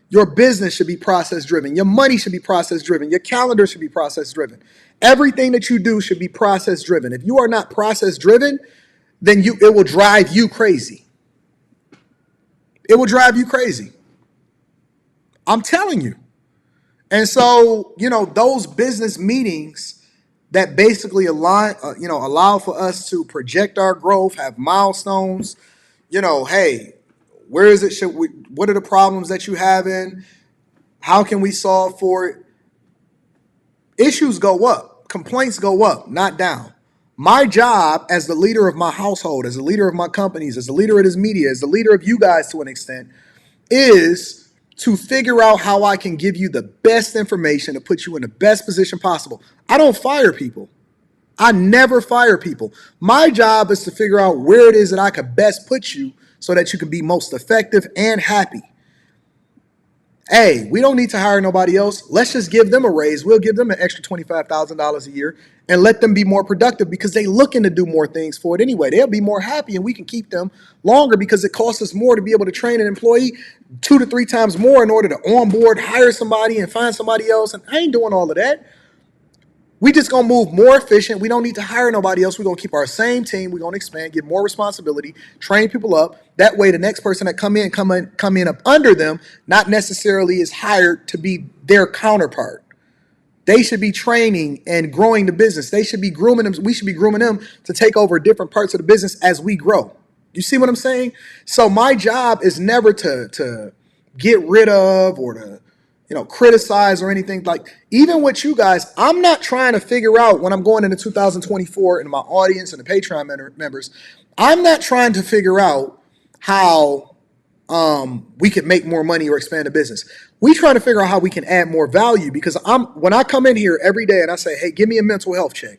Your business should be process driven. Your money should be process driven. Your calendar should be process driven. Everything that you do should be process driven. If you are not process driven, then it will drive you crazy. It will drive you crazy. I'm telling you. And so, those business meetings that basically allow for us to project our growth, have milestones, hey, where is it? What are the problems that you have in? How can we solve for it? Issues go up, complaints go up, not down. My job as the leader of my household, as the leader of my companies, as the leader of this media, as the leader of you guys to an extent, is to figure out how I can give you the best information to put you in the best position possible. I don't fire people. I never fire people. My job is to figure out where it is that I could best put you so that you can be most effective and happy. Hey, we don't need to hire nobody else. Let's just give them a raise. We'll give them an extra $25,000 a year and let them be more productive because they're looking to do more things for it anyway. They'll be more happy and we can keep them longer because it costs us more to be able to train an employee 2 to 3 times more in order to onboard, hire somebody and find somebody else. And I ain't doing all of that. We just going to move more efficient. We don't need to hire nobody else. We're going to keep our same team. We're going to expand, give more responsibility, train people up. That way, the next person that come in up under them, not necessarily is hired to be their counterpart. They should be training and growing the business. They should be grooming them. We should be grooming them to take over different parts of the business as we grow. You see what I'm saying? So my job is never to get rid of or to criticize or anything. Like, even with you guys, I'm not trying to figure out when I'm going into 2024 and my audience and the Patreon members, I'm not trying to figure out how we can make more money or expand the business. We trying to figure out how we can add more value, because when I come in here every day and I say, hey, give me a mental health check.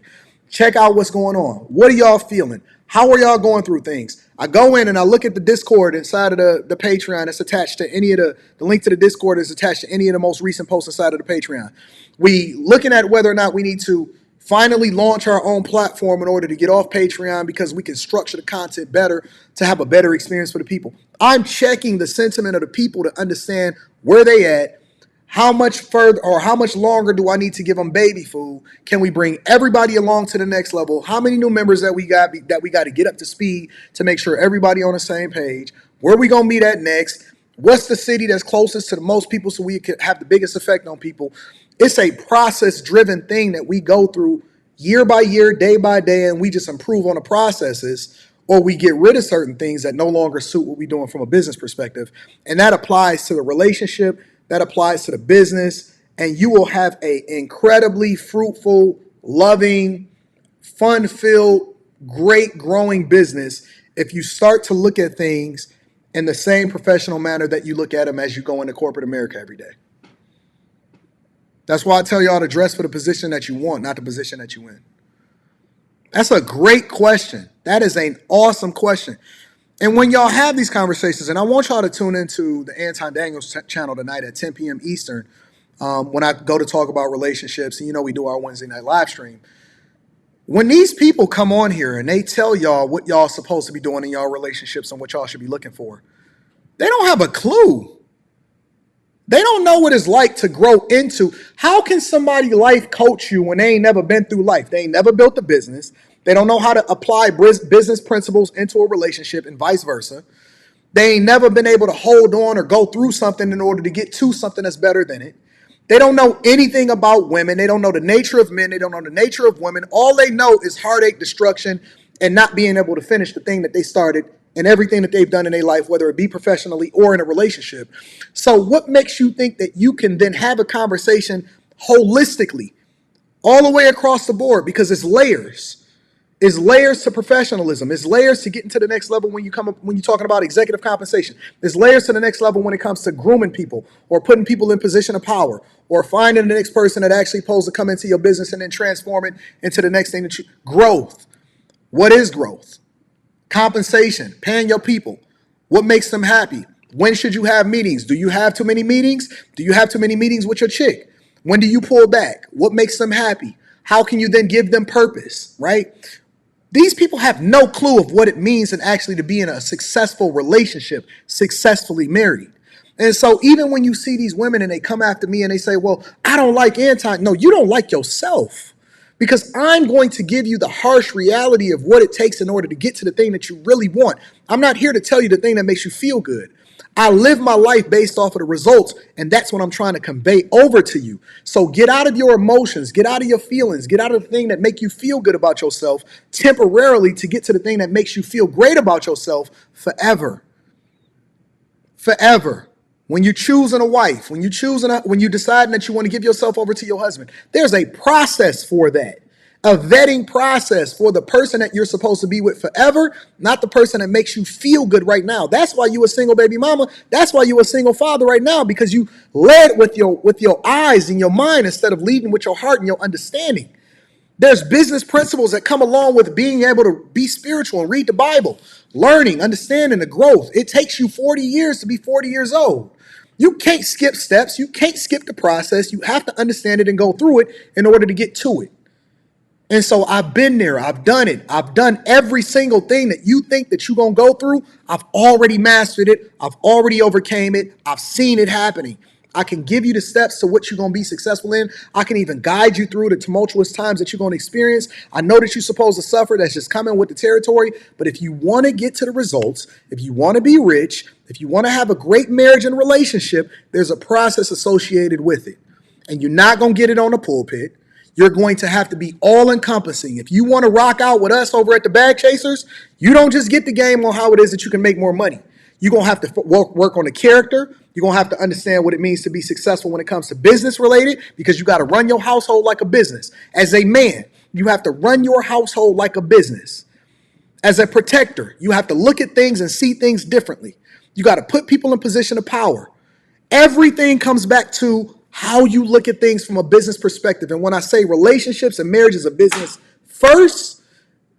Check out what's going on. What are y'all feeling? How are y'all going through things? I go in and I look at the Discord inside of the Patreon that's attached to any of the link to the Discord is attached to any of the most recent posts inside of the Patreon. We looking at whether or not we need to finally launch our own platform in order to get off Patreon, because we can structure the content better to have a better experience for the people. I'm checking the sentiment of the people to understand where they at, how much further or how much longer do I need to give them baby food? Can we bring everybody along to the next level? How many new members that we got to get up to speed to make sure everybody on the same page? Where we gonna meet at next? What's the city that's closest to the most people so we can have the biggest effect on people? It's a process-driven thing that we go through year by year, day by day, and we just improve on the processes, or we get rid of certain things that no longer suit what we're doing from a business perspective. And that applies to the relationship, that applies to the business, and you will have an incredibly fruitful, loving, fun-filled, great growing business if you start to look at things in the same professional manner that you look at them as you go into corporate America every day. That's why I tell y'all to dress for the position that you want, not the position that you in. That's a great question. That is an awesome question. And when y'all have these conversations, and I want y'all to tune into the Anton Daniels channel tonight at 10 p.m. Eastern, when I go to talk about relationships, and we do our Wednesday night live stream. When these people come on here and they tell y'all what y'all supposed to be doing in y'all relationships and what y'all should be looking for, they don't have a clue. They don't know what it's like to grow into. How can somebody life coach you when they ain't never been through life? They ain't never built a business. They don't know how to apply business principles into a relationship and vice versa. They ain't never been able to hold on or go through something in order to get to something that's better than it. They don't know anything about women. They don't know the nature of men. They don't know the nature of women. All they know is heartache, destruction, and not being able to finish the thing that they started and everything that they've done in their life, whether it be professionally or in a relationship. So what makes you think that you can then have a conversation holistically all the way across the board? Because it's layers. It's layers to professionalism. It's layers to getting to the next level when you're talking about executive compensation. There's layers to the next level when it comes to grooming people or putting people in position of power or finding the next person that actually supposed to come into your business and then transform it into the next thing that you... Growth. What is growth? Compensation, paying your people. What makes them happy? When should you have meetings? Do you have too many meetings? Do you have too many meetings with your chick? When do you pull back? What makes them happy? How can you then give them purpose, right? These people have no clue of what it means and actually to be in a successful relationship, successfully married. And so even when you see these women and they come after me and they say, well, I don't like Anton. No, you don't like yourself. Because I'm going to give you the harsh reality of what it takes in order to get to the thing that you really want. I'm not here to tell you the thing that makes you feel good. I live my life based off of the results, and that's what I'm trying to convey over to you. So get out of your emotions, get out of your feelings, get out of the thing that make you feel good about yourself temporarily to get to the thing that makes you feel great about yourself forever. Forever. When you're choosing a wife, when you're deciding that you want to give yourself over to your husband, there's a process for that, a vetting process for the person that you're supposed to be with forever, not the person that makes you feel good right now. That's why you a single baby mama. That's why you a single father right now, because you led with your eyes and your mind instead of leading with your heart and your understanding. There's business principles that come along with being able to be spiritual and read the Bible, learning, understanding the growth. It takes you 40 years to be 40 years old. You can't skip steps. You can't skip the process. You have to understand it and go through it in order to get to it. And so I've been there. I've done it. I've done every single thing that you think that you're going to go through. I've already mastered it. I've already overcame it. I've seen it happening. I can give you the steps to what you're going to be successful in. I can even guide you through the tumultuous times that you're going to experience. I know that you're supposed to suffer. That's just coming with the territory. But if you want to get to the results, if you want to be rich, if you want to have a great marriage and relationship, there's a process associated with it. And you're not going to get it on the pulpit. You're going to have to be all-encompassing. If you want to rock out with us over at the Bag Chasers, you don't just get the game on how it is that you can make more money. You're going to have to work on the character. You're going to have to understand what it means to be successful when it comes to business related, because you got to run your household like a business. As a man, you have to run your household like a business. As a protector, you have to look at things and see things differently. You got to put people in position of power. Everything comes back to how you look at things from a business perspective. And when I say relationships and marriage is a business first,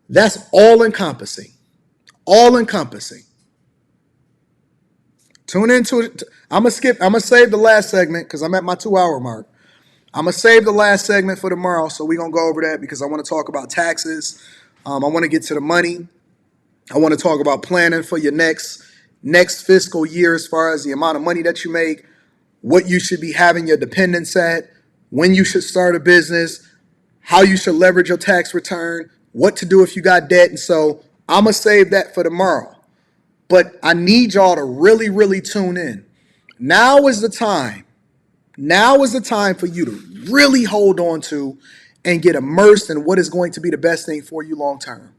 that's all encompassing. All encompassing. Tune into it. I'm going to save the last segment because I'm at my 2-hour mark. I'm going to save the last segment for tomorrow. So we're going to go over that because I want to talk about taxes. I want to get to the money. I want to talk about planning for your next fiscal year as far as the amount of money that you make, what you should be having your dependents at, when you should start a business, how you should leverage your tax return, what to do if you got debt. And so I'm going to save that for tomorrow. But I need y'all to really, really tune in. Now is the time. Now is the time for you to really hold on to and get immersed in what is going to be the best thing for you long term.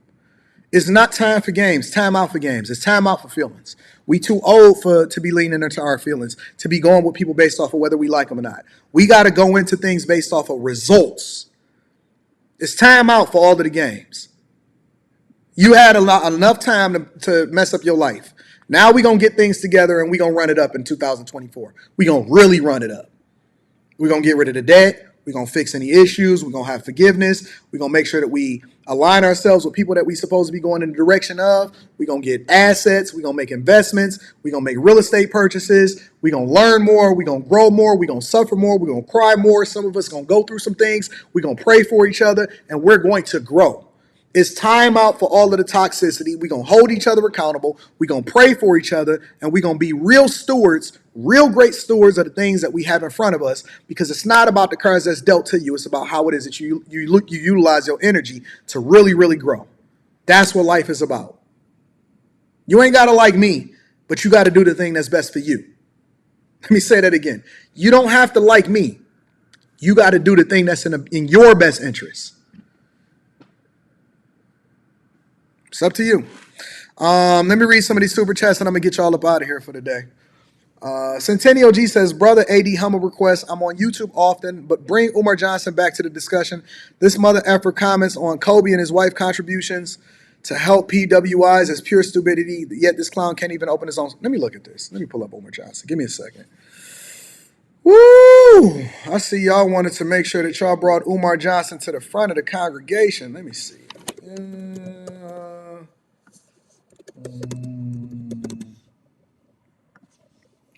It's not time for games, time out for games. It's time out for feelings. We too old to be leaning into our feelings, to be going with people based off of whether we like them or not. We got to go into things based off of results. It's time out for all of the games. You had enough time to mess up your life. Now we're going to get things together and we're going to run it up in 2024. We're going to really run it up. We're going to get rid of the debt. We're going to fix any issues. We're going to have forgiveness. We're going to make sure that we align ourselves with people that we're supposed to be going in the direction of. We're going to get assets. We're going to make investments. We're going to make real estate purchases. We're going to learn more. We're going to grow more. We're going to suffer more. We're going to cry more. Some of us are going to go through some things. We're going to pray for each other, and we're going to grow. It's time out for all of the toxicity. We're going to hold each other accountable. We're going to pray for each other, and we're going to be real stewards, real great stewards of the things that we have in front of us, because it's not about the cards that's dealt to you. It's about how it is that you utilize your energy to really, really grow. That's what life is about. You ain't got to like me, but you got to do the thing that's best for you. Let me say that again. You don't have to like me. You got to do the thing that's in your best interest. It's up to you. Let me read some of these super chats and I'm going to get y'all up out of here for the day. Centennial G says, brother AD, humble request. I'm on YouTube often, but bring Umar Johnson back to the discussion. This mother effer comments on Kobe and his wife contributions to help PWIs as pure stupidity, yet this clown can't even open his own. Let me look at this. Let me pull up Umar Johnson. Give me a second. Woo! I see y'all wanted to make sure that y'all brought Umar Johnson to the front of the congregation. Let me see.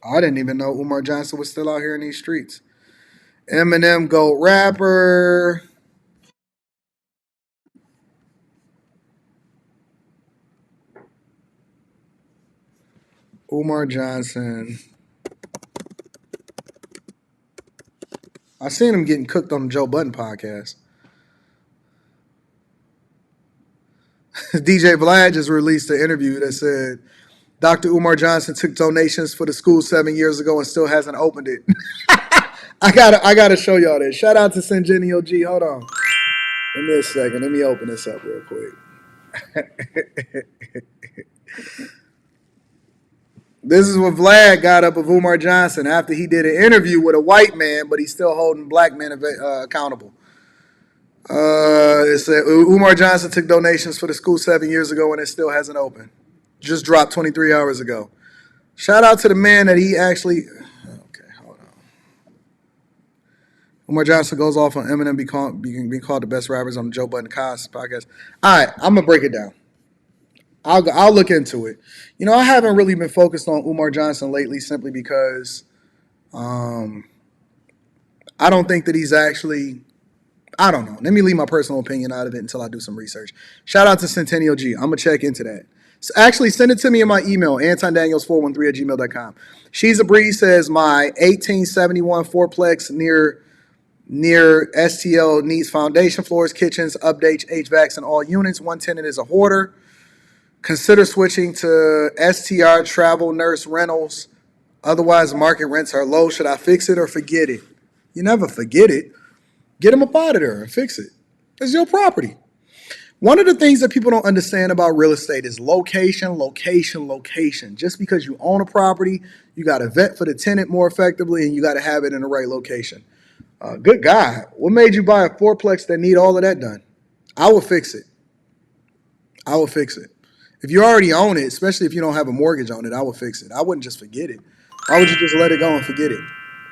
I didn't even know Umar Johnson was still out here in these streets. Eminem GOAT rapper. Umar Johnson. I seen him getting cooked on the Joe Budden podcast. DJ Vlad just released an interview that said Dr. Umar Johnson took donations for the school 7 years ago and still hasn't opened it. I gotta show y'all this. Shout out to Centennial G. Hold on. Give me a second. Let me open this up real quick. This is what Vlad got up of Umar Johnson after he did an interview with a white man, but he's still holding black men accountable. It said Umar Johnson took donations for the school 7 years ago and it still hasn't opened. Just dropped 23 hours ago. Shout out to the man that he actually. Okay, hold on. Umar Johnson goes off on Eminem being called the best rappers on the Joe Budden podcast. All right, I'm gonna break it down. I'll look into it. You know, I haven't really been focused on Umar Johnson lately simply because I don't think that he's actually. I don't know. Let me leave my personal opinion out of it until I do some research. Shout out to Centennial G. I'm going to check into that. So actually, send it to me in my email, antondaniels413@gmail.com. She's a Breeze says, my 1871 fourplex near STL needs foundation floors, kitchens, updates, HVACs, and all units. One tenant is a hoarder. Consider switching to STR travel nurse rentals. Otherwise, market rents are low. Should I fix it or forget it? You never forget it. Get them up out of there and fix it. It's your property. One of the things that people don't understand about real estate is location, location, location. Just because you own a property, you got to vet for the tenant more effectively, and you got to have it in the right location. Good God, what made you buy a fourplex that need all of that done? I will fix it. I will fix it. If you already own it, especially if you don't have a mortgage on it, I would fix it. I wouldn't just forget it. Why would you just let it go and forget it?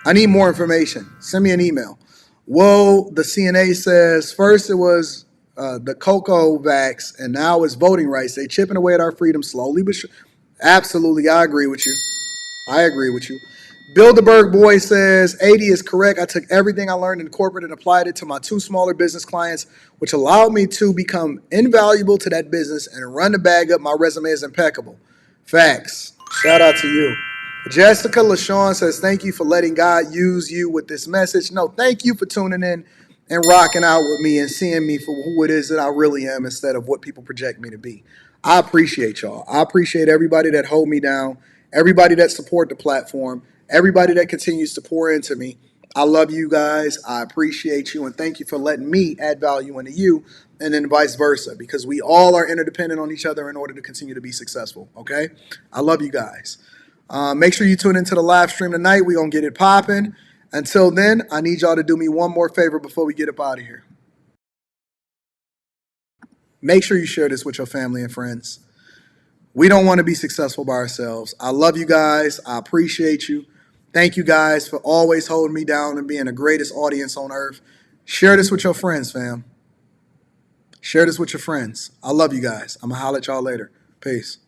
I need more information. Send me an email. Whoa, the CNA says first it was the cocoa vax, and now it's voting rights. They chipping away at our freedom slowly but sure. Absolutely, I agree with you. I agree with you. Bilderberg Boy says 80 is correct. I took everything I learned in corporate and applied it to my 2 smaller business clients, which allowed me to become invaluable to that business and run the bag up. My resume is impeccable. Facts. Shout out to you. Jessica LaShawn says, thank you for letting God use you with this message. No, thank you for tuning in and rocking out with me and seeing me for who it is that I really am instead of what people project me to be. I appreciate y'all. I appreciate everybody that hold me down, everybody that support the platform, everybody that continues to pour into me. I love you guys. I appreciate you. And thank you for letting me add value into you, and then vice versa, because we all are interdependent on each other in order to continue to be successful. Okay? I love you guys. Make sure you tune into the live stream tonight. We're going to get it popping. Until then, I need y'all to do me one more favor before we get up out of here. Make sure you share this with your family and friends. We don't want to be successful by ourselves. I love you guys. I appreciate you. Thank you guys for always holding me down and being the greatest audience on earth. Share this with your friends, fam. Share this with your friends. I love you guys. I'm going to holler at y'all later. Peace.